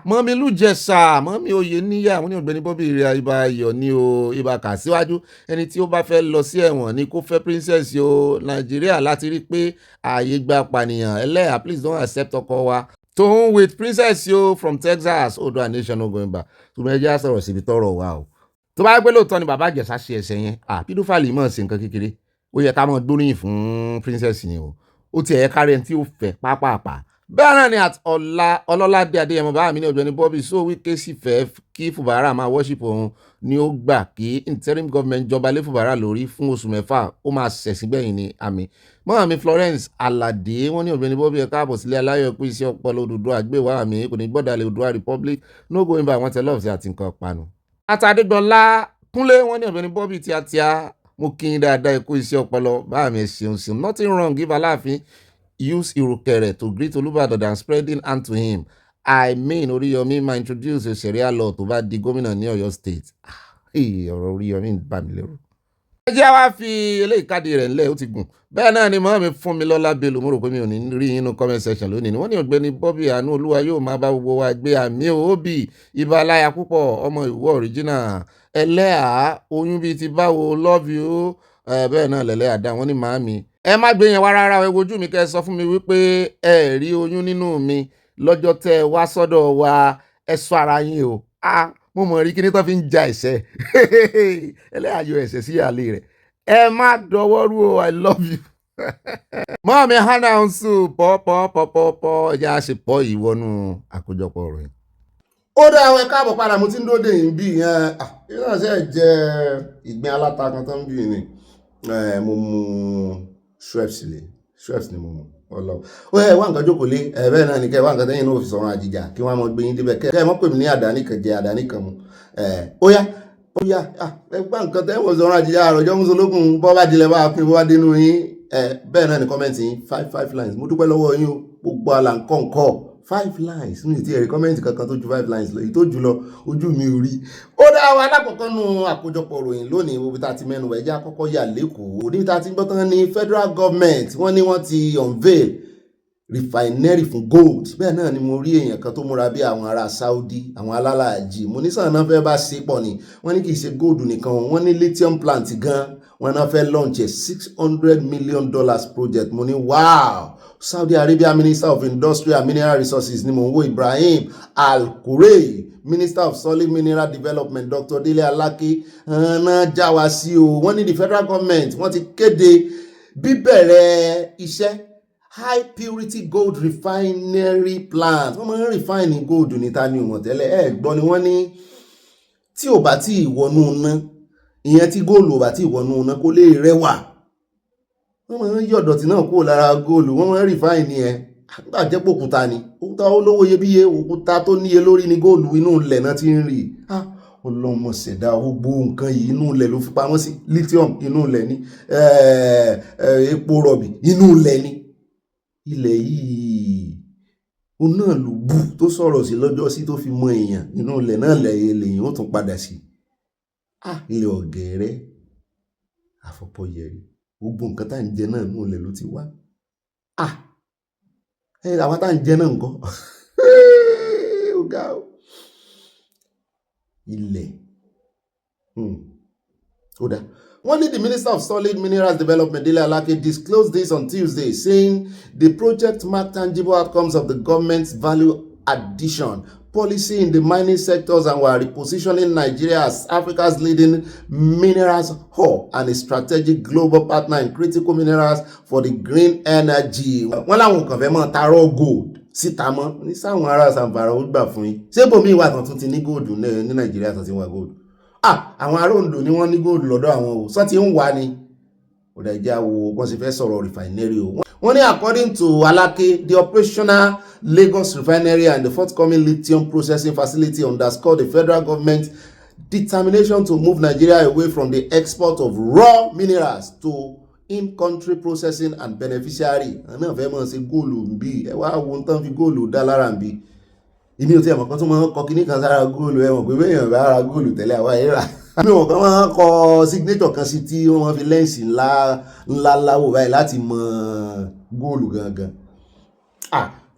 Mọ́mí Lújẹ̀ṣà mọ́mí oyè níyà wọ́n ní Ọ̀gbẹ́ni Bobby rẹ̀ ibà ayọ̀ ní o ibà kà síwájú ẹni tí ó bá fẹ́ lọ sí ẹ̀wọ̀n ni kó fẹ́ princess o Nàìjíríà láti rí pé ààyè gba pànìyàn ẹlẹ́yà please don't accept ọkọ wa tóun with princess o from Texas Oòduà Nation no going back ṣùgbọ́n ẹjẹ́ sọ̀rọ̀ síbi tọ́rọ̀ wa o. Tó bá yẹ pé lóòótọ́ ni bàbá Ìjẹ̀ṣà ṣe ẹ̀ṣẹ̀ yẹn pedophile mọ̀ sí nǹkan kékeré ó yẹ ká mọ̀ gbóríyìn fún princess yẹn o ó ti ẹ̀yẹ kárí ẹni tí ó fẹ́ pápápá. Bẹ́ẹ̀ náà ni Ọlọ́ládé Adéyẹmọ bá mi ní Ọ̀gbẹ́ni Bobby so Wike sì fẹ́ kí Fubara máa worship òun ni ó gbà kí interim government jọba lé Fubara lórí fún oṣù 6 ó máa ṣẹ̀sìn gbẹ̀yìn ní àmì. Mọ́ mi Florence Aládé wọ́n ní Ọ̀gbẹ́ni Bobby ẹ káàbọ̀ sílé aláyọ̀ ẹ̀kú iṣẹ́ ọpọlọ Odùduwà àgbéwà àmì kò ní gbọ́dọ̀ Odùduwà Republic no going back wọ́n tẹ lọ́ọ̀sì àti nǹkan panu. Àtàdégbọlá Kúnlé wọ́n ní Ọ̀gbẹ́ni Bobby tíátíá mo kí n dáadáa ẹ̀kú iṣẹ́ ọpọlọ bá mi ṣeun nothing wrong give Aláàfin use Irukere to greet Olúbàdàn than spreading hand to him. I mean Oríyọmí máa introduce a Sharia law tó bá di gómìnà ní Ọ̀yọ́ state. Ọ̀rọ̀ Oríyọmí ń bà mí lẹ́rù. Ẹ jẹ́ wá fi eléyìí káàdì rẹ̀ ńlẹ̀ ó ti gùn. Bẹ́ẹ̀ náà ni mọ́ mi Fúnmilọ́lá Bello mo rò pé mi ò ní rí inú comment section lónìí ni wọ́n ní Ọ̀gbẹ́ni Bobby àánú Olúwa yóò máa bá gbogbo wa gbé àmì òbí ibà aláya púpọ̀ ọmọ Ìwó original ẹlẹ́à oyún bíi ti báwo love you bẹ́ẹ̀ náà lẹ́lẹ́à dá wọn ní màámi. Ẹ má gbé yẹn wá rárá ẹ wojú mi kẹ́ ẹ sọ fún mi wípé ẹ rí oyún nínú mi lọ́jọ́ tẹ́ ẹ wá sọ́dọ̀ wa ẹ sọ ara yín o. Mo mọ̀ rí kíní tó fi ń ja ẹ̀ṣẹ̀ ẹlẹ́yàyò ẹ̀ṣẹ̀ sí àlè rẹ̀ ẹ má dọwọ́ rú o I love you. Mọ́ mi hannah ń sùn pọ́ ẹ̀jẹ̀ á ṣe pọ́ ìwọ́nú àkójọpọ̀ rẹ̀. Ó dá àwọn ẹ̀ka àbọ̀ padà mo ti ń dóde yìí bí yẹn ìránṣẹ́ jẹ́ ìgbín aláta kan tó ń bí ni mo mú Schweppes ni mo mú ọlọ ó yẹ wá nǹkan jókòó lé bẹ́ẹ̀ náà ni kẹ́ wá nǹkan tẹ́yìn náà fi sọ̀rọ̀ àjìjà kí wọ́n á mọ gbé yín débẹ̀ kẹ́ ẹ mọ́ pè mí ní àdáni kan jẹ àdáni kan mu ó yá ẹ gbá nǹkan tẹ́yìn wọ́n sọ̀rọ̀ àjìjà àròjọ́ mùsùlùmí bọ́ bá dilẹ̀ bá pín bọ́ bá dénú yín bẹ́ẹ̀ náà ni kọ́mẹ́ǹtì yín 5 lines mo dúpẹ́ lọ́wọ́ yín o gbogbo àlàǹkọ̀ǹkọ̀ 5 lines mi ti ẹ̀rí kọ́mẹ́ǹtì kankan tó ju 5 lines lọ èyí tó jù lọ ojú mi ò rí. Ó dá wa alákọ̀ọ́kọ́ nu àkójọpọ̀ ròyìn lónìí wo bí ta ti mẹ́nu ẹ̀já àkọ́kọ́ yà lẹ́kọ̀ọ́ níbi ta ti ń gbọ́ tán ní federal government wọ́n ní wọ́n ti unveil refinery fún gold. Bẹ́ẹ̀ náà ni mo rí èèyàn kan tó múra bí àwọn ará Saudi àwọn alálàájì mo ní sàn náà fẹ́ bá ṣe pọ̀ ni wọ́n ní kì í ṣe gold nìkan wọ́n ní lithium plant gan wọ́n náà fẹ́ launch a $600 million project mo ní wow. Saudi Arabia Minister of Industry and Mineral Resources ni mo ń wo Ibrahim Al-Kurey Minister of Solid Mineral Development Dr. Dele Alake náà já wa sí o wọ́n ní the federal government wọ́n ti kéde bíbẹ̀rẹ̀ iṣẹ́ high purity gold refinery plant wọ́n máa ń refine gold ní ta ni ò mọ̀ tẹ́lẹ̀ gbọ́ ni wọ́n ní tí ò bá tí ìwọ̀nú ná ìyẹn tí góòlù ò bá tí ìwọ̀nú ná kó lè rẹwà wọ́n máa ń yọ ìdọ̀tí náà kúrò lára góòlù wọ́n máa ń refine ẹ̀ nígbà jẹ́ pòkúta ni òkúta olówó iyebíye òkúta tó níye lórí ni góòlù inú ilẹ̀ náà ti ń rí ọlọ́mọ ṣẹ̀dá gbogbo nǹkan yìí inú ilẹ̀ ló fi pamọ́ sí lithium inú ilẹ̀ ni epo rọ̀bì inú ilẹ̀ ni ilẹ̀ yìí ó náà ló bù tó sọ̀rọ̀ sí lọ́jọ́ sí tó fi mọ èèyàn inú ilẹ̀ náà lẹ́yìn ó tún padà sí ilẹ̀ ọ̀gẹ̀rẹ̀ àfọ̀pọ̀yẹ̀rì gbogbo nǹkan tá à ń jẹ náà inú ilẹ̀ ló ti wá àwọn tá à ń jẹ náà nǹkan ó ga ó ilẹ̀ ó dá. Wọ́n ní the Minister of Solid Minerals Development Dele Alake disclosed this on Tuesday, saying the project marked tangible outcomes of the government's value addition policy in the mining sectors and were repositioning Nigeria as Africa's leading minerals hub and a strategic global partner in critical minerals for the green energy. Wọ́n láwọn kan fẹ́ mọ́ tarọ́ gold síta mọ́ ní sáwọn ará zamfara ó gbà fún yín. Ṣé bòmí ìwà tán tún ti ní gold ní Nàìjíríà tán ti wà gold? Àwọn ará Oǹdó ni wọ́n ní gold lọ́dọ̀ àwọn o sọ ti ń wà ní ọ̀dà ìjà wo wọ́n sì fẹ́ sọ̀rọ̀ refinery o. Wọ́n ní according to Alake, the operational Lagos refinery and the forthcoming lithium processing facility underscore the federal government's determination to move Nigeria away from the export of raw minerals to in-country processing and beneficiary. Àná fẹ́ mọ̀ sí góòlù ń bí ẹ wá wo tán fi góòlù dá lára ń bí. Ìmí ò tí ẹ̀mọ̀ kan tó máa ń kọ kíní kan sára góòlù ẹ̀wọ̀n pé bẹ́ẹ̀ yàn bá ara góòlù tẹ́lẹ̀ àwa ẹ̀rà. Àmì wọn kan máa ń kọ signature kan sí tí wọ́n fi lẹ́ǹsì ńlá láwò báyìí láti mọ góòlù gangan.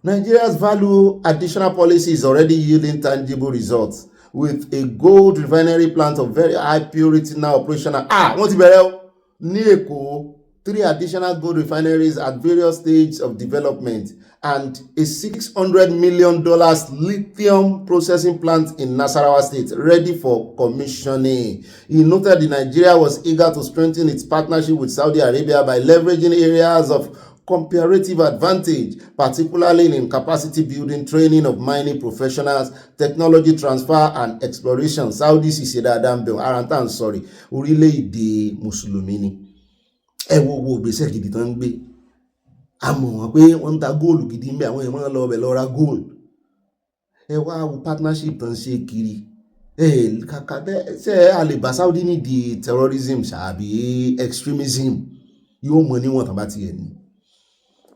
Nigeria's value additional policy is already yielding tangible results with a gold refinery plant of very high purity now operational. Wọ́n ti bẹ̀rẹ̀ ní Èkó 3 additional gold refineries at various stages of development and a $600 million lithium processing plant in Nasarawa State ready for commissioning. He noted that Nigeria was eager to strengthen its partnership with Saudi Arabia by leveraging areas of comparative advantage, particularly in capacity building, training of mining professionals, technology transfer and exploration. Saudi sì ṣe dáadáa ń bẹ̀ arantan sorry orílẹ̀-èdè mùsùlùmí ni. Ẹ wo gbèsè gidi tán ń gbé. A mọ̀ wọ́n pé wọ́n ń ta góòlù gidi ń bẹ àwọn èèyàn lọ bẹ̀ lọ ra góòlù. Ẹ wá wo partnership tán ṣe kiri. Kàkà bẹ́ẹ̀ ṣe a lè bá Saudi ní di terrorism ṣàbí extremism yóò mọ níwọ̀n tán bá ti yẹ ni.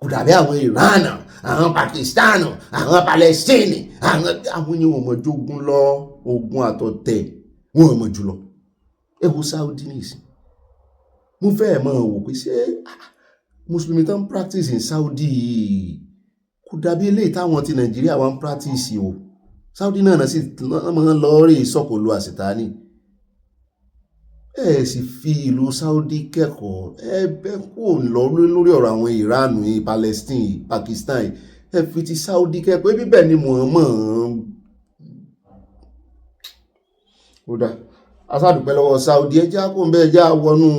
Kò dàbí àwọn Iran, àwọn Pakistan, àwọn Palestine, àwọn yẹn wọ́n mọ̀ jogun lọ ogun àtọ̀tẹ̀ wọ́n mọ̀ jùlọ. Ẹ wo Saudi nìsí. Mo fẹ́ mọ̀ wò pé ṣé Mùsùlùmí tán practice in Saudi kò dàbí eléyìí táwọn ti Nàìjíríà wá ń practice o. Saudi náà sì máa ń lọ rí ìsọ̀kòlù àṣetánì. Ẹ sì fi ìlú Saudi kẹ́kọ̀ọ́ ẹ bẹ́ kó lọ lórí ọ̀rọ̀ àwọn Iran, Palestine, Pakistan ẹ fi ti Saudi kẹ́kọ̀ọ́ bíbẹ̀ ni Muhammad. Ó dá asádùpẹ́ lọ́wọ́ Saudi ẹ já kó ń bẹ́ẹ̀ já wọnú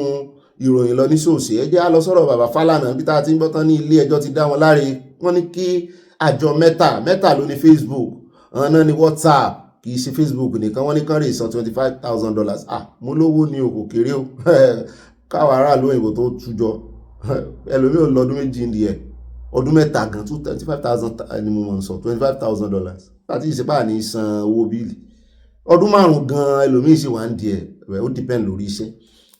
ìròyìn lọ ní sòsì ẹ jẹ́ á lọ sọ̀rọ̀ bàbá Fálànà bí tá a ti ń gbọ́ tán ní ilé ẹjọ́ ti dá wọn láre. Wọ́n ní kí àjọ mẹ́ta ló ní Facebook àwọn náà ní WhatsApp kì í ṣe Facebook nìkan wọ́n ní kán rè san $25,000. Mo lówó ní òkò kéré o káwọn aráàlú òyìnbó tó tújọ ẹlòmíì ò lọ́dún méjì ní ẹ̀ ọdún mẹ́ta gan $25,000 ni mo mọ̀ sọ $25,000 láti ìṣepá ní san owó bíìlì ọdún 5 gan ẹlòmíì sì wà ń di ẹ̀ ó depend lórí iṣẹ́.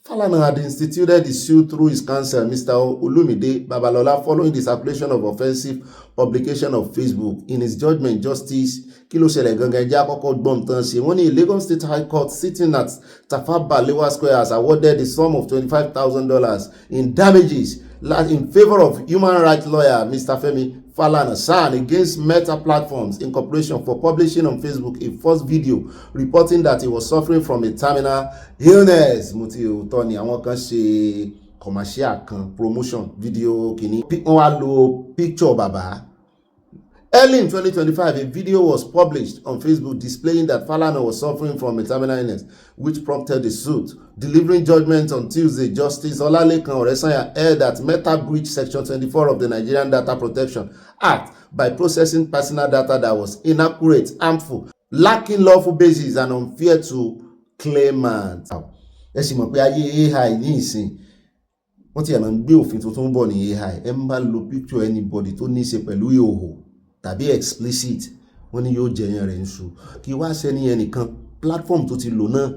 Falana had instituted the suit through his counsel, Mr. Olumide Babalola, following the circulation of offensive publication of Facebook. In his judgment, Justice Kilo Ṣẹlẹ̀ gangan jẹ́ àkọ́kọ́ gbọ́n tán ṣe. Wọ́n ní Lagos State High Court sitting at Tafa Balewa Square has awarded the sum of $25,000 in damages in favor of human rights lawyer Mr. Femi Falana San against Meta Platforms Incorporation for publishing on Facebook a false video reporting that he was suffering from a terminal illness. Mo ti tọ́ ni àwọn kan ṣe commercial kan promotion video kìíní wọ́n wá lo picture bàbá Early in 2025, a video was published on Facebook displaying that Falana was suffering from a terminal illness, which prompted the suit. Delivering judgment on Tuesday, Justice Olalekan Oresanya held that Meta breached Section 24 of the Nigerian Data Protection Act by processing personal data that was inaccurate, harmful, lacking lawful basis, and unfair to claimants. Ẹ sì mọ̀ pé ayé AI ní ìsìn wọ́n ti ẹ̀mọ̀ ń gbé òfin tuntun bọ̀ ní AI. Ẹ ń bá lo picture anybody tó ní í ṣe pẹ̀lú ìhòòhò tàbí explicit wọ́n ní yóò jẹyàn rẹ̀ ń ṣu kí wá sẹ́ni ẹnìkan platform tó ti lò náà.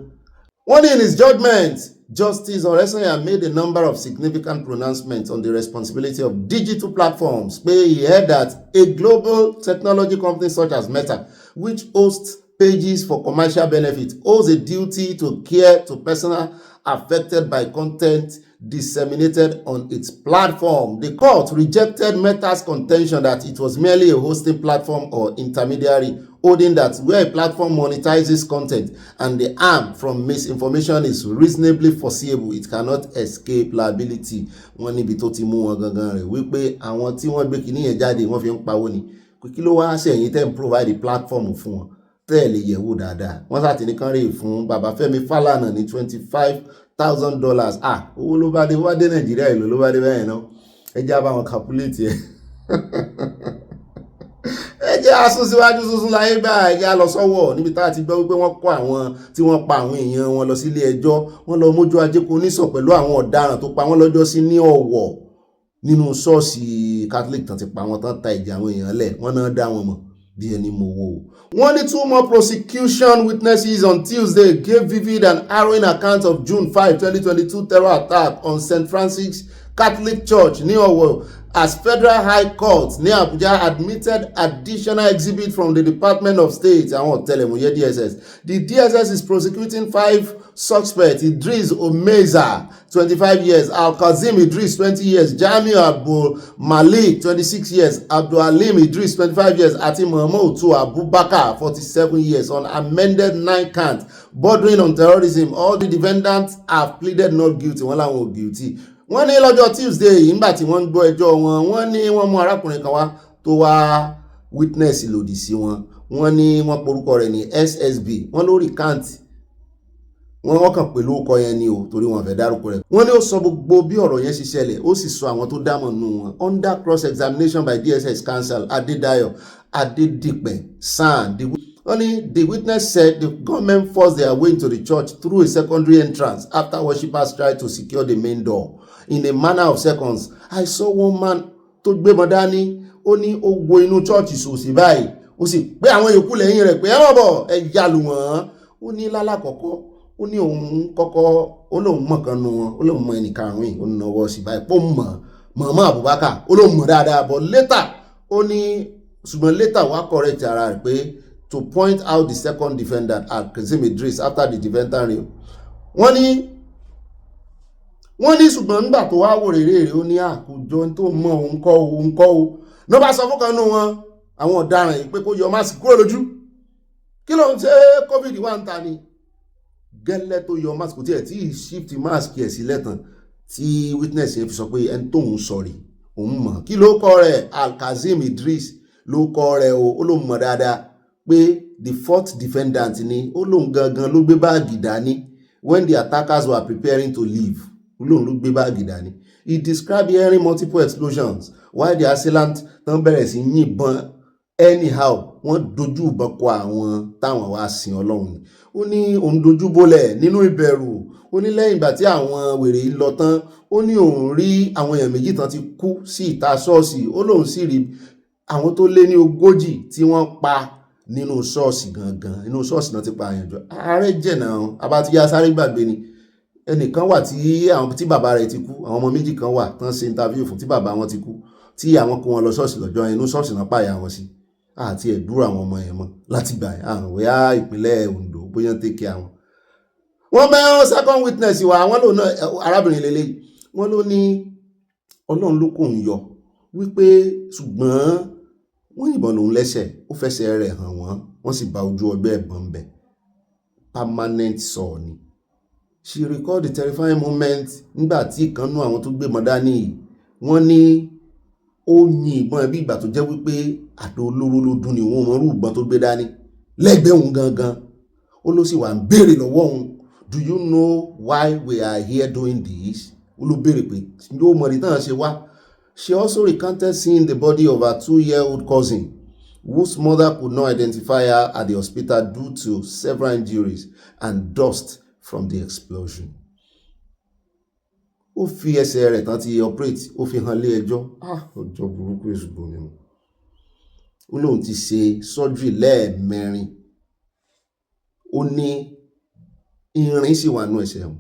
Wọ́n ní in his judgment, Justice Oresanya made a number of significant pronouncements on the responsibility of digital platforms. He heard that a global technology company such as Meta, which hosts pages for commercial benefit, owes a duty to care to persons affected by content disseminated on its platform. The court rejected Meta's contention that it was merely a hosting platform or intermediary, holding that where a platform monetizes content and the harm from misinformation is reasonably foreseeable, it cannot escape liability. Wọ́n níbi tó ti mú wọn gangan rẹ̀ wípé àwọn tí wọ́n gbé kíní yẹn jáde wọ́n fi ń pawó ni. Kí ló wá ṣẹ̀yìn tẹ́ ń provide platform fún wọn tẹ́ ẹ̀ lè yẹ̀wò dáadáa. Wọ́n sá ti ní kán rè fún bàbá Fẹ́mi Fálànà ní $25,000. Owó ló bá dé wá dé Nàìjíríà ìlú ló bá dé bẹ́ẹ̀ náà. Ẹ jẹ́ bá wọn calculate ẹ̀. Ẹ jẹ́ asún síwájú sísun láyé bá ẹ jẹ́ lọ sọ́wọ́ níbi tá a ti gbọ́ wípé wọ́n kó àwọn tí wọ́n pa àwọn èèyàn wọn lọ sílé ẹjọ́. Wọ́n lọ mójú ajé kó nísọ̀ pẹ̀lú àwọn ọ̀daràn tó pa wọ́n lọ́jọ́ sí ní Ọ̀wọ̀ nínú ṣọ́ọ̀ṣì Catholic tán ti pa wọ́n tán ta ìjà àwọn èèyàn lẹ̀ wọ́n náà dá wọn mọ̀ bí ẹni mo wò. Wọ́n ní 2 more prosecution witnesses on Tuesday gave vivid and harrowing account of June 5, 2022 terror attack on St. Francis Catholic Church ní Ọ̀wọ̀ as Federal High Court ní Abuja admitted additional exhibit from the Department of State àwọn ọ̀tẹlẹ̀múyẹ́ DSS. The DSS is prosecuting 5 suspects: Idris Omeza, 25 years, Al-Kazim Idris, 20 years, Jamiu Abdul Malik, 26 years, Abdul Alim Idris, 25 years, àti Muhammad Abubakar, 47 years, on amended 9 counts bordering on terrorism. All the defendants have pleaded not guilty. Wọ́n láwọn ò guilty. Wọ́n ní lọ́jọ́ Tuesday yìí nígbà tí wọ́n ń gbọ́ ẹjọ́ wọn, wọ́n ní wọ́n mú arákùnrin kan wá tó wá witness lòdì sí wọn. Wọ́n ní wọ́n porúkọ rẹ̀ ní SSB. Wọ́n ló recant. Wọ́n kàn pé lórúkọ yẹn ni o torí wọ́n fẹ́ dárúkọ rẹ̀. Wọ́n ní ó sọ gbogbo bí ọ̀rọ̀ yẹn ṣe ṣẹlẹ̀, ó sì sọ àwọn tó dámọ̀ nù wọn. Under cross examination by DSS counsel Adedayo Adedipe San, only the witness said the government forced their way into the church through a secondary entrance after worshippers tried to secure the main door. In a matter of seconds, I saw one man tó gbé mọ́ dání, ó ní ó wo inú church sòsì báyìí, ó sì pé àwọn yòókù lẹ́yìn rẹ̀ pé ẹ wọ́n bọ̀ ẹ yálù wọ́n. Ó ní lálàkọ́kọ́, ó ní òun kọ́kọ́ ó lóun mọ̀ kan nu wọn, ó lóun mọ ẹnìkarùn-ún yìí, ó ní ọwọ́ sí báyìí pọ́ mọ̀ Abubakar, ó lóun mọ̀ dáadáa, but later ó ní ṣùgbọ́n later wá correct ara rẹ̀ pé to point out the second defendant Al-Kazim Idris after the defendant rẹ̀. Wọ́n ní ṣùgbọ́n nígbà tó wá wò rèrè ó ní àkójọ tó mọ òun kọ́ o ló bá sọ fún kan nù wọn àwọn ọ̀daràn yìí pé kó yọ máàsì kúrò lójú. Kí ló ń ṣe COVID wà ń ta ni gẹ́lẹ́ tó yọ máàsì kò tiẹ̀ tí shift máàsì ẹ̀ sí lẹ́tàn tí witness yẹn fi sọ pé ẹni tóun sọ̀rí òun mọ̀. Kí ló kọ rẹ̀? Al-Kazim Idris ló kọ rẹ̀ o, ó lóun mọ̀ dáadáa pé the 4th defendant ni, ó lóun gangan ló gbé báàgì dání when the attackers were preparing to leave. Lóun ló gbé báàgì dání. He described hearing multiple explosions while the assailant tán bẹ̀rẹ̀ sí yìnbọn anyhow. Wọ́n dojú ìbọn kọ àwọn táwọn wá sin Ọlọ́run ni. Ó ní òun dojú bólẹ̀ nínú ìbẹ̀rù. Ó ní lẹ́yìn ìgbà tí àwọn wèrè yìí lọ tán, ó ní òun rí àwọn èèyàn méjì tán ti kú sí ìta ṣọ́ọ̀ṣì. Ó lóun sì rí àwọn tó lé ní 40 tí wọ́n pa nínú ṣọ́ọ̀ṣì gangan. Nínú ṣọ́ọ̀ṣì náà ti pa àyànjọ. Ààrẹ jẹ̀nà abátiyá sáré gbàgbé ni. Ẹnìkan wà tí bàbá rẹ̀ ti kú, àwọn ọmọ méjì kan wà tán ṣe interview fún tí bàbá wọn ti kú, tí àwọn kó wọn lọ ṣọ́ọ̀ṣì lọ́jọ́ inú ṣọ́ọ̀ṣì náà pààyà wọn sí. Àti ẹ̀dúró àwọn ọmọ yẹn mọ́ láti gbà àwọn wẹ́yà ìpínlẹ̀ Ondo bóyá ń tẹ́kẹ̀ àwọn. Wọ́n mẹ́rin second witness wa àwọn lòun náà arábìnrin lélẹ́yìí. Wọ́n ló ní Ọlọ́run ló kò ń yọ wípé ṣùgbọ́n wọ́n yìnbọn lòun lẹ́sẹ̀, ó fẹsẹ̀ rẹ̀ hàn wọ́n sì bá ojú ọgbẹ́ ẹ̀bọ̀n bẹ̀. Permanent sọ ni. She recalled the terrifying moment nígbà tí ìkànnú àwọn tó gbé mọ́ dání yìí. Wọ́n ní ó yin ìbọn bí ìgbà tó jẹ́ wípé àdó olóró ló dún ní òun mọ̀rú ìbọn tó gbé dání lẹ́gbẹ̀ẹ́ òun gangan ó ló sì wà ń béèrè lọ́wọ́ òun, do you know why we are here doing this? Ó ló béèrè pé yóò mọ̀ ní tán ṣe wá. She also recounted seeing the body of her 2-year-old cousin whose mother could not identify her at the hospital due to several injuries and dust from the explosion. Ó fi ẹsẹ̀ rẹ̀ tán ti operate, ó fi hàn lé ẹjọ́. Ọjọ́ burúkú èṣùgbọ́n ni. Ó lóun ti ṣe surgery lẹ́ẹ̀mẹrin. Ó ní irin sì wà nú ẹsẹ̀ wọn.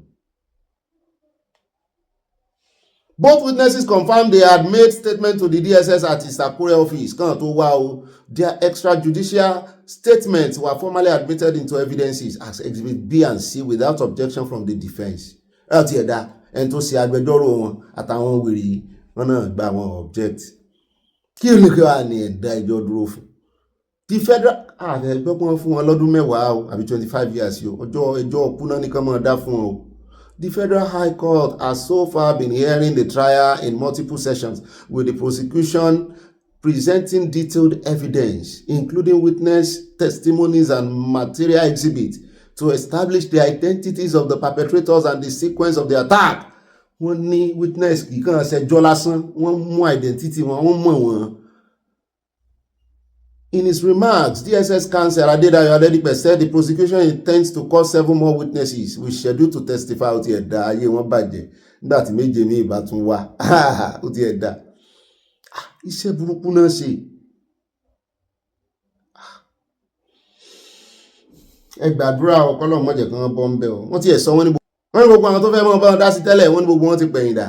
Both witnesses confirmed they had made statement to the DSS at his Akure office. Kan tó wá o, their extrajudicial statements were formally admitted into evidences as Exhibit B and C without objection from the defence. Ẹ ti ẹ̀dá ẹni tó ṣe agbẹjọ́rò wọn àtàwọn wèrè wọn náà gba wọn object. Kí ni kí wàá ní ẹ̀dá ìjọ dúró fún? The federal ẹgbẹ́ pọ́n fún wọn lọ́dún mẹ́wàá o àbí 25 years o, ọjọ́ ẹjọ́ ọkùnrin ní kan máa dá fún wọn o. The Federal High Court has so far been hearing the trial in multiple sessions, with the prosecution presenting detailed evidence, including witness testimonies and material exhibits, to establish the identities of the perpetrators and the sequence of the attack. Wọ́n ní witness kì í kàn ṣẹjọ́ lásán, wọ́n mú identity wọn, wọ́n mọ̀ wọ́n. In his remarks, DSS counsel Adedayo Adedipe said the prosecution intends to call 7 more witnesses with schedule to testify. Ó ti ẹ̀dá ayé wọn bàjẹ́ nígbà tí méje mi ìbá tún wá. Ó ti ẹ̀dá. Iṣẹ́ burúkú náà ṣe. Ẹ gbàdúrà ọ̀kọ́lọ̀ mọ́jẹ̀ kan bọ́ ń bẹ̀ ọ́. Wọ́n ti ẹ̀ sọ wọ́n ní gbogbo àwọn tó fẹ́ mọ́ bá dá sí tẹ́lẹ̀ wọ́n ní gbogbo wọn ti pẹ̀yìn dà.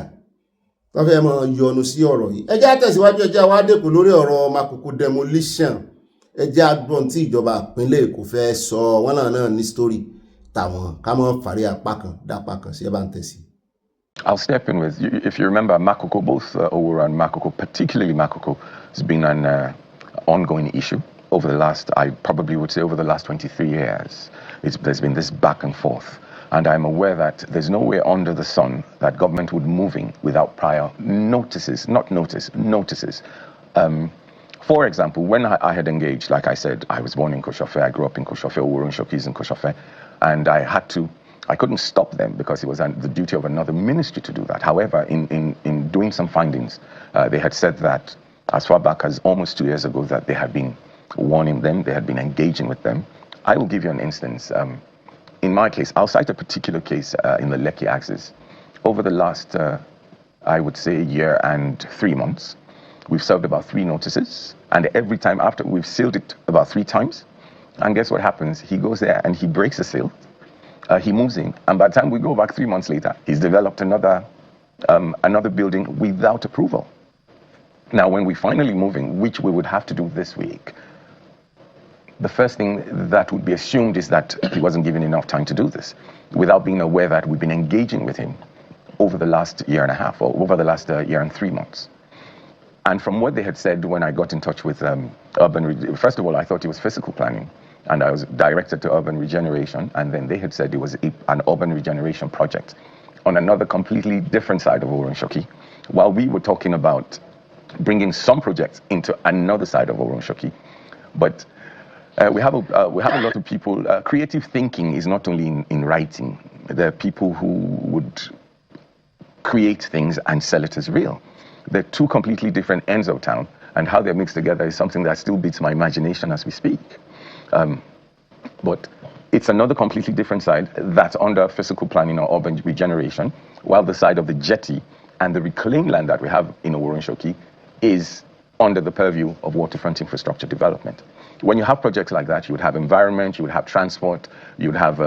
Tó fẹ́ mọ́ yọnu sí ọ̀rọ̀ yìí. Ẹ jẹ́ á tẹ̀síwájú, ẹ jẹ́ á wá dẹ́kun lórí ọ̀rọ̀ Makoko demolition. Ẹ jẹ́ agbọ́n tí ìjọba ìpínlẹ̀ Èkó fẹ́ sọ wọ́n náà ní story tàwọn ká mọ́ fàrí apá kan dápá kan sí ẹ bá ń tẹ̀sí. I'll step in with you. If you remember, Makoko, both Owura and Makoko, particularly Makoko, has been an ongoing issue over the last, I probably would say over the last 23 years. There's been this back and forth. And I'm aware that there's nowhere under the sun that government would move in without prior notices, not notice, notices. For example, when I had engaged, like I said, I was born in Koshofe, I grew up in Koshofe, Owura and Shokis in Koshofe, and I couldn't stop them because it was the duty of another ministry to do that. However, in doing some findings, they had said that as far back as almost 2 years ago that they had been warning them, they had been engaging with them. I will give you an instance. In my case, I'll cite a particular case in the Lekki axis. Over the last, I would say, year and 3 months, we've served about 3 notices, and every time after we've sealed it about 3 times, and guess what happens? He goes there and he breaks the seal, he moves in, and by the time we go back 3 months later, he's developed another building without approval. Now, when we finally move in, which we would have to do this week, the first thing that would be assumed is that he wasn't given enough time to do this, without being aware that we've been engaging with him over the last year and a half, or over the last year and 3 months. And from what they had said when I got in touch with first of all, I thought it was physical planning, and I was directed to urban regeneration, and then they had said it was an urban regeneration project on another completely different side of Oron-Shoki, while we were talking about bringing some projects into another side of Oron-Shoki. But we have a lot of people. Creative thinking is not only in writing. There are people who would create things and sell it as real. They're 2 completely different ends of town, and how they're mixed together is something that still beats my imagination as we speak. But it's another completely different side that's under physical planning or urban regeneration, while the side of the jetty and the reclaimed land that we have in Oron-Shoki is under the purview of waterfront infrastructure development. When you have projects like that, you would have environment, you would have transport, you would have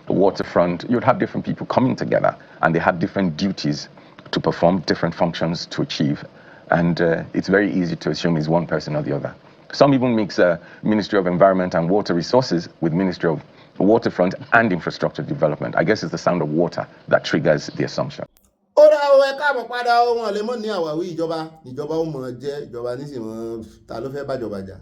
waterfront, you would have different people coming together, and they have different duties to perform, different functions to achieve, and it's very easy to assume it's one person or the other. Some even mix Ministry of Environment and Water Resources with Ministry of Waterfront and Infrastructure Development. I guess it's the sound of water that triggers the assumption. Ó dá o ẹ káàbọ̀ padà wọn lè mọ̀ ní àwáwí ìjọba ó mọ̀ jẹ́ ìjọba nísìnyí ta ló fẹ́ bájọba jà.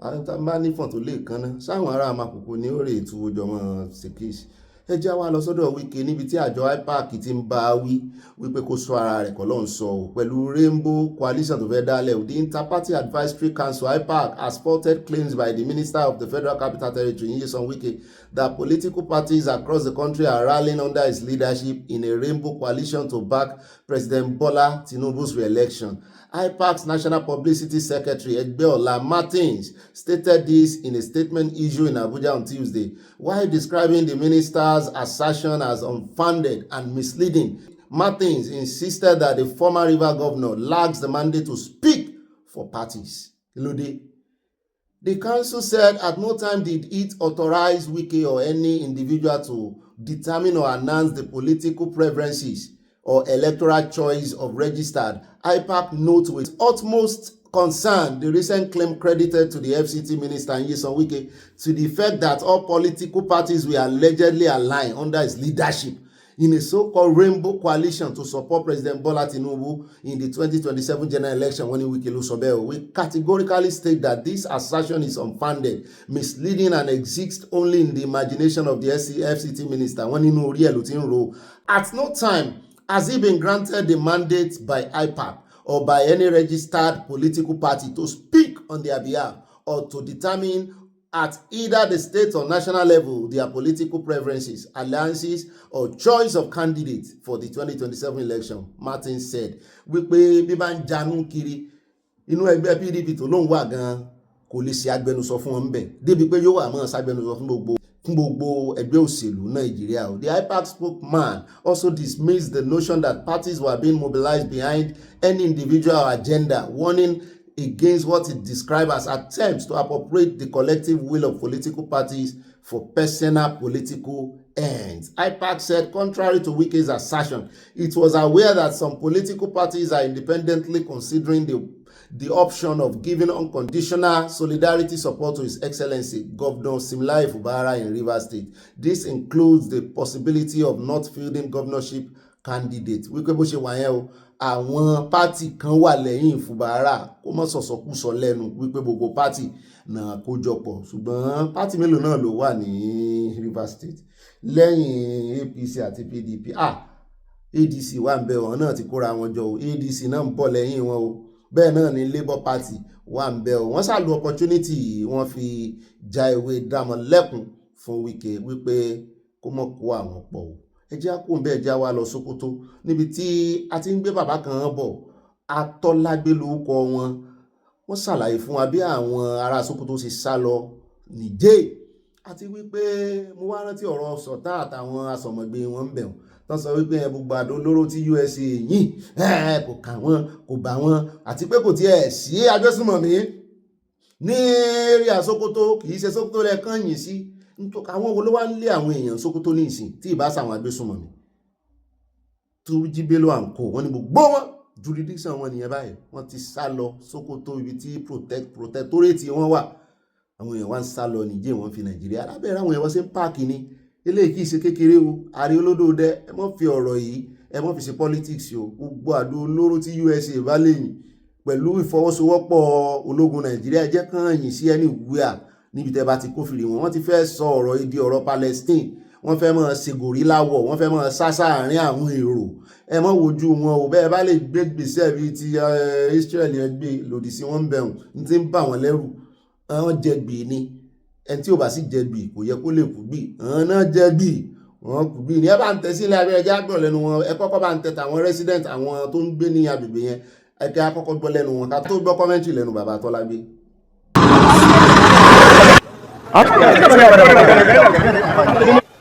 Àwọn tá bá ní fọ̀n tó lè kan náà sáwọn ará Makoko ní ó rè tú ojọ́ mọ́ Sekis. ẹ já wa lọ sọ́dọ̀ Wike níbi tí àjọ IPAC ti ń bá a wí wípé kó sọ ara rẹ̀ kọ́ ló ń sọ ọ́ pẹ̀lú Rainbow Coalition tó fẹ́ dálẹ̀. The Inter-Party Advisory Council IPAC has spotted claims by the Minister of the Federal Capital Territory Nyesom Wike that political parties across the country are rallying under his leadership in a Rainbow Coalition to back President Bola Tinubu's re-election. IPAC's National Publicity Secretary Egbeola Martins stated this in a statement issued in Abuja on Tuesday, while describing the minister's assertion as unfounded and misleading. Martins insisted that the former River Governor lacks the mandate to speak for parties. The council said at no time did it authorize Wike or any individual to determine or announce the political preferences or electoral choice of registered. IPAC notes with utmost concern the recent claim credited to the FCT Minister Nyesom Wike to the effect that all political parties were allegedly aligned under his leadership in a so-called Rainbow Coalition to support President Bola Tinubu in the 2027 general election when Wike ló sọ bẹ́ẹ̀. We categorically state that this assertion is unfounded, misleading and exists only in the imagination of the FCT Minister. Wọ́n nínú orí ẹ̀ ló ti ń ro. At no time has he been granted the mandate by IPAC or by any registered political party to speak on their behalf or to determine at either the state or national level their political preferences, alliances, or choice of candidates for the 2027 election, Martin said. Wípé bí bá ń janú kiri inú ẹgbẹ́ PDP tó lóun wà gan kò lè ṣe agbẹnusọ fún wọn bẹ́ẹ̀ débi pé yóò wà mọ́ ṣagbẹnusọ fún gbogbo ẹgbẹ́ òṣèlú Nàìjíríà. The IPAC spokesman also dismissed the notion that parties were being mobilized behind any individual agenda, warning against what it described as attempts to appropriate the collective will of political parties for personal political ends. IPAC said, contrary to Wike's assertion, it was aware that some political parties are independently considering the option of giving unconditional solidarity support to His Excellency Governor Similai Fubara in Rivers State. This includes the possibility of not fielding governorship candidate. Wípé bó ṣe wà yẹn o, àwọn pátì kan wà lẹ́yìn Fubara kó mọ́ sọ̀sọ̀kúsọ lẹ́nu wípé gbogbo pátì náà kójọpọ̀, ṣùgbọ́n pátì mélòó náà ló wà ní Rivers State lẹ́yìn APC àti PDP. ADC wà ń bẹ wọn náà ti kóra wọn jọ o, ADC náà ń bọ̀ lẹ́yìn wọn o, bẹ́ẹ̀ náà ni Labour Party wà ń bẹ o. Wọ́n ṣàlù opportunity yìí wọ́n fi já ewé dámọ̀ lẹ́kùn fún Wike wípé kó mọ̀ kó àwọn pọ̀ o. Ẹ jẹ́ á kó ń bẹ́ẹ̀ já wa lọ Sókótó níbi tí a ti ń gbé bàbá kan bọ̀, Atọ́lágbé lórúkọ wọn. Wọ́n ṣàlàyé fún wa bí àwọn ará Sókótó ṣe sá lọ Nìjẹ̀ àti wípé mo wá rántí ọ̀rọ̀ Sọ̀tá àtàwọn asọ̀mọ̀gbé wọn ń bẹ̀ wọ́n tán sọ wípé gbogbo àdó olóró tí USA yìn kò kà wọ́n kò bá wọn àti pé kò tiẹ̀ sí agbésùnmọ̀mí ní èrè Sókótó, kì í ṣe Sókótó rẹ̀ kàn yìn sí. Àwọn wo ló wá ń lé àwọn èèyàn Sókótó ní ìsìn tí ìbá sàwọn agbésùnmọ̀mí tó jí Bello and co wọ́n ní gbogbo wọn jurisdiction wọn nìyẹn báyìí, wọ́n ti sá lọ Sókótó ibi tí protectorate wọn wà. Àwọn èèyàn wá ń sá lọ Nìjẹ̀, wọ́n fi Nàìjíríà lábẹ́rẹ́ àwọn èèyàn wọ́n ṣe ń páàkì ni. Eléyìí kì í ṣe kékeré o, àrí olódòdẹ ẹ mọ́ fi ọ̀rọ̀ yìí ẹ mọ́ fi ṣe politics o. Gbogbo àdó olóró tí USA bá lè yìn pẹ̀lú ìfọwọ́sowọ́pọ̀ ológun Nàìjíríà jẹ́ kàn yìn sí anywhere níbi tẹ́ bá ti kófìrí wọn. Wọ́n ti fẹ́ sọ ọ̀rọ̀ ìdí ọ̀rọ̀ Palestine, wọ́n fẹ́ mọ́ ṣe gòrílà wọ̀, wọ́n fẹ́ mọ́ sá sáàárín àwọn èrò. Ẹ mọ́ wojú wọn o, bẹ́ẹ̀ bá lè gbé gbèsè bíi ti Israel yẹn gbé lòdì sí wọn bẹ̀rùn ní ti ń bà wọ́n lẹ́rù. Àwọn jẹ̀bi ni ẹni tí ò bá sì jẹ̀bi kò yẹ kó lè kú bí. Àwọn náà jẹ̀bi wọn kú bí ni. Ẹ bá ń tẹ sílẹ̀ abẹ́rẹ́ jẹ́ àgbọ̀n lẹ́nu wọn. Ẹ kọ́kọ́ bá ń tẹ tàwọn resident àwọn tó ń gbé ní agbègbè yẹn. Ẹ kẹ́ àkọ́kọ́ gbọ́ lẹ́nu wọn ká tó gbọ́ kọ́mẹ́ntì lẹ́nu bàbá Atọ́lágbé.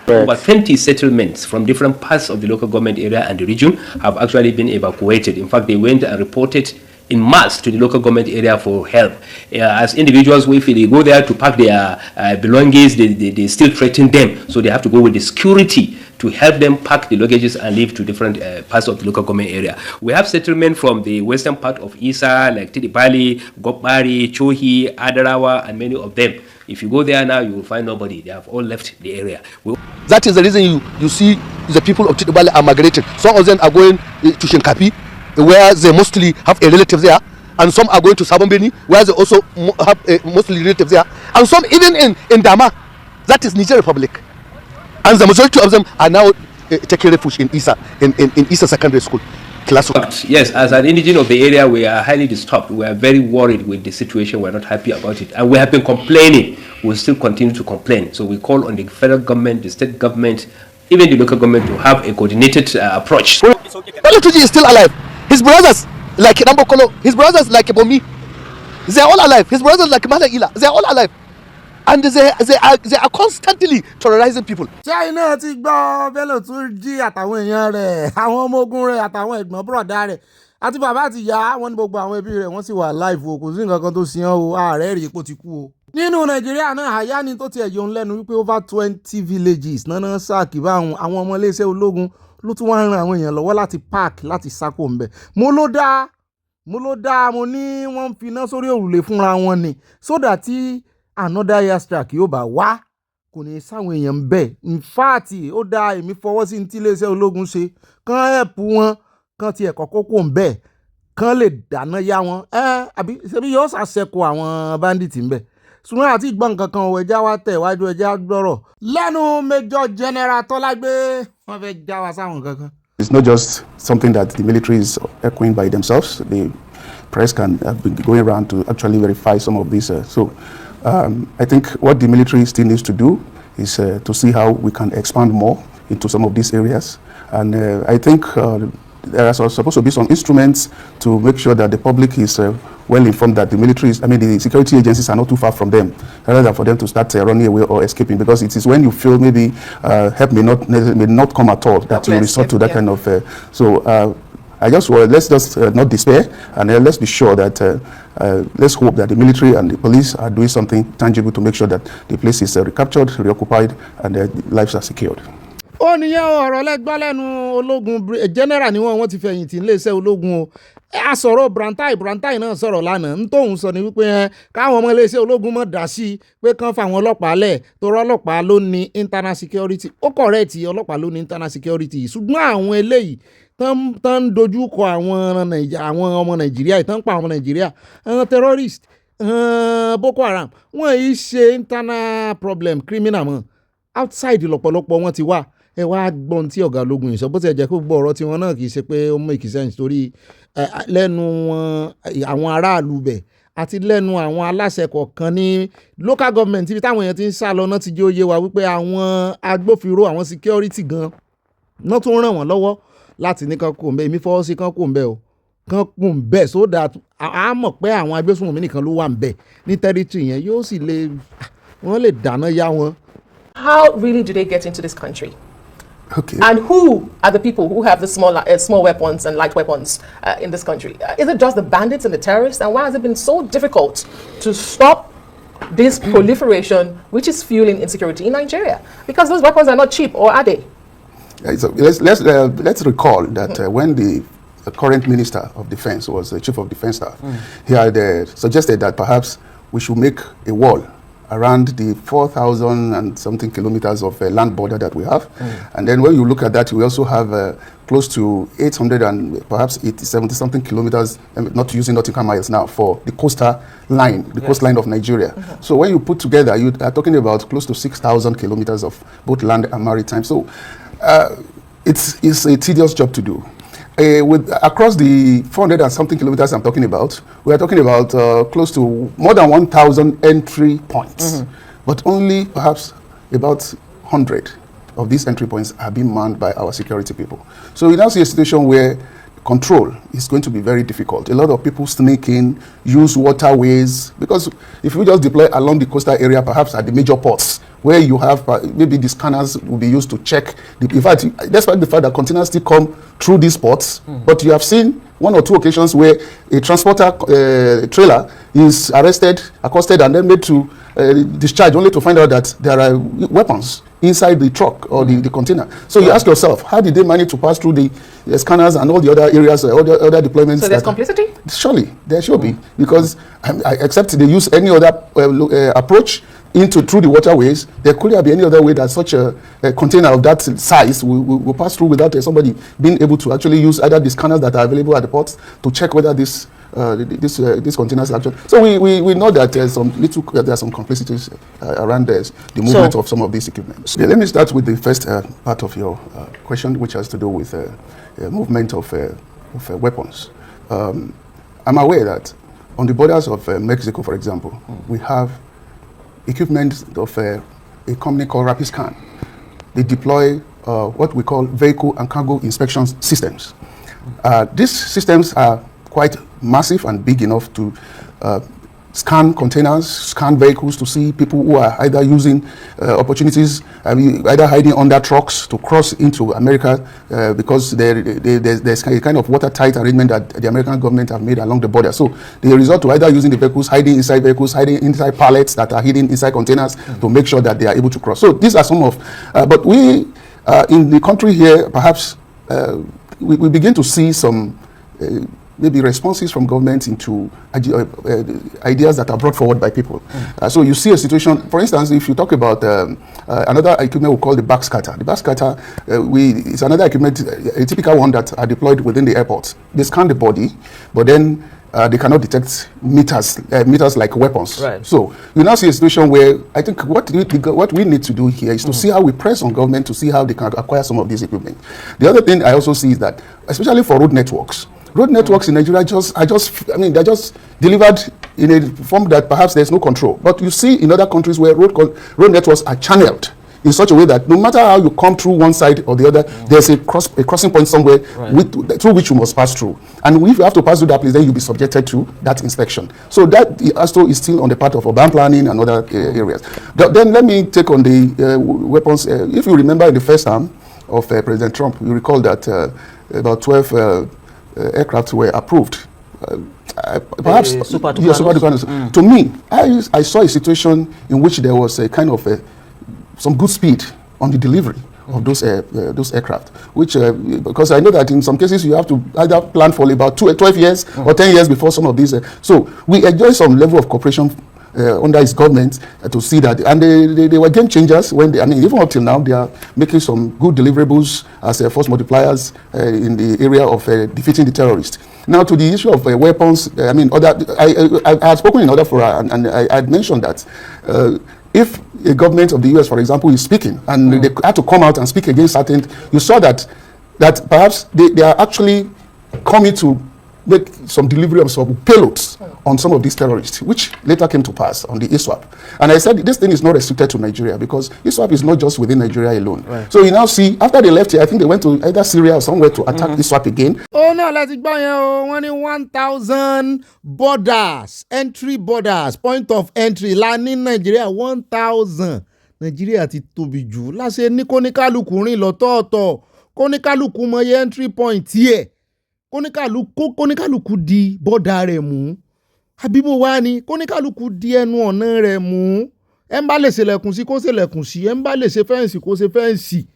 Over 20 settlements from different parts of the local government area and the region have actually been evacuated. In fact, they went and reported in mass to the local government area for help. As individuals, if they go there to pack their belongings, they still threaten them. So they have to go with the security to help them pack the luggages and leave to different parts of the local government area. We have settlement from the western part of Isa, like Tidibali, Gopari, Chohi, Adarawa, and many of them. If you go there now, you will find nobody. They have all left the area. That is the reason you see the people of Tidibali are migrated. Some of them are going to Shinkapi, where they mostly have a relative there, and some are going to Sabombeni, where they also have mostly relatives there, and some even in Dama, that is Niger Republic. And the majority of them are now taking refuge in Isa Secondary School. Yes, as an indigenous of the area, we are highly disturbed. We are very worried with the situation. We are not happy about it. And we have been complaining. We will still continue to complain. So we call on the federal government, the state government, even the local government to have a coordinated approach. Olutuji is still alive. His brothers, like Nambokolo, his brothers, like Ebomi, they are all alive. His brothers, like Mala Ila, they are all alive. And they are constantly terrorizing people. China ti gbọ́ Bello tún jí àtàwọn èèyàn rẹ̀, àwọn ọmọ ogun rẹ̀ àtàwọn ẹ̀gbọ́n bùrọ̀dá rẹ̀ àti bàbá àti ìyá wọn ní gbogbo àwọn ẹbí rẹ̀ wọ́n sì wà live o, kò sí nǹkan kan tó ṣe hàn o, ààrẹ rí epo ti kú o. Nínú Nàìjíríà náà àyá ni tó tiẹ̀ yọ ń lẹ́nu wípé over 20 villages náà sáàkì bá àwọn ọmọ iléeṣẹ́ ológun ló tún wá ń ran àwọn èèyàn lọ́wọ́ láti park láti sáko ńbẹ̀. Mo ló dáa mo ní wọ́n ń finá sórí òrùlé fúnra wọn ni sódà tí another airstrike yóò bá wá kò ní sáwọn èèyàn ń bẹ̀. In fact ó dá èmi fọwọ́ sí ní tí iléeṣẹ́ ológun ṣe kán help wọn kán tiẹ̀ kọ́kọ́ kó ń bẹ̀ kán lè dáná yá wọn àbí ṣebí yóò ṣàṣẹkù àwọn bandits ń bẹ̀. Ṣùgbọ́n àti ìgbọ́n nǹkan kan ẹja wa tẹ̀ wájú ẹja gbọ́rọ̀ lẹ́nu Major General Tọ́lágbé wọ́n fẹ́ já wa sáwọn nǹkan kan. It's not just something that the military is echoing by themselves. The press can have been going around to actually verify some of these. I think what the military still needs to do is to see how we can expand more into some of these areas. And I think there are supposed to be some instruments to make sure that the public is well informed that the military is, the security agencies are not too far from them, rather than for them to start running away or escaping. Because it is when you feel maybe help may not come at all that you resort to that kind of. I just let's just not despair, and let's be sure that let's hope that the military and the police are doing something tangible to make sure that the place is recaptured, reoccupied, and their lives are secured. Ó níyẹn ọ̀rọ̀ lẹ́gbọ́n lẹ́nu ológun general ni wọ́n ti fẹ̀yìntì iléeṣẹ́ ológun o. A sọ̀rọ̀ Brantai náà sọ̀rọ̀ lánàá ń tóun sọ ni wípé káwọn ọmọ iléeṣẹ́ ológun mọ̀ dá sí pé kán fáwọn ọlọ́pàá lẹ̀ torí ọlọ́pàá ló ní internal security. Ó correct ọlọ́pàá ló ní internal security ṣùgbọ́n àwọn eléyìí tán dojú kọ àwọn ọmọ Nàìjíríà tán pa ọmọ Nàìjíríà terrorist Boko Haram wọ́n yìí ṣe internal problem criminal mọ́ outside lọ́pọ̀lọpọ̀ wọn ti wà. Ẹ wá gbọ́n tí ọ̀gá ológun yìí sọ bó ti jẹ́ kó gbọ́ ọ̀rọ̀ tí wọn náà kì í ṣe pé ó make sense torí lẹ́nu wọn àwọn aráàlú bẹ̀ àti lẹ́nu àwọn aláṣẹ kọ̀ọ̀kan ní local government ibi táwọn èèyàn ti ń sá lọ náà ti jẹ́ òye wa wípé àwọn agbófinró àwọn security gan náà tún ràn wọ́n lọ́wọ́ láti ní kan kò ń bẹ́ èmi fọwọ́ sí kan kò ń bẹ́ o kan kò ń bẹ́ so that a mọ̀ pé àwọn agbésùnmọ̀mí nìkan ló wà ń bẹ̀ ní territory yẹn yóò sì wọ́n lè dáná yá wọn. How really do they get into this country? Okay. And who are the people who have the small weapons and light weapons in this country? Is it just the bandits and the terrorists? And why has it been so difficult to stop this proliferation, which is fueling insecurity in Nigeria? Because those weapons are not cheap, or are they? So let's recall that when the current Minister of Defense was the Chief of Defense Staff, he had suggested that perhaps we should make a wall around the 4,000 and something kilometers of land border that we have. And then when you look at that, we also have close to 800 and perhaps 70 something kilometers, not using nautical miles now, for the coastal line, coastline of Nigeria. So when you put together, you are talking about close to 6,000 kilometers of both land and maritime. So it's a tedious job to do. Across the 400 and something kilometers I'm talking about, we are talking about close to more than 1,000 entry points, but only perhaps about 100 of these entry points are being manned by our security people. So we now see a situation where control is going to be very difficult. A lot of people sneak in, use waterways, because if we just deploy along the coastal area, perhaps at the major ports, where you have maybe the scanners will be used to check. In fact, despite the fact that containers still come through these ports, but you have seen one or two occasions where a transporter trailer is arrested, accosted, and then made to discharge, only to find out that there are weapons inside the truck or the container. So you ask yourself, how did they manage to pass through the scanners and all the other areas, all the other deployments? So there's complicity? Surely, there should be, because except they use any other approach through the waterways, there couldn't be any other way that such a container of that size will pass through without somebody being able to actually use either the scanners that are available at the ports to check whether this these containers actually. So we know that there are some complexities around the movement of some of these equipment. Let me start with the first part of your question, which has to do with movement of weapons. I'm aware that on the borders of Mexico, for example, we have equipment of a company called Rapid Scan. They deploy what we call vehicle and cargo inspection systems. These systems are quite massive and big enough to scan containers, scan vehicles to see people who are either using opportunities, either hiding under trucks to cross into America because there's a kind of watertight arrangement that the American government have made along the border. So they resort to either using the vehicles, hiding inside pallets that are hidden inside containers to make sure that they are able to cross. So these are some of, but we in the country here, perhaps we begin to see some maybe responses from government into ideas that are brought forward by people. So you see a situation, for instance, if you talk about another equipment we call the backscatter. The backscatter is another equipment, a typical one that are deployed within the airports. They scan the body, but then they cannot detect meters like weapons. Right. So you now see a situation where I think what we need to do here is to see how we press on government to see how they can acquire some of these equipment. The other thing I also see is that, especially for road networks in Nigeria they're just delivered in a form that perhaps there's no control. But you see in other countries where road networks are channeled in such a way that no matter how you come through one side or the other, there's a crossing point somewhere through which you must pass through. And if you have to pass through that place, then you'll be subjected to that inspection. So that also is still on the part of urban planning and other areas. Then let me take on the weapons. If you remember in the first term of President Trump, you recall that about 12 aircraft were approved. Perhaps Super Tucanos. To me, I saw a situation in which there was a kind of some good speed on the delivery of those aircraft, which because I know that in some cases you have to either plan for about 12 years or 10 years before some of these. So we enjoy some level of cooperation under his government to see that, and they were game changers when even up till now they are making some good deliverables as force multipliers in the area of defeating the terrorists. Now to the issue of weapons, I had spoken in other fora, and I had mentioned that if a government of the US, for example, is speaking and they had to come out and speak against certain, you saw that perhaps they are actually coming to make some delivery of some payloads on some of these terrorists, which later came to pass on the ISWAP. And I said this thing is not restricted to Nigeria because ISWAP is not just within Nigeria alone. Right. So you now see, after they left here, I think they went to either Syria or somewhere to attack ISWAP again. Oh no, let's go here. 1,000 borders, entry borders, point of entry. Land in Nigeria, 1,000. Nigeria ti tóbi jù. Láṣẹ ní kóníkálùkù rìn lọ́tọ̀ọ̀tọ̀. Kóníkálùkù mọ entry point here. Kóníkálùkù di bọ́dà rẹ̀ mú. Àbíbò wá ní kóníkálùkù di ẹnu ọ̀nà rẹ̀ mú. Ẹ ń bá lè ṣẹlẹ̀kùn sí kó ṣẹlẹ̀kùn sí. Ẹ ń bá lè ṣe fẹ́ǹsì kó ṣe fẹ́ǹsì.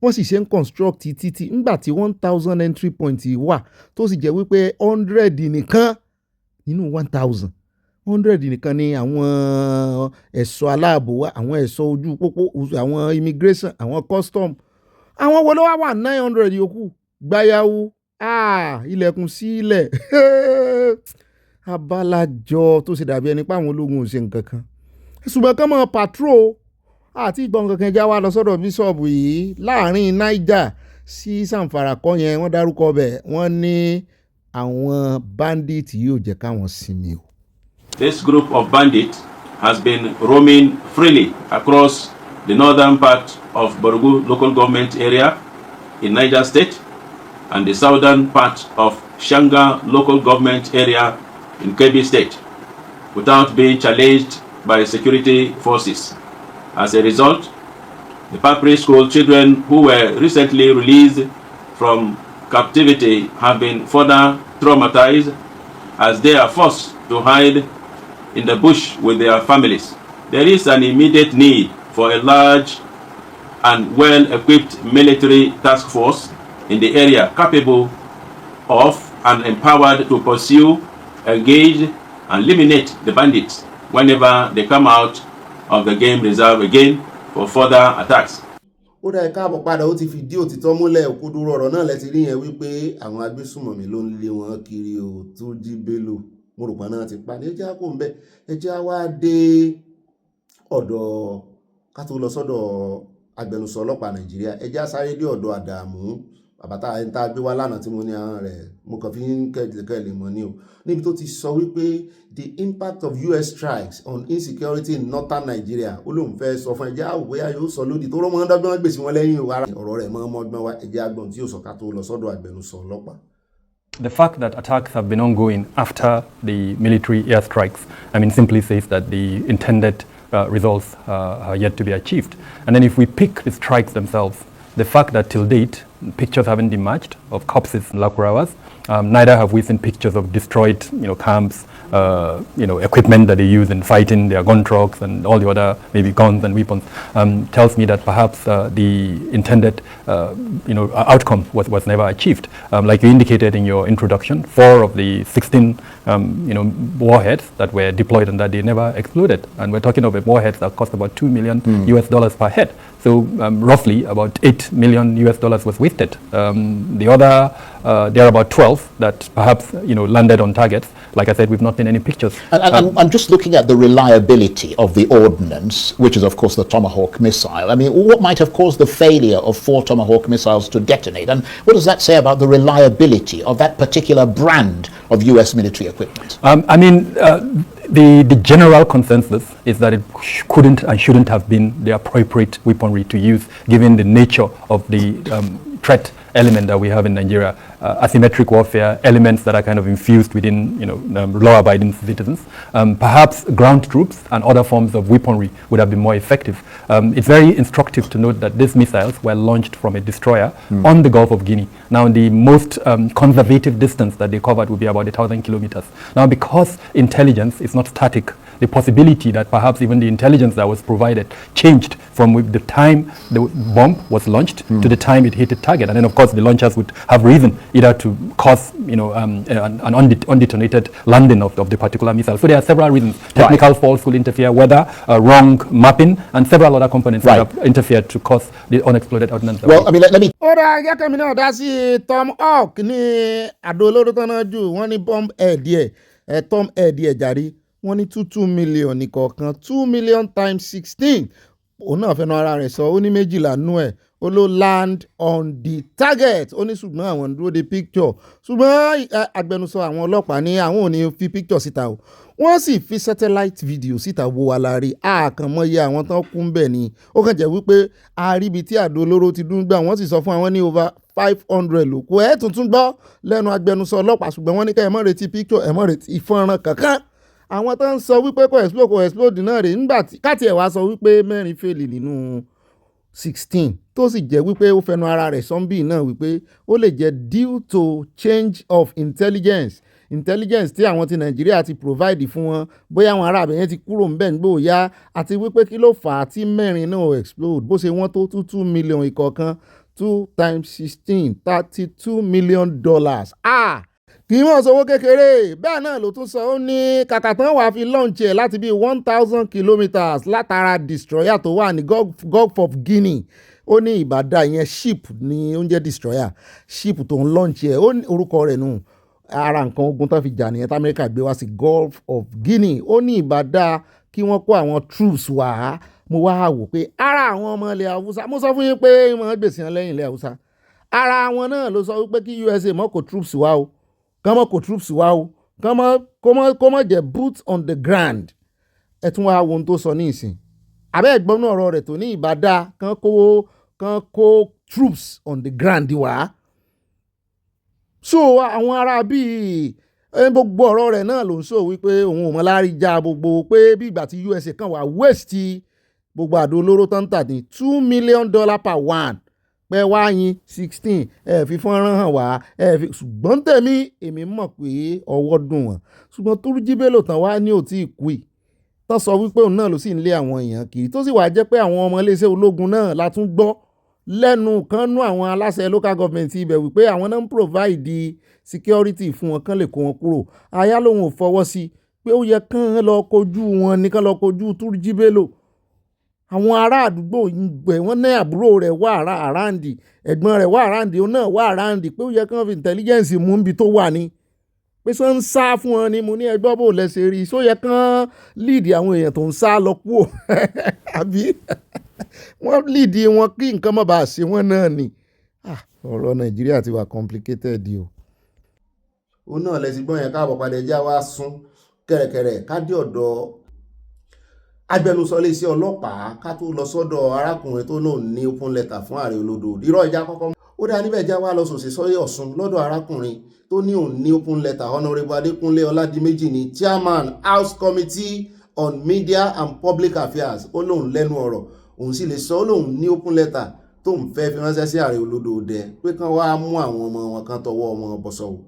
Wọ́n sì ṣe ń construct títí ńgbà tí 1,000 entry point wà tó sì jẹ́ wípé 100 nìkan nínú 1,000. 100 nìkan ni àwọn ẹ̀ṣọ́ aláàbò wa, àwọn ẹ̀ṣọ́ ojú pópó, àwọn immigration, àwọn custom. Àwọn wo ló wà 900 yòókù gbáyàwó. Ilẹ̀kùn sílẹ̀. Abalajọ tó ṣe dàbí ẹni pé àwọn ológun ò ṣe nǹkan kan. Ṣùgbọ́n kán mọ́ patrol àti ìgbọ̀n kankan já wa lọ sọ́dọ̀ bíṣọ̀bù yìí láàrin Niger sí Zamfara kọ́ yẹn wọ́n dárúkọ bẹ̀ wọ́n ní àwọn bandits yóò jẹ́ káwọn sinmi o. This group of bandits has been roaming freely across the northern part of Borgu local government area in Niger State and the southern part of Shanga local government area in Kebbi State without being challenged by security forces. As a result, the primary school children who were recently released from captivity have been further traumatized as they are forced to hide in the bush with their families. There is an immediate need for a large and well-equipped military task force in the area capable of and empowered to pursue, engage, and eliminate the bandits whenever they come out of the game reserve again for further attacks. ó dá ẹ̀ka àbọ̀ padà ó ti fìdí òtítọ́ múlẹ̀ òkodoro ọ̀rọ̀ náà lẹ́ti rí yẹn wípé àwọn agbésùmọ̀mí ló ń lé wọn kiri o tó jí Bello mo rò pé náà ti pa ní ẹjẹ́ á kó ń bẹ́ ẹjẹ́ á wá dé ọ̀dọ̀ ká tó lọ sọ́dọ̀ agbẹnusọ ọlọ́pàá Nàìjíríà ẹjẹ́ á sáré dé ọ̀dọ̀ Àdàmú bàbá ẹni tá a gbé wá lánàá tí mo ní àwọn rẹ̀ mo kàn fi ń kẹ́lẹ̀ mọ́ ní o níbi tó ti sọ wípé the impact of US strikes on insecurity in northern Nigeria ó lóun fẹ́ sọ fún ẹjẹ́ àwòbóyá yóò sọ lódì tó rọ́mọ́ dọ́gbọ́n gbèsè wọn lẹ́yìn ọ̀rọ̀ rẹ̀ mọ́ ọgbọ́n wa ẹjẹ́ àgbọ̀n tí yóò sọ ká tó lọ sọ́dọ̀ agbẹnusọ ọlọ́pàá. The fact that attacks have been ongoing after the military airstrikes, simply says that the intended results are yet to be achieved. And then if we pick the strikes themselves, the fact that till date, pictures haven't emerged of corpses in Lakurawas, neither have we seen pictures of destroyed, camps, equipment that they use in fighting, their gun trucks and all the other maybe guns and weapons, tells me that perhaps the intended, outcome was never achieved. Like you indicated in your introduction, 4 of the 16, warheads that were deployed on that day never exploded, and we're talking about warheads that cost about $2 million US dollars per head. So roughly about $8 million US dollars was wasted. The other, there are about 12 that perhaps landed on targets. Like I said, we've not seen any pictures. And I'm just looking at the reliability of the ordnance, which is of course the Tomahawk missile. What might have caused the failure of 4 Tomahawk missiles to detonate? And what does that say about the reliability of that particular brand of US military equipment? The general consensus is that it couldn't and shouldn't have been the appropriate weaponry to use, given the nature of the threat element that we have in Nigeria, asymmetric warfare, elements that are kind of infused within, law-abiding citizens. Perhaps ground troops and other forms of weaponry would have been more effective. It's very instructive to note that these missiles were launched from a destroyer on the Gulf of Guinea. Now, the most conservative distance that they covered would be about 1,000 kilometers. Now, because intelligence is not static, the possibility that perhaps even the intelligence that was provided changed from the time the bomb was launched to the time it hit the target. And then, of course, the launchers would have reason either to cause, an undetonated landing of the particular missile. So there are several reasons. Technical faults will interfere, weather, wrong mapping, and several other components that have interfered to cause the unexploded ordnance. Well, let me. Ó dáa, jẹ́ kẹ́mi náà dá sí Tom Hawk ní àdó olóró tán náà jù wọ́n ní bomb Tom ẹ̀ẹ́dì jàre wọ́n ní 2 million nìkọ̀ọ̀kan 2 million times 16 òun náà fẹ́nu ara rẹ̀ sọ ó ní 12 nú ẹ̀ ó ló land on the target ó ní ṣùgbọ́n àwọn dúró de picture ṣùgbọ́n agbẹnusọ àwọn ọlọ́pàá ní àwọn ò ní fi picture síta o wọ́n sì fi satellite video síta wo wa láre àkànmọ́yé àwọn tán kún bẹ́ẹ̀ ni ó kàn jẹ́ wípé àríbi tí àdó olóró ti dún gbà wọ́n sì sọ fún àwọn ní over 500 ló kó ẹ̀ tuntun gbọ́ lẹ́nu agbẹnusọ ọlọ́pàá ṣùgbọ́n wọ́n ní ká ẹ má retí picture ẹ má retí ìfọ̀nrán kankan àwọn tó ń sọ wípé kò explode náà rè nígbà tí káàtì ẹ̀ wá sọ wípé 4 fèlì nínú 16 tó sì jẹ́ wípé ó fẹnu ara rẹ̀ sọ́ńbì náà wípé ó lè jẹ́ due to change of intelligence tí àwọn ti Nàìjíríà ti provide fún wọn bóyá àwọn ará àbẹ̀yẹn ti kúrò ń bẹ̀ ń gbòòyà àti wípé kí ló fà á tí 4 náà explode bó ṣe wọ́n tó 2 million ìkọ̀ọ̀kan 2 times 16 $32 million. Kì í mọ̀ sówó kékeré bẹ́ẹ̀ náà ló tún sọ ó ní kàkà tán wàá fi launch ẹ̀ láti bí 1,000 kilometres látara destroyer tó wà ní Gulf of Guinea ó ní ìbàdà ìyẹn ship ní oúnjẹ destroyer ship tó ń launch ẹ̀ ó ní orúkọ rẹ̀ nù ara nǹkan ogun tó fi jà nìyẹn tí Amẹ́ríkà gbé wá sí Gulf of Guinea ó ní ìbàdà kí wọ́n kó àwọn troops wá mo wá wò pé ara àwọn ọmọ ilẹ̀ Haúsá mo sọ fún yín pé wọ́n gbèsè hàn lẹ́yìn ilẹ̀ Haúsá ara wọn náà ló sọ wípé kí USA mọ́ kó troops wá o kọ́mọ́ kò troops wá o kọ́mọ́ jẹ́ boots on the ground ẹ tún wá wo ohun tó sọ ní ìsìn abẹ́ ẹ̀gbọ́n ọ̀rọ̀ rẹ̀ tó ní ìbàdà kan kó troops on the ground wá so àwọn ará bíi gbogbo ọ̀rọ̀ rẹ̀ náà ló ń sọ wípé òun ò mọ lárí já gbogbo pé bí ìgbà tí USA kan wà waste gbogbo àdó olóró tó ń tà ní $2 million per one pẹ́ wá yín 16 fi fọ́nrán hàn wá ṣùgbọ́n tẹ̀mí èmi mọ̀ pé ọwọ́ dùn wọ́n ṣùgbọ́n Túrújí Bello tán wá ní òtí ìkú ì tán sọ wípé òun náà ló sì ń lé àwọn èèyàn kiri tó sì wá jẹ́ pé àwọn ọmọ iléeṣẹ́ ológun náà la tún gbọ́ lẹ́nu kan nú àwọn aláṣẹ local government ibẹ̀ wípé àwọn náà ń provide security fún wọn kán lè kó wọn kúrò aya lòun ò fọwọ́ sí pé ó yẹ kán lọ kojú wọn ní kán lọ kojú Túrújí Bello àwọn ará àdúgbò ìgbẹ́ wọn ní àbúrò rẹ̀ wà àráǹdì ẹ̀gbọ́n rẹ̀ wà àráǹdì òun náà wà àráǹdì pé ó yẹ kí wọ́n fi intelligence mú níbi tó wà ní pé sọ ń sá fún wọn ni mo ní ẹgbọ́ bò lẹ́sẹ̀ rí só yẹ kán lead àwọn èèyàn tó ń sá lọ kúò àbí wọ́n lead wọn kí nǹkan má bàa ṣe wọ́n náà ni ọ̀rọ̀ Nàìjíríà ti wà complicated o. ó náà lẹ́sìn gbọ́n yẹn káàbọ̀ padà ẹjá wá sún kẹ̀rẹ̀kẹ̀rẹ̀ ká dé ọ̀dọ̀ agbẹnusọ iléeṣẹ́ ọlọ́pàá ká tó lọ sọ́dọ̀ arákùnrin tó náà ní open letter fún ààrẹ olódò irọ́ ìjà kọ́kọ́ ó dá níbẹ̀ já wá lọ sòsè sọ́yẹ́ Ọ̀ṣun lọ́dọ̀ arákùnrin tó ní òun ní open letter Honourable Adékúnlé Ọládìméjì ní chairman House Committee on Media and Public Affairs ó lóun lẹ́nu ọ̀rọ̀ òun sì lè sọ ó lóun ní open letter tó ń fẹ́ fi ránṣẹ́ sí ààrẹ olódò dẹ pé kán wá mú àwọn ọmọ wọn kan tọwọ́ wọn bọ̀sọ̀ o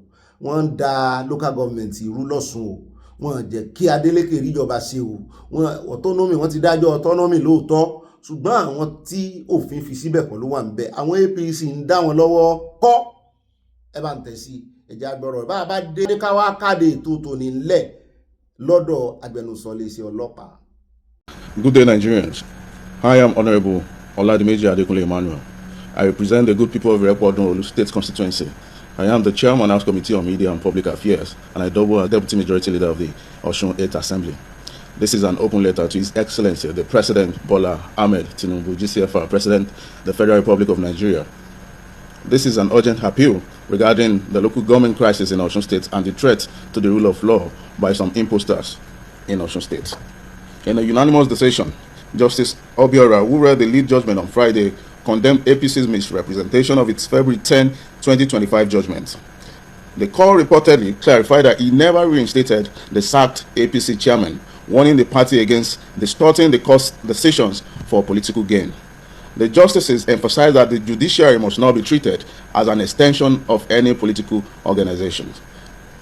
wọ́n ń da local government irú lọ́sùn o wọ́n jẹ́ kí Adeleke ríjọba ṣe o wọ́n autonomy wọ́n ti dájọ́ autonomy lóòótọ́ ṣùgbọ́n àwọn tí òfin fi síbẹ̀ kọ́ ló wà ń bẹ àwọn APC ń dá wọn lọ́wọ́ kọ́ ẹ bá ń tẹ̀ sí ẹ̀jẹ̀ agbọ̀rọ̀ bá a bá dé ká wá káde ètò tòní ńlẹ̀ lọ́dọ̀ agbẹnusọ iléeṣẹ́ ọlọ́pàá. Good day, Nigerians. I am Honourable Oladimeji Adekunle Emmanuel. I represent the good people of Irepodo State Constituency. I am the Chairman House Committee on Media and Public Affairs, and I double as Deputy Majority Leader of the Osun 8th Assembly. This is an open letter to His Excellency, the President Bola Ahmed Tinubu, GCFR, President, the Federal Republic of Nigeria. This is an urgent appeal regarding the local government crisis in Osun State and the threat to the rule of law by some imposters in Osun State. In a unanimous decision, Justice Obiora, who read the lead judgment on Friday, condemned APC's misrepresentation of its February 10, 2025 judgment. The court reportedly clarified that he never reinstated the sacked APC chairman, warning the party against distorting the court's decisions for political gain. The justices emphasized that the judiciary must not be treated as an extension of any political organization.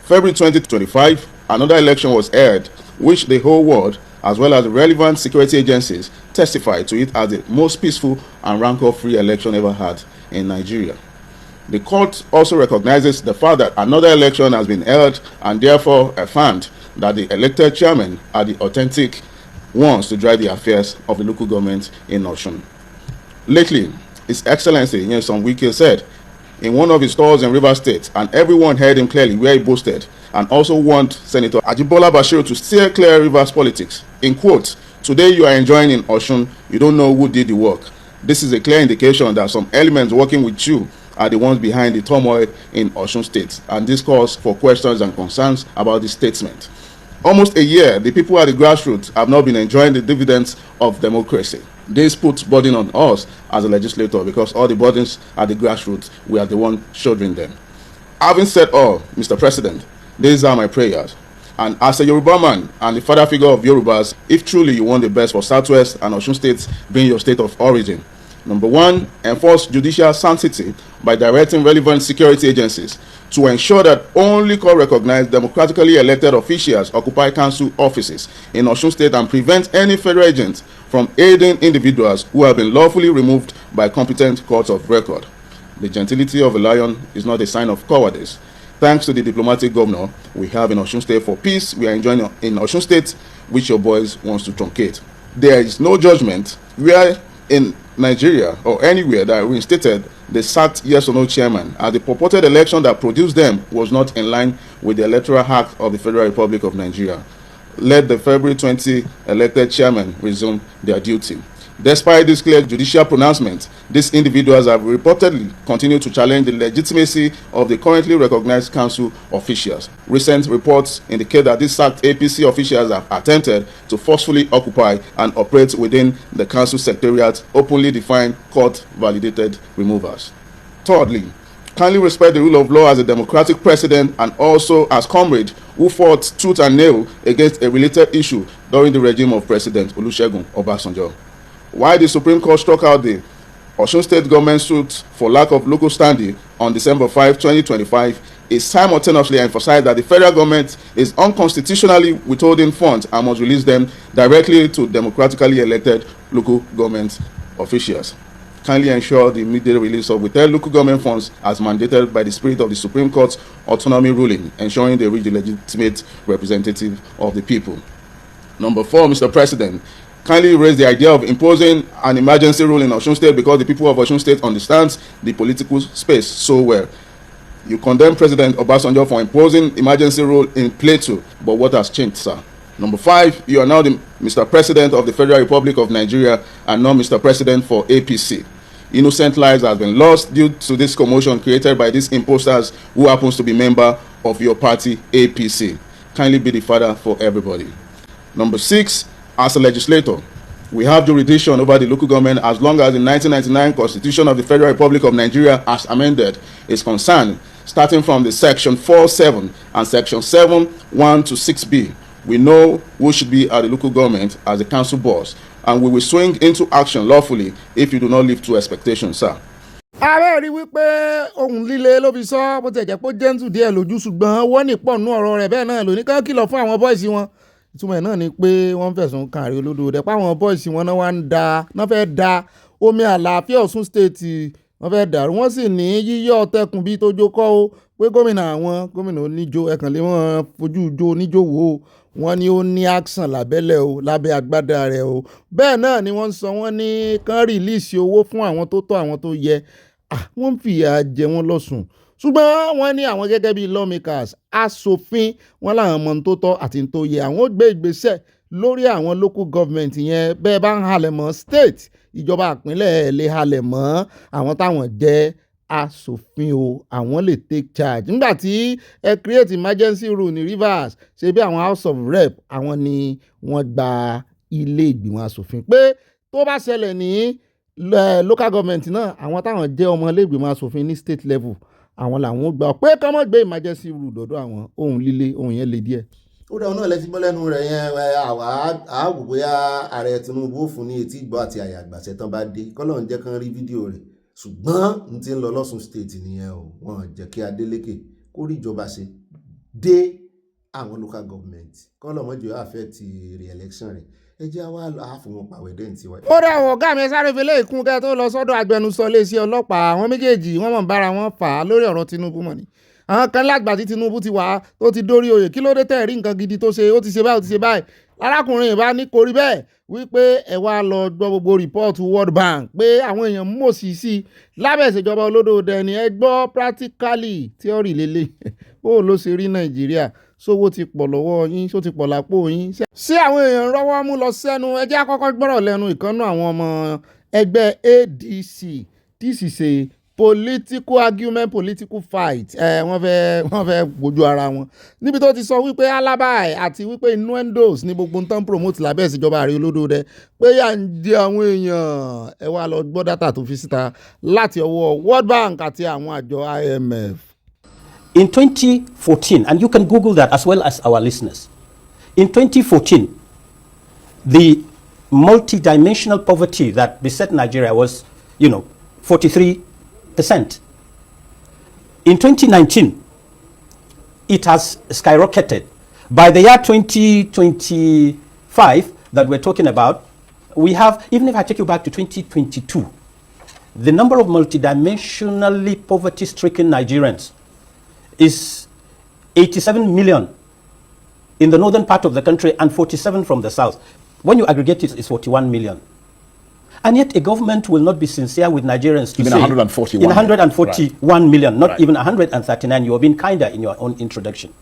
February 2025, another election was held, which the whole world, as well as the relevant security agencies, testified to it as the most peaceful and rancor-free election ever had in Nigeria. The court also recognizes the fact that another election has been held and therefore affirmed that the elected chairmen are the authentic ones to drive the affairs of the local government in Osun. Lately, His Excellency Nyesom Wike said in one of his tours in Rivers State, and everyone heard him clearly where he boasted, and also warned Senator Ajibola Bashir to steer clear Rivers politics. In quote, "Today you are enjoying in Osun, you don't know who did the work. This is a clear indication that some elements working with you are the ones behind the turmoil in Osun State, and this calls for questions and concerns about this statement." Almost a year, the people at the grassroots have not been enjoying the dividends of democracy. This puts burden on us as a legislator because all the burdens at the grassroots, we are the one shouldering them. Having said all, Mr. President, these are my prayers. And as a Yoruba man and the father figure of Yorubas, if truly you want the best for Southwest and Osun States being your state of origin, number one, enforce judicial sanctity by directing relevant security agencies to ensure that only court-recognized democratically elected officials occupy council offices in Osun State and prevent any federal agent from aiding individuals who have been lawfully removed by competent courts of record. The gentility of a lion is not a sign of cowardice. Thanks to the diplomatic governor we have in Osun State for peace we are enjoying in Osun State, which your boys wants to truncate. There is no judgment where in Nigeria or anywhere that reinstated the sacked yes or no chairman, as the purported election that produced them was not in line with the Electoral Act of the Federal Republic of Nigeria. Let the February 20 elected chairman resume their duty. Despite this clear judicial pronouncement, these individuals have reportedly continued to challenge the legitimacy of the currently recognized council officials. Recent reports indicate that these sacked APC officials have attempted to forcefully occupy and operate within the council secretariat, openly defined court-validated removals. Thirdly, kindly respect the rule of law as a democratic precedent and also as comrade who fought tooth and nail against a related issue during the regime of President Olusegun Obasanjo. While the Supreme Court struck out the Osun State government suit for lack of local standing on December 5, 2025, it simultaneously emphasized that the federal government is unconstitutionally withholding funds and must release them directly to democratically elected local government officials. Kindly ensure the immediate release of withheld local government funds as mandated by the spirit of the Supreme Court's autonomy ruling, ensuring they reach the legitimate representative of the people. Number 4, Mr. President, kindly raised the idea of imposing an emergency rule in Osun State because the people of Osun State understands the political space so well. You condemn President Obasanjo for imposing emergency rule in Plateau, but what has changed, sir? Number 5, you are now the Mr. President of the Federal Republic of Nigeria and not Mr. President for APC. Innocent lives have been lost due to this commotion created by these imposters who happens to be member of your party, APC. Kindly be the father for everybody. Number 6, as a legislator, we have jurisdiction over the local government as long as the 1999 Constitution of the Federal Republic of Nigeria, as amended, is concerned, starting from the Section 4.7 and Section 7.1 to 6b. We know who should be at the local government as the council boss, and we will swing into action lawfully if you do not live to expectations, sir. ààrẹ rí wípé ohun líle ló fi sọ bó ti jẹ́ pé jẹ́ǹtù díẹ̀ lójú ṣùgbọ́n wọ́n ní pọ̀ nú ọ̀rọ̀ rẹ̀ bẹ́ẹ̀ náà lóní kán kìlọ̀ fún àwọn bọ́ìsì wọn ìtumọ̀ ẹ̀ náà ni pé wọ́n fẹ̀sùn kàn àrí olódò rẹ̀ pé àwọn bọ́ìsì wọn náà wá ń da náà fẹ́ da omi àlàáfíà Ọ̀ṣun state wọ́n fẹ́ dàrú wọ́n sì ní yíyọ́ ọ̀tẹ̀kùn bíi tójó kọ́ ó pé gómìnà oníjó ẹ̀kàn lé wọn fojú ijó oníjó wò ó wọ́n ní ó ní action lábẹ́lẹ̀ o lábẹ́ agbádá rẹ̀ o bẹ́ẹ̀ náà ni wọ́n sọ wọ́n ní kán rìlíìsì owó fún àwọn tó tọ́ àwọn tó yẹ wọ́n ń fìyà jẹ wọ́n lọ́sùn ṣùgbọ́n wọ́n ní àwọn gẹ́gẹ́ bíi lawmakers aṣòfin wọn làwọn ọmọ tó tọ́ àti tó yẹ àwọn ó gbé ìgbésẹ̀ lórí àwọn local government yẹn bẹ́ẹ̀ bá ń halẹ̀ mọ́ state ìjọba ìpínlẹ̀ lè halẹ̀ mọ́ àwọn táwọn jẹ́ aṣòfin o àwọn lè take charge nígbà tí ẹ create emergency rule ní Rivers ṣe bí àwọn House of Rep àwọn ni wọ́n gba ilé ìgbìmọ̀ aṣòfin pé tó bá ṣẹlẹ̀ ní local government náà àwọn táwọn jẹ́ ọmọ ilé ìgbìmọ̀ aṣòfin ní state level àwọn làwọn gbà pé kọ́ mọ́ gbé emergency rule dọ̀dọ̀ àwọn ohun líle ohun yẹn le díẹ̀. ó dáa náà lẹ́tí bọ́lẹ́nu rẹ̀ yẹn àwò bóyá ààrẹ Tinubu ó fún ní etí ìgbọ́ àti àyà àgbàṣẹ tán bá dé kọ́lọ́run jẹ́ kán rí fídíò rẹ̀ ṣùgbọ́n n ti ń lọ lọ́sùn state nìyẹn o wọ́n jẹ́ kí Adeleke kó rí ìjọba ṣe dé àwọn local government kọ́lọ́mọ́jọ́ àfẹ́ ti re-election rẹ̀ ẹ jẹ́ wá àáfún wọn pàwẹ́ dẹ́ǹtì wa. ó dá àwọn ọ̀gá mi sáré fi léèkún kẹ́ tó lọ sọ́dọ̀ agbẹnusọ iléeṣẹ́ ọlọ́pàá àwọn méjèèjì wọ́n mọ̀ ń bára wọn fà á lórí ọ̀rọ̀ Tinubu mọ̀ ni àwọn kan lágbà tí Tinubu ti wà tó ti dórí oyè kí ló dé tẹ̀ rí nǹkan gidi tó ṣe ó ti ṣe báyìí ó ti ṣe báyìí arákùnrin ìbá ní kò rí bẹ́ẹ̀ wípé ẹ wá lọ gbọ́ gbogbo rìpọ́ọ̀tù World Bank pé àwọn èèyàn mọ̀ sí lábẹ́ ìṣèjọba olódòdó ni ẹ gbọ́ practically theory lélẹ̀ ó ló ṣe rí Nàìjíríà sówó ti pọ̀ lọ́wọ́ yín só ti pọ̀ lápò yín ṣé àwọn èèyàn rọ́wọ́ mú lọ sẹ́nu ẹ jẹ́ àkọ́kọ́ gbọ́rọ̀ lẹ́nu ìkànnú àwọn ọmọ ẹgbẹ́ ADC this is a political argument political fight wọ́n fẹ́ gbójú ara wọn níbi tó ti sọ wípé alibi àti wípé innuendos ní gbogbo nǹkan promote lábẹ́ ìṣèjọba ààrẹ olódòdó pé yà ń jẹ àwọn èèyàn ẹ wá lọ gbọ́ dátà tó fi síta láti ọwọ́ World Bank àti àwọn àjọ IMF. In 2014, and you can Google that as well as our listeners, in 2014, the multidimensional poverty that beset Nigeria was, 43%. In 2019, it has skyrocketed. By the year 2025 that we're talking about, we have, even if I take you back to 2022, the number of multidimensionally poverty-stricken Nigerians is 87 million in the northern part of the country and 47 from the south. When you aggregate it, it's 41 million. And yet a government will not be sincere with Nigerians to even say... 141. In 141 right. million, not right. even 139. You have been kinder in your own introduction.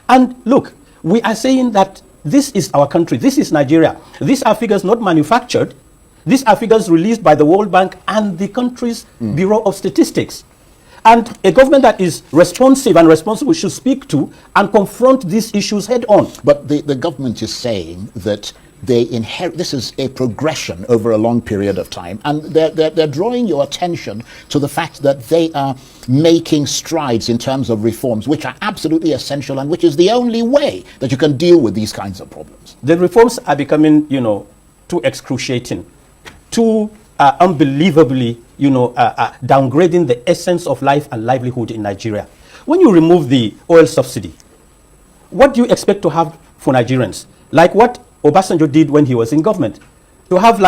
And look, we are saying that this is our country. This is Nigeria. These are figures not manufactured. These are figures released by the World Bank and the country's Bureau of Statistics. And a government that is responsive and responsible should speak to and confront these issues head on. But the government is saying that they inherit, this is a progression over a long period of time, and they're drawing your attention to the fact that they are making strides in terms of reforms, which are absolutely essential and which is the only way that you can deal with these kinds of problems. The reforms are becoming, too excruciating, too unbelievably, downgrading the essence of life and livelihood in Nigeria. When you remove the oil subsidy, what do you expect to have for Nigerians? Like what Obasanjo did when he was in government. To have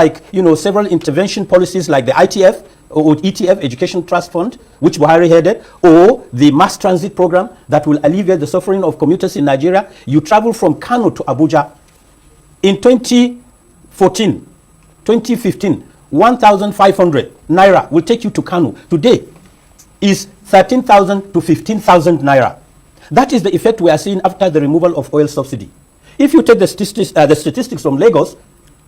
several intervention policies like the ITF or ETF, Education Trust Fund, which Buhari headed, or the mass transit program that will alleviate the suffering of commuters in Nigeria. You travel from Kano to Abuja. In 20 2014, 2015, 1,500 naira will take you to Kano. Today is 13,000 to 15,000 naira. That is the effect we are seeing after the removal of oil subsidy. If you take the statistics from Lagos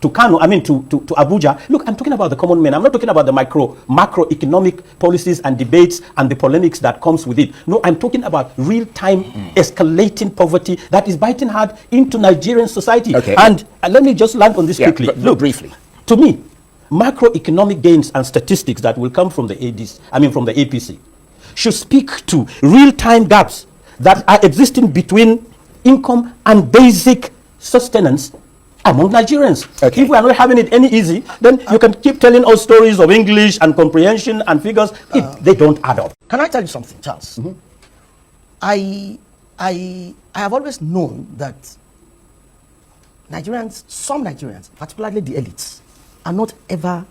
to Kano, to Abuja, look, I'm talking about the common man. I'm not talking about the macroeconomic policies and debates and the polemics that comes with it. No, I'm talking about real-time escalating poverty that is biting hard into Nigerian society. Okay. And let me just land on this quickly. Look, briefly. To me, macroeconomic gains and statistics that will come from the from the APC, should speak to real-time gaps that are existing between income and basic sustenance among Nigerians. Okay. If we are not having it any easy, then you can keep telling us stories of English and comprehension and figures. They don't add up. Can I tell you something, Charles? Mm-hmm. I have always known that some Nigerians, particularly the elites, are not ever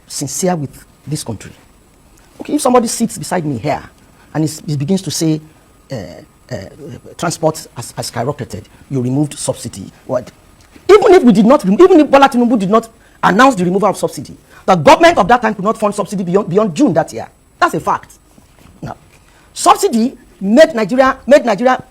sincere with this country. Okay, if somebody sits beside me here and he begins to say transport has skyrocketed, you removed subsidy, what? Even if Bola Tinubu did not announce the removal of subsidy, the government of that time could not fund subsidy beyond June that year. That's a fact. Now, subsidy made Nigeria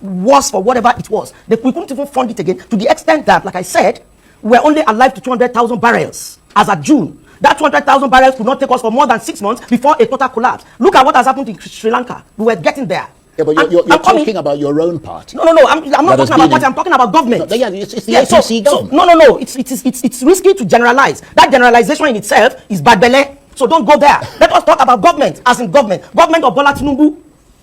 worse for whatever it was. We couldn't even fund it again, to the extent that, like I said, we're only alive to 200,000 barrels as of June. That 200,000 barrels could not take us for more than 6 months before a total collapse. Look at what has happened in Sri Lanka. We were getting there. Yeah, but you're talking about your own party. No, I'm not talking about party. I'm talking about government. No, it's the APC government. No. It's risky to generalize. That generalization in itself is bad belly. So don't go there. Let us talk about government, as in government. Government of Bola Tinubu.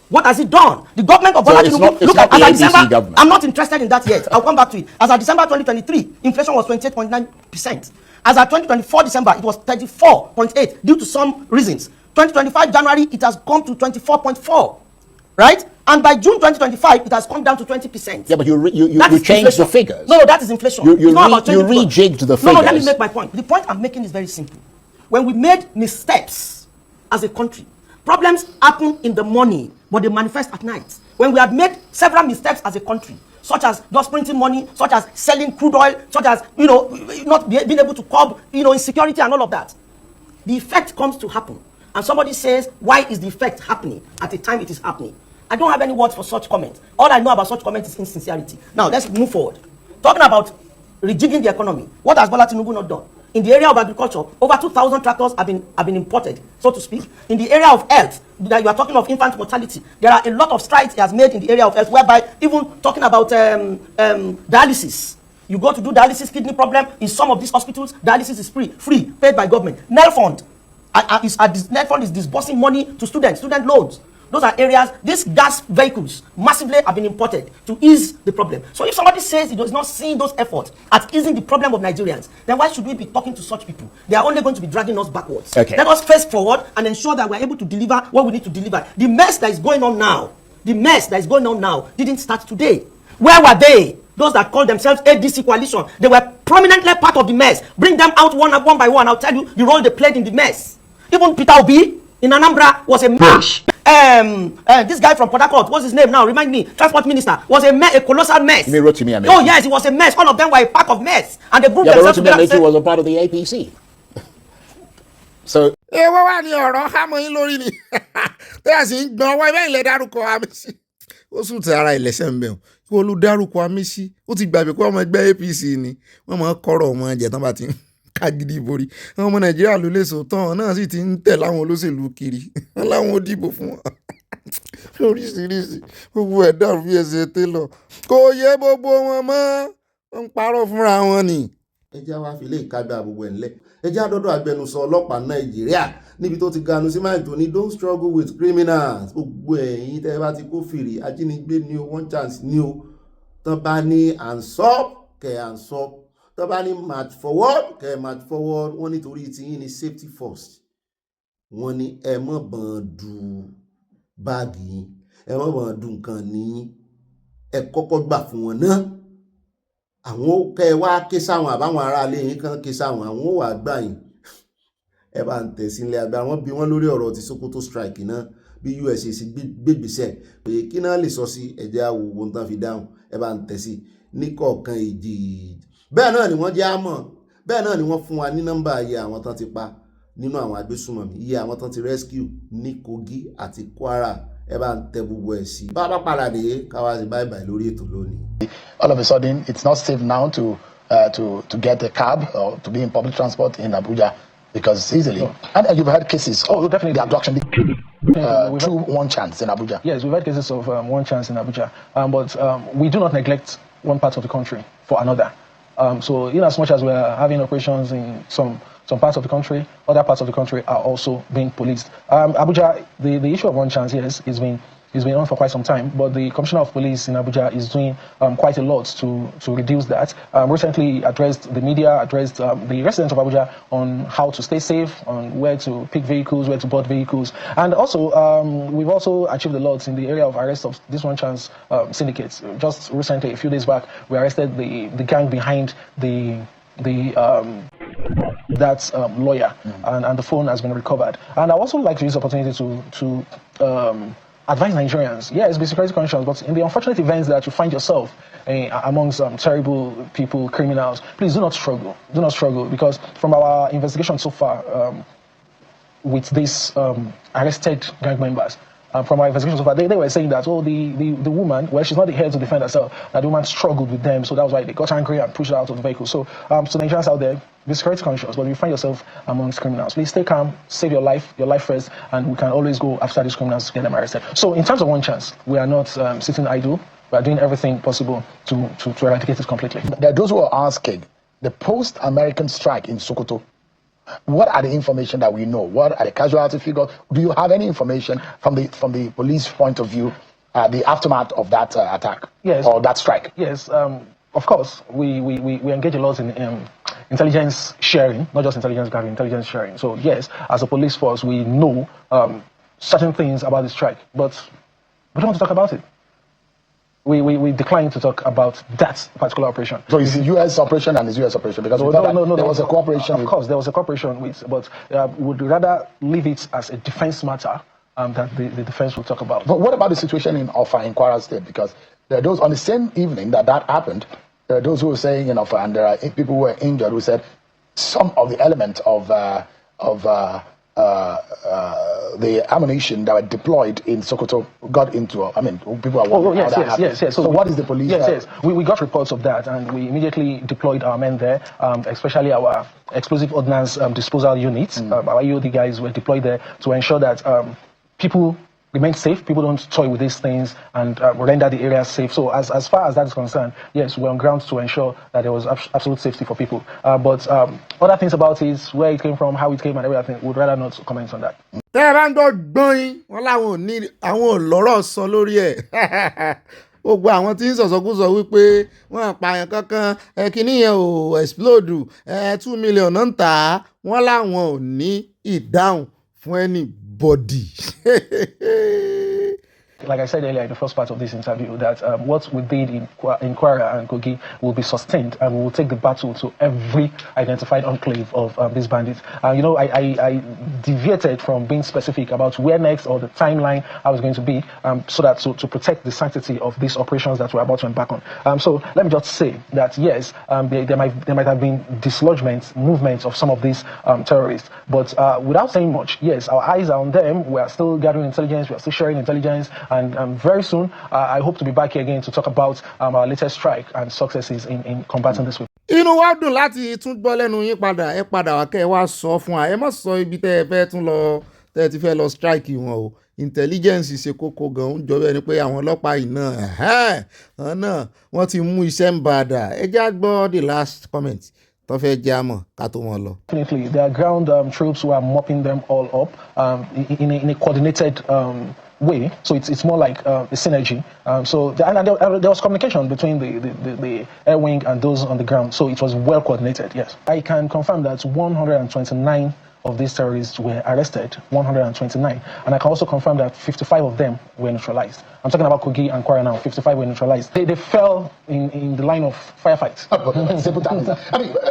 What has it done? The government of Bola Tinubu. Look at December. I'm not interested in that yet. I'll come back to it. As of December 2023, inflation was 28.9%. As of 2024 December, it was 34.8 due to some reasons. 2025 January, it has come to 24.4. Right? And by June 2025, it has come down to 20%. Yeah, but you changed the figures. No, that is inflation. You rejigged the figures. No, let me make my point. The point I'm making is very simple. When we made missteps as a country, problems happen in the morning, but they manifest at night. When we had made several missteps as a country, such as just printing money, such as selling crude oil, such as, not being able to curb, insecurity and all of that, the effect comes to happen. And somebody says, why is the effect happening at the time it is happening? I don't have any words for such comments. All I know about such comments is insincerity. Now, let's move forward. Talking about rejigging the economy, what has Bola Tinubu not done? In the area of agriculture, over 2,000 tractors have been imported, so to speak. In the area of health, that you are talking of infant mortality, there are a lot of strides he has made in the area of health, whereby even talking about dialysis. You go to do dialysis, kidney problem, in some of these hospitals, dialysis is free, paid by government. NEL Fund. NEL Fund is disbursing money to student loans. Those are areas, these gas vehicles massively have been imported to ease the problem. So if somebody says he does not see those efforts at easing the problem of Nigerians, then why should we be talking to such people? They are only going to be dragging us backwards. Okay. Let us face forward and ensure that we're able to deliver what we need to deliver. The mess that is going on now didn't start today. Where were they? Those that call themselves ADC coalition, they were prominently part of the mess. Bring them out one by one. I'll tell you the role they played in the mess. Even Peter Obi in Anambra was a mess. This guy from Port Harcourt, what's his name now? Remind me. Transport minister was a colossal mess. Oh yes, it was a mess. All of them were a pack of mess, and they grouped themselves together. Rotimi was a part of the APC. So. Wọ́n wà ní ọ̀rọ̀ hámọ́ yín lórí ni tí a sì ń gbọ́n wá ibẹ̀ ilẹ̀ dárúkọ Amísí ó sùn ti ara ìlẹ́sẹ̀ ń bẹ̀ kí wọ́n ló dárúkọ Amísí ó ti gbàgbé pé ọmọ ẹgbẹ́ APC ni wọ́n máa ń kọ́rọ̀ ọmọ ẹ̀jẹ̀ tán bá ti ń kágídí ìborí àwọn ọmọ Nàìjíríà ló lè sòótọ́ náà sì ti ń tẹ̀ láwọn olóṣèlú kiri wọn láwọn ò dìbò fún wọn oríṣiríṣi gbogbo ẹ̀ dàrú bí ẹsẹ̀ télọ̀ kò yẹ gbogbo wọn mọ́ wọn ń parọ́ fúnra wọn ni. ẹ jẹ́ wá fi lè kágbá gbogbo ẹ̀ ńlẹ̀ ẹ jẹ́ àdọ́dọ̀ agbẹnusọ ọlọ́pàá Nàìjíríà níbi tó ti ganu sí máìlì tó ní don't struggle with criminals gbogbo ẹ̀yin tẹ́ bá ti kó fìrì ajínigbé ní o one chance ní o tán bá ní hands up kẹ́ hands up tán bá ní march forward kẹ́ march forward wọ́n nítorí tiyín ní safety first wọ́n ní ẹ mọ̀ bọ́n du báàgì yín ẹ mọ̀ bọ́n du nǹkan ní ẹ kọ́kọ́ gbà fún wọn náà àwọn kẹ́ wá ké sáwọn àbáwọn aráalé yín kan ké sáwọn àwọn ò wá gbà yín ẹ bá ń tẹ̀sí ilé àgbà wọn bí wọ́n lórí ọ̀rọ̀ ti Sokoto strike náà bí US ṣe gbégbèsè pé kí náà lè sọ sí ẹ̀jẹ̀ àwòwò tán fi dáhùn ẹ bá ń tẹ̀sí ní kọ̀ọ̀kan èjì bẹ́ẹ̀ náà ni wọ́n jẹ́ àmọ́ bẹ́ẹ̀ náà ni wọ́n fún wa ní nọ́mbà iye àwọn tán ti pa nínú àwọn agbésùnmọ̀mí, iye àwọn tán ti rescue ní Kogi àti Kwara. Ẹ bá ń tẹ gbogbo ẹ̀ sí. Bá bá padà dé káwá sí bye lórí ètò lónìí. All of a sudden, it's not safe now to get a cab or to be in public transport in Abuja because easily. And you've had cases of definitely the abduction through one chance in Abuja. Yes, we've had cases of one chance in Abuja, but we do not neglect one part of the country for another. So in as much as we are having operations in some parts of the country, other parts of the country are also being policed. Abuja, the issue of one chance, yes, is being on for quite some time, but the Commissioner of Police in Abuja is doing quite a lot to reduce that. Recently addressed the media, addressed the residents of Abuja on how to stay safe, on where to pick vehicles, where to board vehicles. And also, we've also achieved a lot in the area of arrest of this one chance syndicates. Just recently, a few days back, we arrested the gang behind that lawyer, and the phone has been recovered. And I also like to use the opportunity to advise Nigerians, yes, be security conscious, but in the unfortunate events that you find yourself amongst terrible people, criminals, please do not struggle. Do not struggle, because from our investigation so far with these arrested gang members, from our investigation so far, they were saying that, oh, the woman, well, she's not here to defend herself, that the woman struggled with them, so that was why they got angry and pushed her out of the vehicle. So, Nigerians out there, be security conscious, but if you find yourself amongst criminals, please stay calm, save your life first, and we can always go after these criminals to get them arrested. So, in terms of one chance, we are not sitting idle. We are doing everything possible to eradicate it completely. There are those who are asking, the post-American strike in Sokoto, what are the information that we know? What are the casualty figures? Do you have any information from the police point of view, the aftermath of that attack? Yes. Or that strike? Yes. Of course, we engage a lot in intelligence sharing, not just intelligence gathering, intelligence sharing. So yes, as a police force, we know certain things about the strike, but we don't want to talk about it. We decline to talk about that particular operation. So it's a U.S. operation and it's U.S. operation? Because no, there was a cooperation. Of course, there was a cooperation with, but we would rather leave it as a defense matter that the defense will talk about. But what about the situation in Offa in Kwara State? Because there are those, on the same evening that happened, there are those who were saying in Offa, and there are people who were injured who said some of the elements of the ammunition that were deployed in Sokoto got into, people are wondering how that happened. Yes. So what is the police? Yes. We got reports of that, and we immediately deployed our men there, especially our explosive ordnance disposal units. Our EOD guys were deployed there to ensure that people remain safe, people don't toy with these things, and render the area safe. So as far as that is concerned, yes, we're on ground to ensure that there was absolute safety for people. But other things about it, where it came from, how it came, and everything, would rather not comment on that. tẹ́ ẹ bá ń gbọ́ gbọ́n wọn láwọn ò ní àwọn ò lọ́rọ̀ sọ lórí ẹ̀ gbogbo àwọn tí ń sọ̀sọ́kúsọ wípé wọ́n pààyàn kankan kíní yẹn ò explode 2 million náà ń tà á wọ́n láwọn ò ní ìdáhùn fún anybody. Like I said earlier in the first part of this interview, that what we did in Kwara and Kogi will be sustained, and we will take the battle to every identified enclave of these bandits. I deviated from being specific about where next or the timeline I was going to be, so that to protect the sanctity of these operations that we're about to embark on. So let me just say that yes, there might have been dislodgement movements of some of these terrorists, but without saying much, yes, our eyes are on them. We are still gathering intelligence. We are still sharing intelligence. And very soon, I hope to be back here again to talk about our latest strike and successes in combating this. Inú wa dùn láti tún gbọ́ lẹ́nu yín padà, ẹ padà wá kẹ́ ẹ wá sọ fún wa, ẹ má sọ ibi tẹ́ ẹ fẹ́ tún lọ, tẹ́ ẹ ti fẹ́ lọ strike wọn o. Intelligence ṣe kókó gan-an, jọ bẹ́ẹ̀ ni pé àwọn ọlọ́pàá yìí náà wọ́n ti mú iṣẹ́ ń bàdà. Ẹ já gbọ́ the last comment. Definitely, there are ground troops who are mopping them all up in a coordinated way, so it's more like a synergy. There was communication between the air wing and those on the ground, so it was well coordinated. Yes, I can confirm that 129 of these terrorists were arrested, 129, and I can also confirm that 55 of them were neutralized. I'm talking about Kogi and Kwara now. 55 were neutralized. They fell in the line of firefights.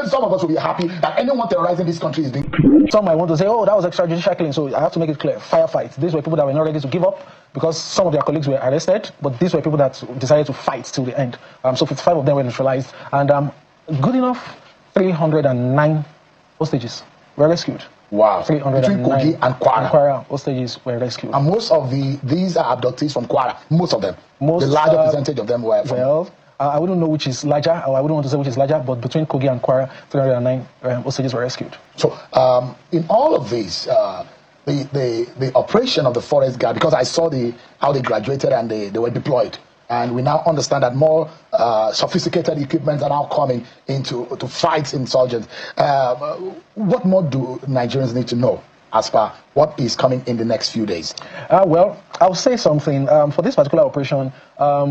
Some of us will be happy that anyone terrorizing this country is doing. Some might want to say, oh, that was extrajudicial killing. So I have to make it clear, firefights. These were people that were not ready to give up because some of their colleagues were arrested, but these were people that decided to fight till the end. So 55 of them were neutralized, and good enough, 309 hostages were rescued. Wow. 309. Between Kogi and Kwara. Hostages were rescued. And most of these are abductees from Kwara. Most of them. The larger percentage of them were from... Well, I wouldn't know which is larger, or I wouldn't want to say which is larger, but between Kogi and Kwara, 309 hostages were rescued. So, in all of these, the operation of the Forest Guard, because I saw how they graduated and they were deployed, and we now understand that more sophisticated equipment are now coming to fight insurgents. What more do Nigerians need to know as per what is coming in the next few days? Well, I'll say something. For this particular operation, our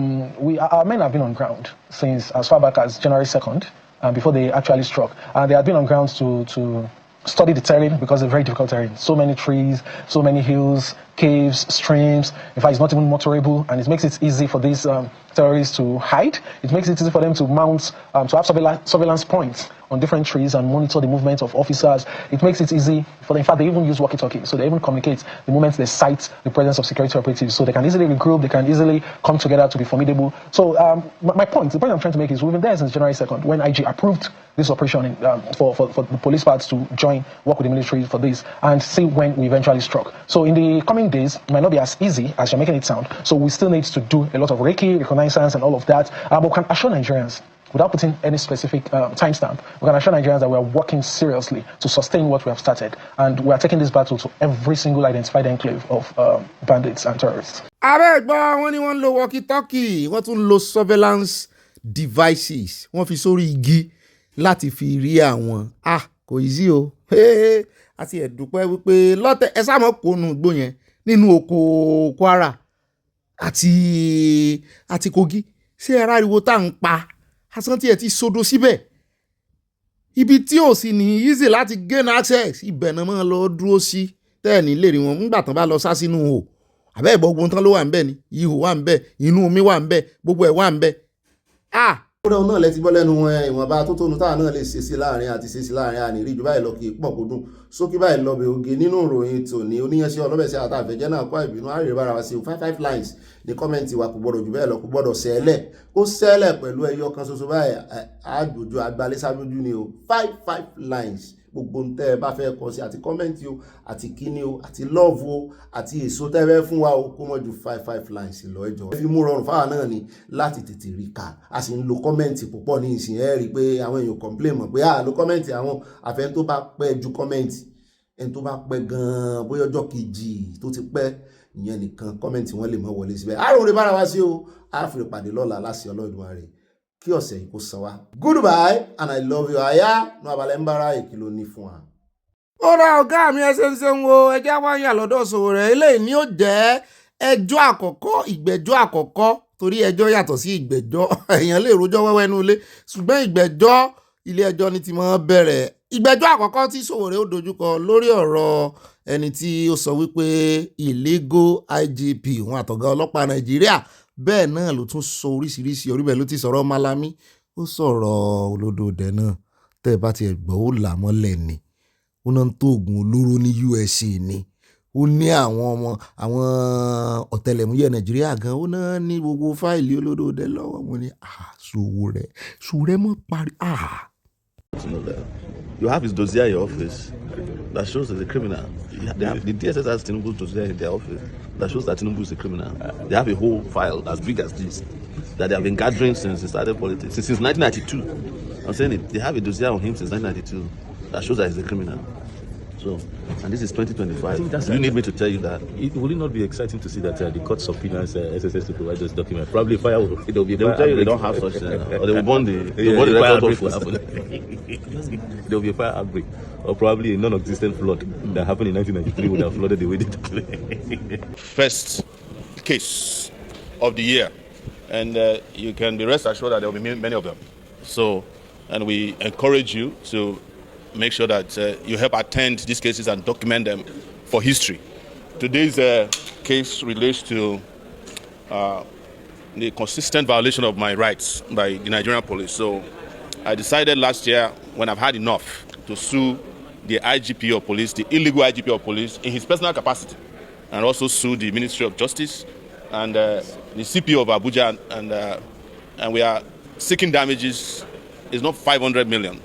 men have been on ground since as far back as January 2nd, before they actually struck. They had been on ground to study the terrain, because it's very difficult terrain. So many trees, so many hills, caves, streams. In fact, it's not even motorable, and it makes it easy for these terrorists to hide. It makes it easy for them to mount, to have surveillance points on different trees and monitor the movement of officers. It makes it easy for them. In fact, they even use walkie-talkie, so they even communicate the moment they sight the presence of security operatives, so they can easily regroup, they can easily come together to be formidable. So the point I'm trying to make is we've been there since January 2nd, when IG approved this operation for the police parts to join, work with the military for this, and see when we eventually struck. So in the coming days, it might not be as easy as you're making it sound. So we still need to do a lot of recce, reconnaissance, and all of that. But we can assure Nigerians, without putting any specific timestamp, we can assure Nigerians that we are working seriously to sustain what we have started. And we are taking this battle to every single identified enclave of bandits and terrorists. Abẹ́gbọ́ wọn ni wọ́n ń lo walkie-talkie, wọ́n tún ń lo surveillance devices, wọ́n fi sórí igi láti fi rí àwọn. Kò easy o. Àti ẹ̀dùpẹ́ wípé lọ́tẹ̀ ẹ sáà mọ̀ kó nu igbó yẹn nínú oko Kwara àti Kogi. Ṣé ẹ ráriwo tá à ń pa? Asán tí ẹ ti sodo síbẹ̀. Ibi tí ò sì ní easy láti gain access, ibẹ̀ náà máa lọ dúró sí tẹ́ẹ̀ní lè rí wọn nígbà tán bá lọ sá sínú hò. Àbẹ́ ìgbọ́gbọ́n tán ló wà ń bẹ̀ ni, ihò wà ń bẹ̀, inú omi wà ń bẹ̀, gbogbo ẹ̀ wà ń bẹ̀. Kódà náà lẹ ti bọ́ lẹ́nu ìwọ̀nba tó tónu táà náà lè ṣe sí láàrin àti ṣe sí láàrin ànírí jù báyìí lọ kì í pọ̀ kó dùn sókè báyìí lọ bẹ̀ oge nínú ìròyìn tòní oníyanṣẹ́ ọlọ́bẹ̀ sí àtàfẹ́jẹ́ náà kọ́ ìbínú àárẹ̀ bára wa sí 55 lines ní kọ́mẹ́ǹtì wa kò gbọ́dọ̀ jù bẹ́ẹ̀ lọ kò gbọ́dọ̀ sẹ́lẹ̀ ó sẹ́lẹ̀ pẹ̀lú ẹyọ kan ṣoṣo báyìí àjòjò àgbálẹ́sájújú ni o 55 lines gbogbo ń tẹ́ ẹ bá fẹ́ kọ sí àti kọ́mẹ́ǹtì o àti kíní o àti love o àti èso tẹ́ fẹ́ fún wa o kó mọ́ ju 55 lines lọ ẹjọ́ fi mú rọrùn fáwọn náà ni láti tètè rí ká a sì ń lo kọ́mẹ́ǹtì púpọ̀ ní ìsìn ẹ́ rí i pé àwọn èèyàn complain mọ̀ pé lo kọ́mẹ́ǹtì àwọn àfẹ́n tó bá pẹ́ ju kọ́mẹ́ǹtì ẹni tó bá pẹ́ gan-an bóyá ọjọ́ kejì tó ti pẹ́ ìyẹn nìkan kọ́mẹ́ǹtì wọn lè mọ́ wọlé síbẹ̀ àrùn rẹ̀ bára wá sí o àáfìrè pàdé lọ́la láti ọlọ́dún rẹ̀ kí ọ̀sẹ̀ yìí kó san wá. Goodbye and I love you. Àyà nu abalẹ̀ ń bára èkìlò ní fún wa. Ó ra ọ̀gá mi ẹsẹ̀ ń ṣe ń wo ẹjẹ́ wáyà lọ́dọ̀ sòwò rẹ̀ eléyìí ni ó jẹ́ ẹjọ́ àkọ́kọ́ ìgbẹ́jọ́ àkọ́kọ́ torí ẹjọ́ yàtọ̀ sí ìgbẹ́jọ́ èèyàn lè rojọ́ wẹ́wẹ́ nú ilé ṣùgbọ́n ìgbẹ́jọ́ ilé ẹjọ́ ni ti máa bẹ̀rẹ̀ ìgbẹ́jọ́ àkọ́kọ́ tí Sowore ó dojúkọ lórí ọ̀rọ̀ ẹni tí ó sọ wípé illegal IGP òun àtọ̀gá ọlọ́pàá Nàìjíríà bẹ́ẹ̀ náà ló tún sọ oríṣiríṣi orí bẹ́ẹ̀ ló ti sọ̀rọ̀ Malami ó sọ̀rọ̀ olódòdẹ náà tẹ́ ẹ bá ti gbọ́ ó là mọ́lẹ̀ ni ó náà ń tó oògùn olóró ní USA ni ó ní àwọn ọ̀tẹlẹ̀múyẹ́ Nàìjíríà gan ó náà ní gbogbo fáìlì olódòdẹ lọ́wọ́ mo ní Sowore mọ́ parí. You have his dossier in your office that shows he's a criminal. The DSS has Tinubu's dossier in their office that shows that Tinubu is a criminal. They have a whole file as big as this that they have been gathering since he started politics, since 1992. I'm saying it, they have a dossier on him since 1992 that shows that he's a criminal. So, and this is 2025. Do you need me to tell you that? Will it not be exciting to see that the court subpoenas SSS to provide those documents? Probably fire will. They will tell you they don't have such thing, or they will burn the record office. There will be a fire outbreak, or probably a non-existent flood that happened in 1993 would have flooded the way they First case of the year, and you can be rest assured that there will be many of them. So, and we encourage you to make sure that you help attend these cases and document them for history. Today's case relates to the consistent violation of my rights by the Nigerian police. So I decided last year, when I've had enough, to sue the IGP of police, the illegal IGP of police, in his personal capacity, and also sue the Ministry of Justice and the CP of Abuja, and we are seeking damages. It's not 500 million.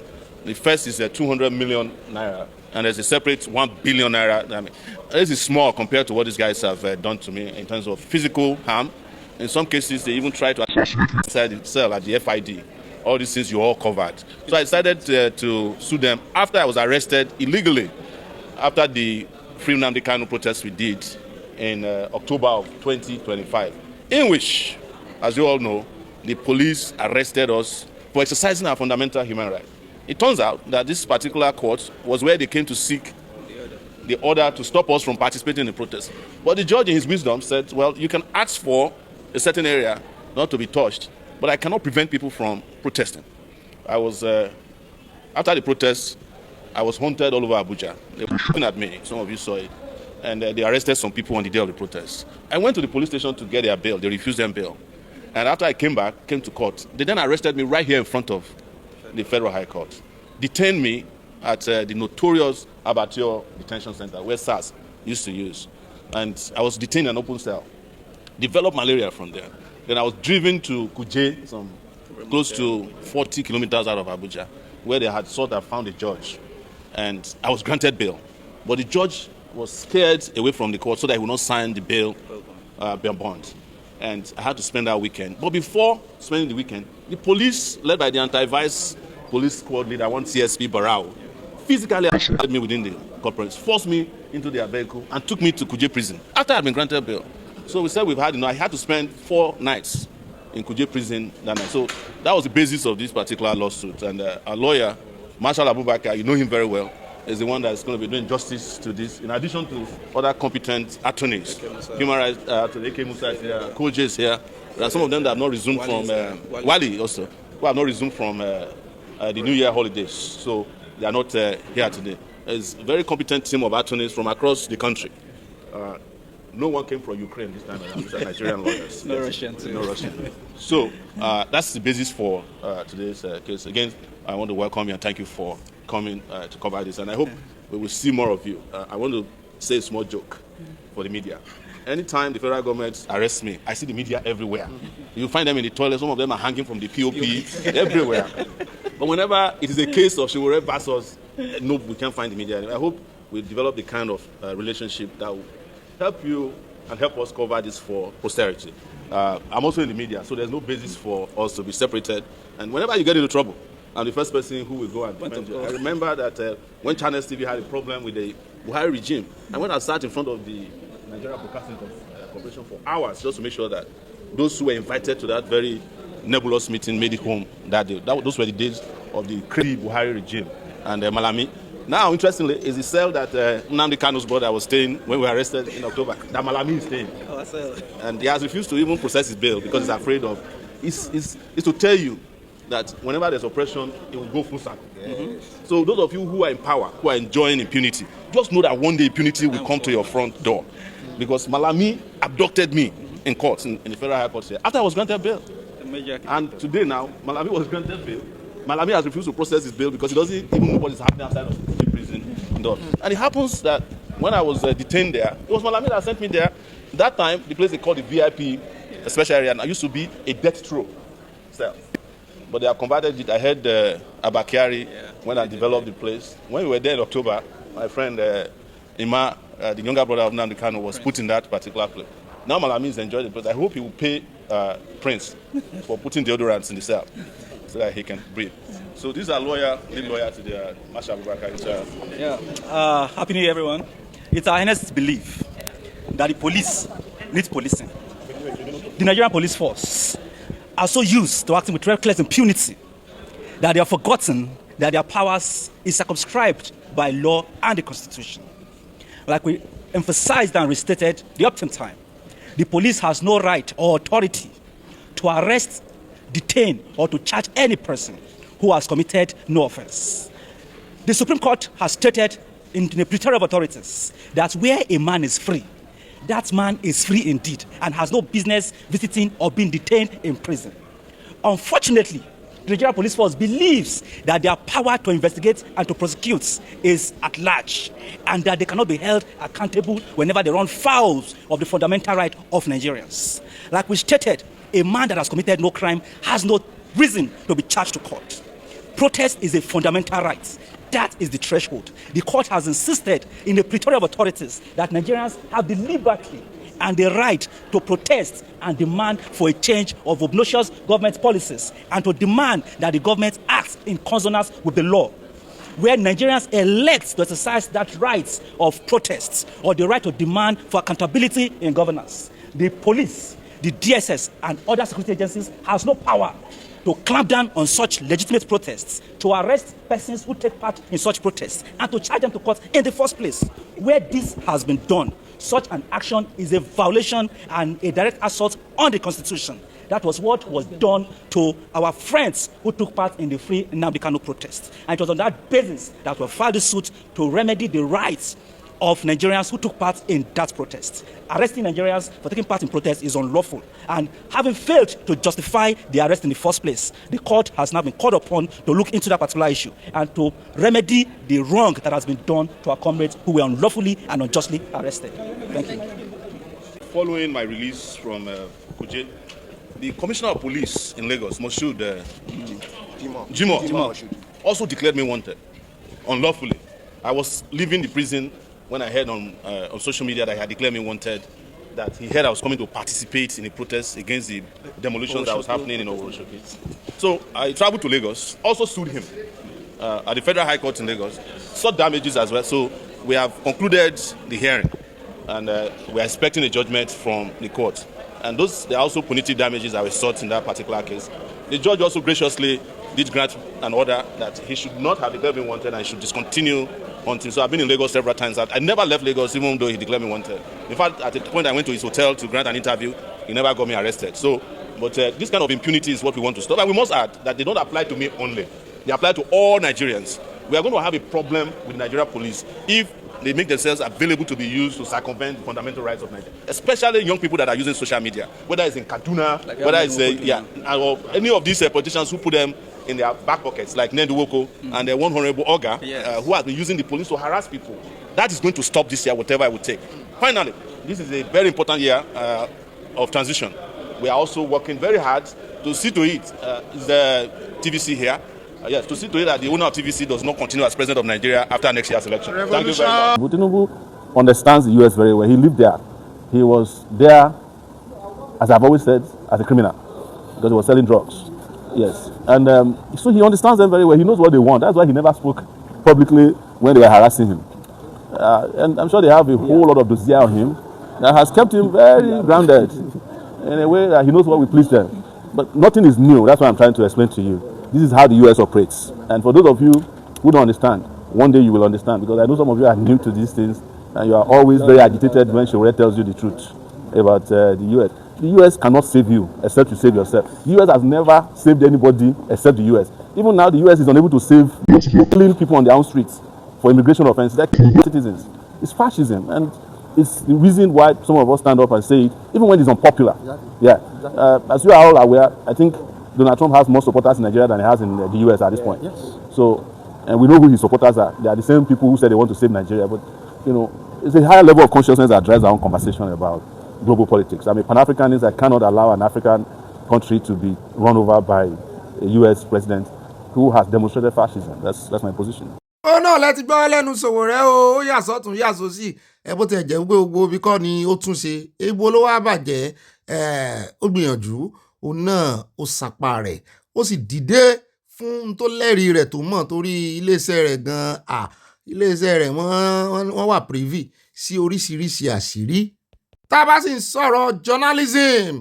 The first is 200 million naira, and there's a separate 1 billion naira. I mean, this is small compared to what these guys have done to me in terms of physical harm. In some cases, they even try to assassinate inside the cell at the FID. All these things you all covered. So I decided to sue them after I was arrested illegally, after the Free Nnamdi Kanu protest we did in October of 2025, in which, as you all know, the police arrested us for exercising our fundamental human right. It turns out that this particular court was where they came to seek the order to stop us from participating in the protest. But the judge in his wisdom said, well, you can ask for a certain area not to be touched, but I cannot prevent people from protesting. I was, after the protest, I was haunted all over Abuja. They were shooting at me, some of you saw it, and they arrested some people on the day of the protest. I went to the police station to get their bail. They refused them bail. And after I came to court, they then arrested me right here in front of the Federal High Court, detained me at the notorious Abattoir Detention Center, where SARS used to use. And I was detained in an open cell, developed malaria from there. Then I was driven to Kuje, close to 40 kilometers out of Abuja, where they had sought and found a judge. And I was granted bail. But the judge was scared away from the court so that he would not sign the bail bond. And I had to spend that weekend. But before spending the weekend, the police, led by the anti-vice police squad leader, one CSP Barao, physically arrested me within the corporate, forced me into their vehicle, and took me to Kuje prison after I had been granted bail. So we said I had to spend 4 nights in Kuje prison that night. So that was the basis of this particular lawsuit. And our lawyer, Marshal Abubakar, you know him very well, is the one that's going to be doing justice to this, in addition to other competent attorneys. Human rights attorney AK Musa is here, Koje is here. There are some of them that have not resumed from Wali also, who have not resumed from the New Year holidays. So they are not here today. It's a very competent team of attorneys from across the country. No one came from Ukraine this time around. These are Nigerian lawyers. No Russian too. No Russian. So that's the basis for today's case. Again, I want to welcome you and thank you for coming to cover this. And I hope we will see more of you. I want to say a small joke for the media. Anytime the federal government arrests me, I see the media everywhere. You find them in the toilet. Some of them are hanging from the POP everywhere. But whenever it is a case of Shiwore versus, no, we can't find the media. I hope we develop the kind of relationship that will help you and help us cover this for posterity. I'm also in the media, so there's no basis for us to be separated. And whenever you get into trouble, I'm the first person who will go and defend you. I remember that when Channels TV had a problem with the Buhari regime, I went and sat in front of the Nigeria Broadcasting Corporation for hours just to make sure that those who were invited to that very nebulous meeting made it home that day. Those were the days of the crazy Buhari regime. And Malami, now, interestingly, is the cell that Nnamdi Kanu's brother was staying when we were arrested in October. That Malami is staying. And he has refused to even process his bail because he's afraid of... It's to tell you that whenever there's oppression, it will go full circle. Mm-hmm. So those of you who are in power, who are enjoying impunity, just know that one day impunity will come to your front door. Because Malami abducted me in court, in the Federal High Court here, after I was granted bail. And today now, Malami was granted bail. Malami has refused to process his bail because he doesn't even know what is happening outside of the prison. And it happens that when I was detained there, it was Malami that sent me there. That time, the place they called the VIP special area, and I used to be a death row cell. But they have converted it. I heard Abakari when I developed the place. When we were there in October, my friend Ima, the younger brother of Nnamdi Kanu, was put in that particular place. Now Malami is enjoying the place. I hope he will pay Prince for putting deodorants in the cell so that he can breathe. So these are lead lawyer to the Marshal Abubakar. Happy New Year, everyone. It's our earnest belief that the police needs policing. The Nigerian police force are so used to acting with reckless impunity that they have forgotten that their powers is circumscribed by law and the Constitution. Like we emphasized and restated the optimum time, the police has no right or authority to arrest, detain, or to charge any person who has committed no offense. The Supreme Court has stated in the Pretorium of Authorities that where a man is free, that man is free indeed and has no business visiting or being detained in prison. Unfortunately, the Nigerian Police Force believes that their power to investigate and to prosecute is at large and that they cannot be held accountable whenever they run foul of the fundamental right of Nigerians. Like we stated, a man that has committed no crime has no reason to be charged to court. Protest is a fundamental right. That is the threshold. The court has insisted in the plethora of authorities that Nigerians have the liberty and the right to protest and demand for a change of obnoxious government policies and to demand that the government acts in consonance with the law. Where Nigerians elect to exercise that right of protest or the right to demand for accountability in governance, the police, the DSS, and other security agencies has no power to clamp down on such legitimate protests, to arrest persons who take part in such protests, and to charge them to court in the first place. Where this has been done, such an action is a violation and a direct assault on the Constitution. That was what was done to our friends who took part in the Free Nnamdi Kanu protest. And it was on that basis that we filed the suit to remedy the rights of Nigerians who took part in that protest. Arresting Nigerians for taking part in protest is unlawful, and having failed to justify the arrest in the first place, the court has now been called upon to look into that particular issue and to remedy the wrong that has been done to our comrades who were unlawfully and unjustly arrested. Thank you. Following my release from Kuje, the Commissioner of Police in Lagos, Moshood Jimoh, also declared me wanted unlawfully. I was leaving the prison when I heard on social media that he had declared me wanted, that he heard I was coming to participate in a protest against the demolitions that was happening in Ogbeni. So I traveled to Lagos, also sued him at the Federal High Court in Lagos, sought damages as well. So we have concluded the hearing, and we are expecting a judgment from the court. And there are also punitive damages that were sought in that particular case. The judge also graciously did grant an order that he should not have declared me wanted and should discontinue until. So I've been in Lagos several times. I never left Lagos even though he declared me wanted. In fact, at the point I went to his hotel to grant an interview, he never got me arrested. So, but this kind of impunity is what we want to stop. And we must add that they don't apply to me only. They apply to all Nigerians. We are going to have a problem with the Nigerian police if they make themselves available to be used to circumvent the fundamental rights of Nigeria, especially young people that are using social media, whether it's in Kaduna, like whether it's or any of these politicians who put them in their back pockets, like Nenduwoko and the one Honorable Oga, who has been using the police to harass people. That is going to stop this year, whatever it would take. Finally, this is a very important year of transition. We are also working very hard to see to it, the TVC here, yes, to see to it that the owner of TVC does not continue as president of Nigeria after next year's election. Thank you very much. Tinubu understands the US very well. He lived there. He was there, as I've always said, as a criminal, because he was selling drugs. Yes. And so he understands them very well. He knows what they want. That's why he never spoke publicly when they were harassing him. And I'm sure they have a whole lot of dossier on him that has kept him very grounded in a way that he knows what will please them. But nothing is new. That's what I'm trying to explain to you. This is how the US operates. And for those of you who don't understand, one day you will understand, because I know some of you are new to these things and you are always very agitated when Shore tells you the truth about the US. The US cannot save you except you save yourself. The US has never saved anybody except the US. Even now, the US is unable to save killing people on their own streets for immigration offenses. They're killing citizens. It's fascism, and it's the reason why some of us stand up and say it, even when it's unpopular. Yeah. As you are all aware, I think Donald Trump has more supporters in Nigeria than he has in the US at this point. Yes. So, and we know who his supporters are. They are the same people who said they want to save Nigeria, but it's a higher level of consciousness that drives our own conversation about global politics. I mean, Pan-Africanists, I cannot allow an African country to be run over by a US president who has demonstrated fascism. That's my position. ó náà lẹ́tí gbọ́ lẹ́nu Sowore ó yà sọ́tún yà sósì bó ti jẹ́ gbogbo ibi kọ́ ni ó tún ṣe egbò ló wá bàjẹ́ ó gbìyànjú òun náà ó sapá rẹ̀ ó sì dìde fún tó lẹ́rìí rẹ̀ tó mọ̀ torí iléeṣẹ́ rẹ̀ gan-an iléeṣẹ́ rẹ̀ wọ́n wà privy sí oríṣiríṣi àṣírí. Tá a bá sì ń sọ̀rọ̀ journalism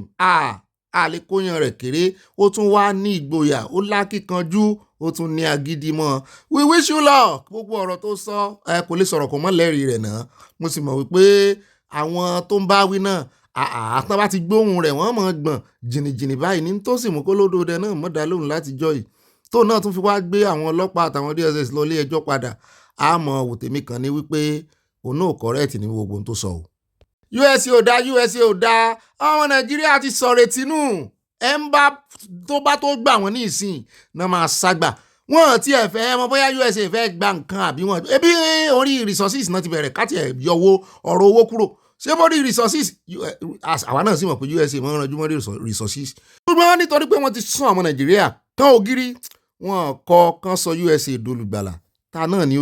àlékóyàn rẹ̀ kéré ó tún wá ní ìgboyà ó lákìkanjú ó tún ní agídí mọ́. We wish you luck. Gbogbo ọ̀rọ̀ tó sọ kò lè sọ̀rọ̀ kò mọ́ lẹ́rìí rẹ̀ náà. Mo sì mọ̀ wípé àwọn tó ń bá wí náà àtàn bá ti gbóhùn rẹ̀ wọ́n mọ̀ gbọ̀n jìnnìjìnnì báyìí ní tó sì mú kó lódòdó náà mọ̀ dá lóhùn láti jọ yìí. Tó náà tún fi wá gbé àwọn ọlọ́pàá àtàwọn DSS lọ ilé ẹjọ́ padà. Àmọ́ wòtèmí kan ní wípé òun náà correct ní gbogbo ohun tó sọ o. USA ò dá ọmọ Nàìjíríà ti sọ̀rọ̀ tìǹù ẹ̀ ń bá tó gbà wọ́n ní ìsìn náà máa ságbà wọ́n ti ẹ̀ fẹ́ mọ̀ bóyá USA fẹ́ gba nǹkan àbí wọ́n ebi orí resources náà ti bẹ̀rẹ̀ káti ẹ̀ yọwọ́ ọ̀rọ̀ owó kúrò ṣé bórí resources àwa náà sì mọ̀ pé USA máa ń ranjú mọ́ resources ṣùgbọ́n nítorí pé wọ́n ti sún ọmọ Nàìjíríà tán ògiri wọn kọ kán sọ USA dolùgbàlà ta náà ni ó